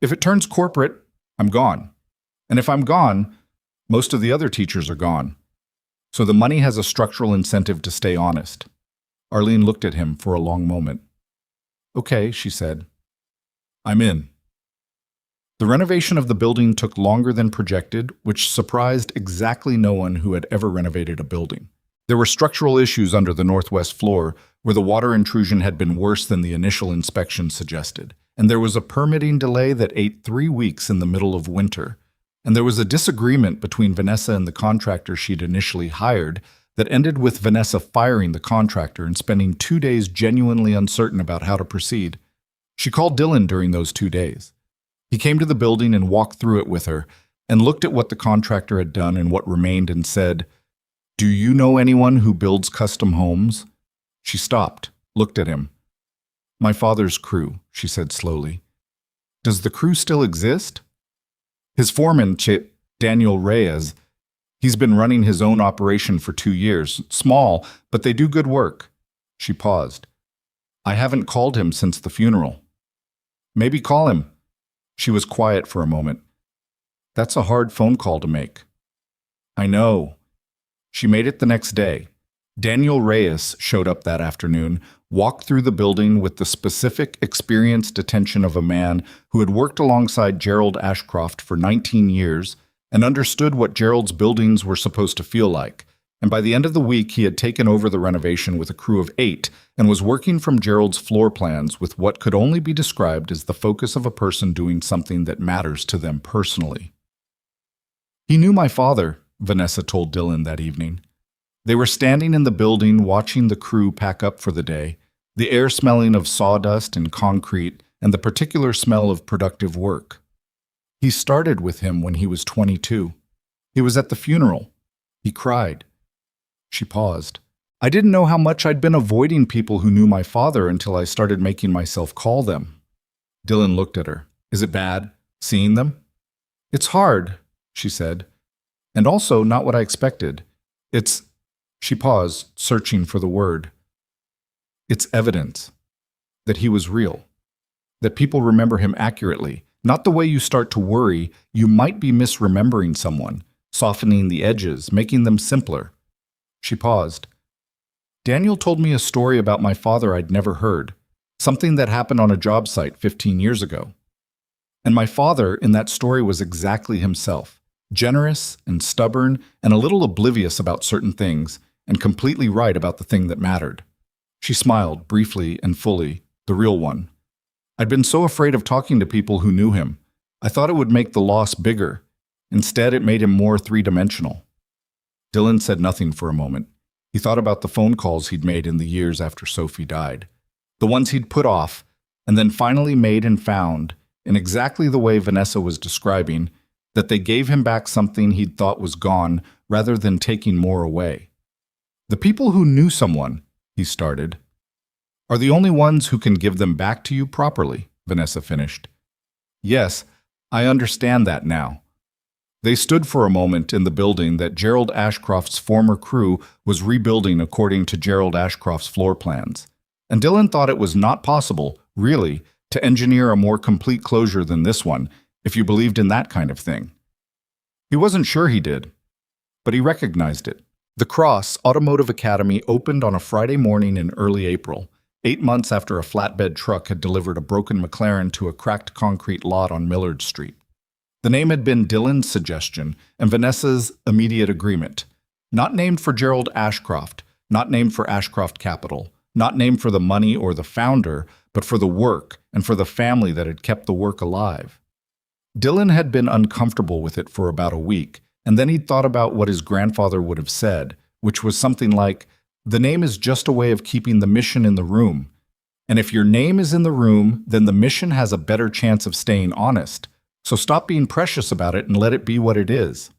if it turns corporate, I'm gone. And if I'm gone, most of the other teachers are gone. So the money has a structural incentive to stay honest. Arlene looked at him for a long moment. Okay, she said. I'm in. The renovation of the building took longer than projected, which surprised exactly no one who had ever renovated a building. There were structural issues under the northwest floor, where the water intrusion had been worse than the initial inspection suggested, and there was a permitting delay that ate 3 weeks in the middle of winter, and there was a disagreement between Vanessa and the contractor she'd initially hired that ended with Vanessa firing the contractor and spending 2 days genuinely uncertain about how to proceed. She called Dylan during those 2 days. He came to the building and walked through it with her, and looked at what the contractor had done and what remained and said, "Do you know anyone who builds custom homes?" She stopped, looked at him. "My father's crew," she said slowly. "Does the crew still exist?" His foreman, Daniel Reyes, he's been running his own operation for 2 years. Small, but they do good work. She paused. "I haven't called him since the funeral." "Maybe call him." She was quiet for a moment. "That's a hard phone call to make." "I know." She made it the next day. Daniel Reyes showed up that afternoon, walked through the building with the specific, experienced attention of a man who had worked alongside Gerald Ashcroft for 19 years and understood what Gerald's buildings were supposed to feel like. And by the end of the week, he had taken over the renovation with a crew of 8 and was working from Gerald's floor plans with what could only be described as the focus of a person doing something that matters to them personally. He knew my father, Vanessa told Dylan that evening. They were standing in the building watching the crew pack up for the day, the air smelling of sawdust and concrete and the particular smell of productive work. He started with him when he was 22. He was at the funeral. He cried. She paused. I didn't know how much I'd been avoiding people who knew my father until I started making myself call them. Dylan looked at her. Is it bad, seeing them? It's hard, she said, and also not what I expected. She paused, searching for the word. It's evidence that he was real, that people remember him accurately, not the way you start to worry you might be misremembering someone, softening the edges, making them simpler. She paused. Daniel told me a story about my father I'd never heard, something that happened on a job site 15 years ago. And my father in that story was exactly himself, generous and stubborn and a little oblivious about certain things, and completely right about the thing that mattered. She smiled, briefly and fully, the real one. I'd been so afraid of talking to people who knew him. I thought it would make the loss bigger. Instead, it made him more three-dimensional. Dylan said nothing for a moment. He thought about the phone calls he'd made in the years after Sophie died, the ones he'd put off, and then finally made and found, in exactly the way Vanessa was describing, that they gave him back something he'd thought was gone rather than taking more away. The people who knew someone, he started, are the only ones who can give them back to you properly, Vanessa finished. Yes, I understand that now. They stood for a moment in the building that Gerald Ashcroft's former crew was rebuilding according to Gerald Ashcroft's floor plans. And Dylan thought it was not possible, really, to engineer a more complete closure than this one, if you believed in that kind of thing. He wasn't sure he did, but he recognized it. The Cross Automotive Academy opened on a Friday morning in early April, 8 months after a flatbed truck had delivered a broken McLaren to a cracked concrete lot on Millard Street. The name had been Dylan's suggestion and Vanessa's immediate agreement. Not named for Gerald Ashcroft, not named for Ashcroft Capital, not named for the money or the founder, but for the work and for the family that had kept the work alive. Dylan had been uncomfortable with it for about a week, and then he'd thought about what his grandfather would have said, which was something like, the name is just a way of keeping the mission in the room. And if your name is in the room, then the mission has a better chance of staying honest. So stop being precious about it and let it be what it is.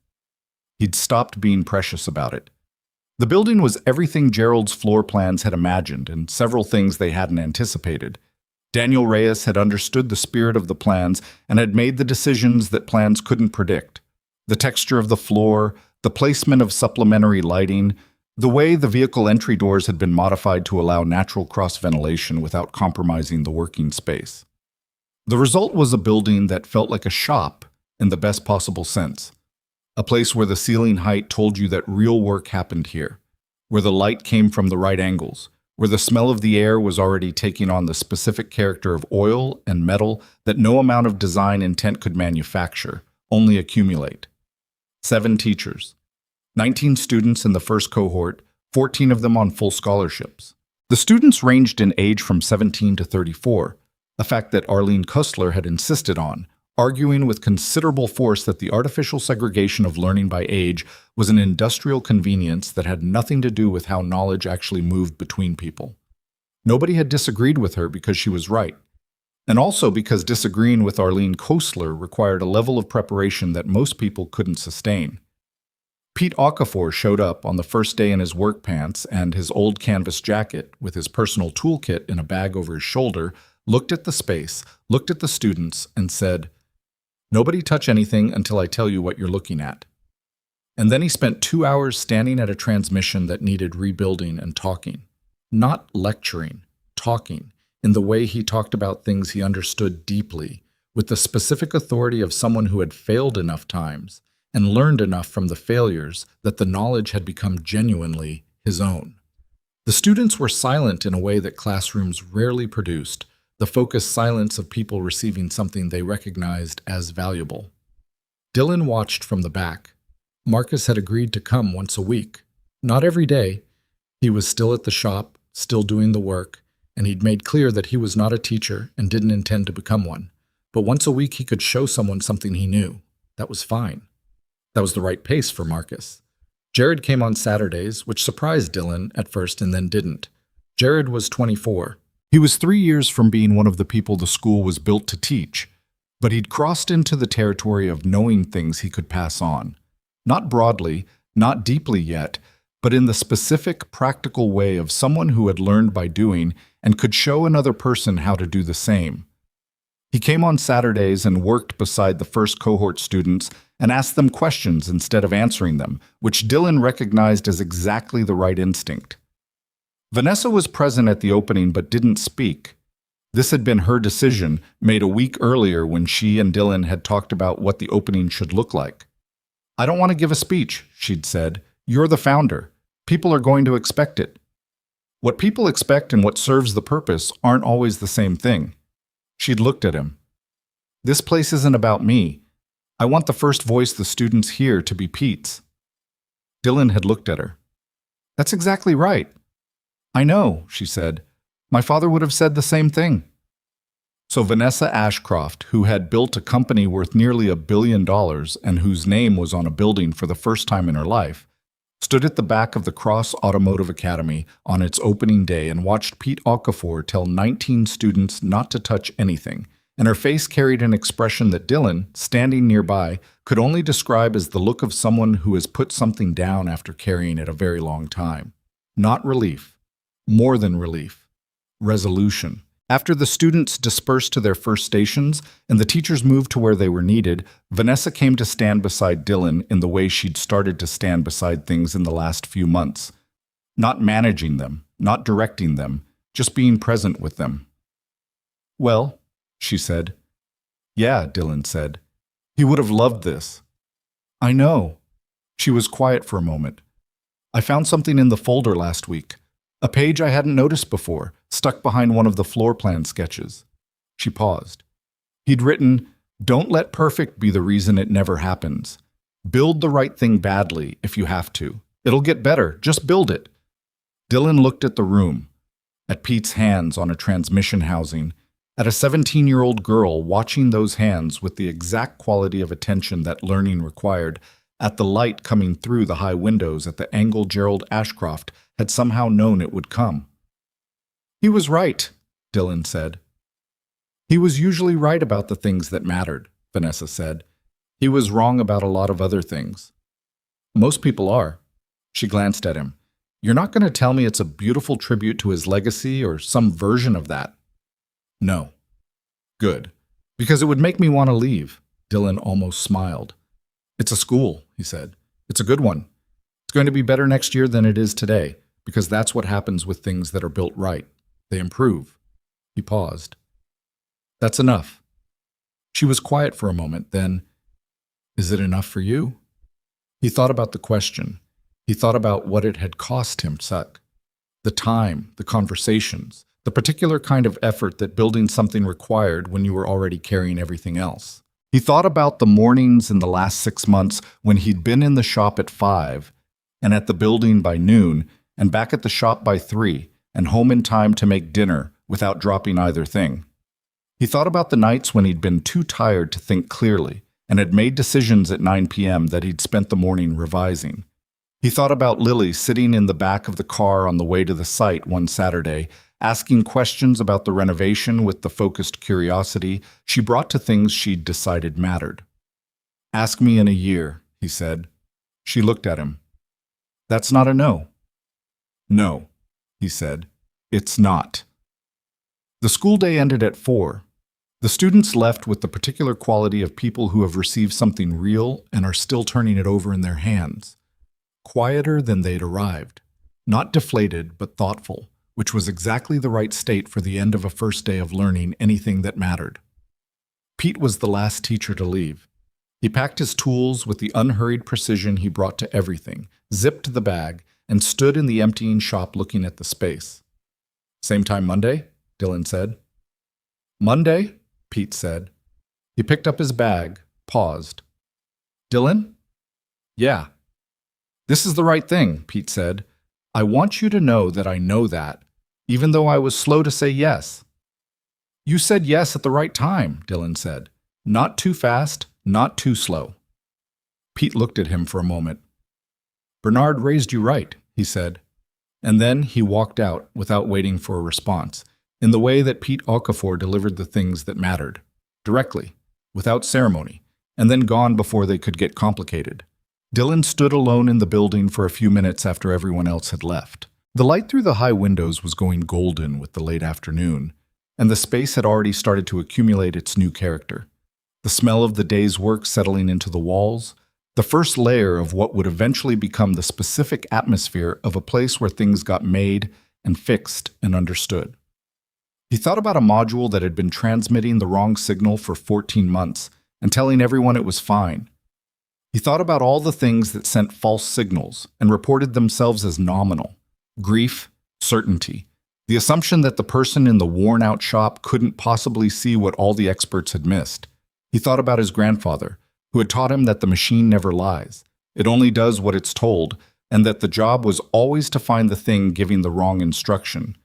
He'd stopped being precious about it. The building was everything Gerald's floor plans had imagined and several things they hadn't anticipated. Daniel Reyes had understood the spirit of the plans and had made the decisions that plans couldn't predict. The texture of the floor, the placement of supplementary lighting, the way the vehicle entry doors had been modified to allow natural cross-ventilation without compromising the working space. The result was a building that felt like a shop in the best possible sense. A place where the ceiling height told you that real work happened here, where the light came from the right angles, where the smell of the air was already taking on the specific character of oil and metal that no amount of design intent could manufacture, only accumulate. 7 teachers, 19 students in the first cohort, 14 of them on full scholarships. The students ranged in age from 17 to 34, a fact that Arlene Kustler had insisted on, arguing with considerable force that the artificial segregation of learning by age was an industrial convenience that had nothing to do with how knowledge actually moved between people. Nobody had disagreed with her because she was right, and also because disagreeing with Arlene Kostler required a level of preparation that most people couldn't sustain. Pete Okafor showed up on the first day in his work pants and his old canvas jacket with his personal toolkit in a bag over his shoulder, looked at the space, looked at the students, and said, "Nobody touch anything until I tell you what you're looking at." And then he spent 2 hours standing at a transmission that needed rebuilding and talking. Not lecturing, talking, in the way he talked about things he understood deeply, with the specific authority of someone who had failed enough times and learned enough from the failures that the knowledge had become genuinely his own. The students were silent in a way that classrooms rarely produced, the focused silence of people receiving something they recognized as valuable. Dylan watched from the back. Marcus had agreed to come once a week. Not every day. He was still at the shop, still doing the work, and he'd made clear that he was not a teacher and didn't intend to become one. But once a week he could show someone something he knew. That was fine. That was the right pace for Marcus. Jared came on Saturdays, which surprised Dylan at first and then didn't. Jared was 24. He was 3 years from being one of the people the school was built to teach, but he'd crossed into the territory of knowing things he could pass on. Not broadly, not deeply yet, but in the specific, practical way of someone who had learned by doing and could show another person how to do the same. He came on Saturdays and worked beside the first cohort students and asked them questions instead of answering them, which Dylan recognized as exactly the right instinct. Vanessa was present at the opening but didn't speak. This had been her decision, made a week earlier when she and Dylan had talked about what the opening should look like. "I don't want to give a speech," she'd said. "You're the founder. People are going to expect it." What people expect and what serves the purpose aren't always the same thing. She'd looked at him. "This place isn't about me. I want the first voice the students hear to be Pete's." Dylan had looked at her. "That's exactly right." "I know," she said. "My father would have said the same thing." So Vanessa Ashcroft, who had built a company worth nearly $1 billion and whose name was on a building for the first time in her life, stood at the back of the Cross Automotive Academy on its opening day and watched Pete Okafor tell 19 students not to touch anything, and her face carried an expression that Dylan, standing nearby, could only describe as the look of someone who has put something down after carrying it a very long time. Not relief. More than relief. Resolution. After the students dispersed to their first stations and the teachers moved to where they were needed, Vanessa came to stand beside Dylan in the way she'd started to stand beside things in the last few months. Not managing them, not directing them, just being present with them. "Well," she said. "Yeah," Dylan said. "He would have loved this." "I know." She was quiet for a moment. "I found something in the folder last week. A page I hadn't noticed before, stuck behind one of the floor plan sketches." She paused. He'd written, "Don't let perfect be the reason it never happens. Build the right thing badly if you have to. It'll get better. Just build it." Dylan looked at the room, at Pete's hands on a transmission housing, at a 17-year-old girl watching those hands with the exact quality of attention that learning required, at the light coming through the high windows at the angle Gerald Ashcroft had somehow known it would come. "He was right," Dylan said. "He was usually right about the things that mattered," Vanessa said. "He was wrong about a lot of other things." "Most people are." She glanced at him. "You're not going to tell me it's a beautiful tribute to his legacy or some version of that?" "No." "Good. Because it would make me want to leave." Dylan almost smiled. "It's a school," he said. "It's a good one. It's going to be better next year than it is today, because that's what happens with things that are built right. They improve." He paused. "That's enough." She was quiet for a moment, then, "Is it enough for you?" He thought about the question. He thought about what it had cost him, Suck. The time, the conversations, the particular kind of effort that building something required when you were already carrying everything else. He thought about the mornings in the last 6 months when he'd been in the shop at 5 and at the building by noon and back at the shop by 3 and home in time to make dinner without dropping either thing. He thought about the nights when he'd been too tired to think clearly and had made decisions at 9 p.m. that he'd spent the morning revising. He thought about Lily sitting in the back of the car on the way to the site one Saturday, asking questions about the renovation with the focused curiosity she brought to things she'd decided mattered. "Ask me in a year," he said. She looked at him. "That's not a no." "No," he said. "It's not." The school day ended at 4. The students left with the particular quality of people who have received something real and are still turning it over in their hands. Quieter than they'd arrived. Not deflated, but thoughtful, which was exactly the right state for the end of a first day of learning anything that mattered. Pete was the last teacher to leave. He packed his tools with the unhurried precision he brought to everything, zipped the bag, and stood in the emptying shop looking at the space. "Same time Monday?" Dylan said. "Monday," Pete said. He picked up his bag, paused. "Dylan?" "Yeah." "This is the right thing," Pete said. "I want you to know that I know that, even though I was slow to say yes." "You said yes at the right time," Dylan said. "Not too fast, not too slow." Pete looked at him for a moment. "Bernard raised you right," he said. And then he walked out without waiting for a response, in the way that Pete Okafor delivered the things that mattered, directly, without ceremony, and then gone before they could get complicated. Dylan stood alone in the building for a few minutes after everyone else had left. The light through the high windows was going golden with the late afternoon, and the space had already started to accumulate its new character. The smell of the day's work settling into the walls, the first layer of what would eventually become the specific atmosphere of a place where things got made and fixed and understood. He thought about a module that had been transmitting the wrong signal for 14 months and telling everyone it was fine. He thought about all the things that sent false signals and reported themselves as nominal: grief, certainty, the assumption that the person in the worn-out shop couldn't possibly see what all the experts had missed. He thought about his grandfather, who had taught him that the machine never lies, it only does what it's told, and that the job was always to find the thing giving the wrong instruction.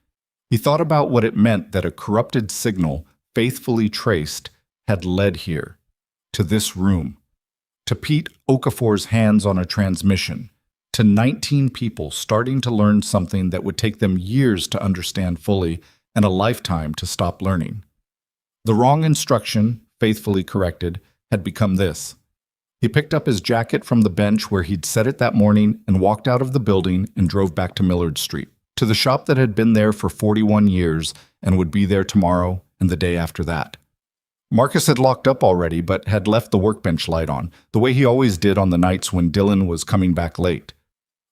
He thought about what it meant that a corrupted signal, faithfully traced, had led here, to this room, to Pete Okafor's hands on a transmission, to 19 people starting to learn something that would take them years to understand fully and a lifetime to stop learning. The wrong instruction, faithfully corrected, had become this. He picked up his jacket from the bench where he'd set it that morning and walked out of the building and drove back to Millard Street, to the shop that had been there for 41 years and would be there tomorrow and the day after that. Marcus had locked up already, but had left the workbench light on, the way he always did on the nights when Dylan was coming back late.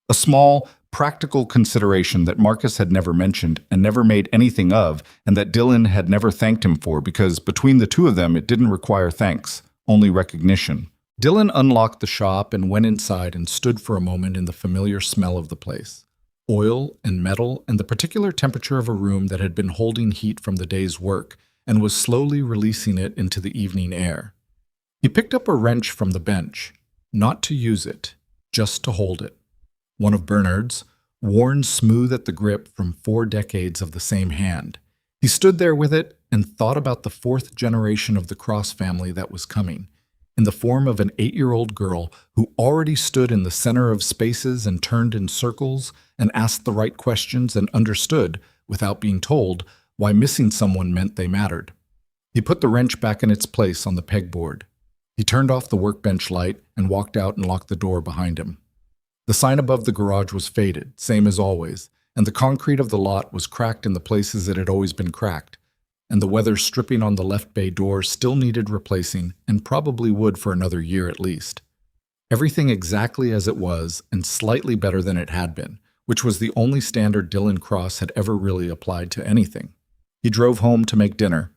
A small, practical consideration that Marcus had never mentioned and never made anything of, and that Dylan had never thanked him for, because between the two of them it didn't require thanks, only recognition. Dylan unlocked the shop and went inside and stood for a moment in the familiar smell of the place. Oil and metal and the particular temperature of a room that had been holding heat from the day's work and was slowly releasing it into the evening air. He picked up a wrench from the bench, not to use it, just to hold it. One of Bernard's, worn smooth at the grip from 4 decades of the same hand. He stood there with it and thought about the 4th generation of the Cross family that was coming, in the form of an 8-year-old girl who already stood in the center of spaces and turned in circles and asked the right questions and understood, without being told, why missing someone meant they mattered. He put the wrench back in its place on the pegboard. He turned off the workbench light and walked out and locked the door behind him. The sign above the garage was faded, same as always, and the concrete of the lot was cracked in the places it had always been cracked, and the weather stripping on the left bay door still needed replacing and probably would for another year at least. Everything exactly as it was and slightly better than it had been, which was the only standard Dylan Cross had ever really applied to anything. He drove home to make dinner,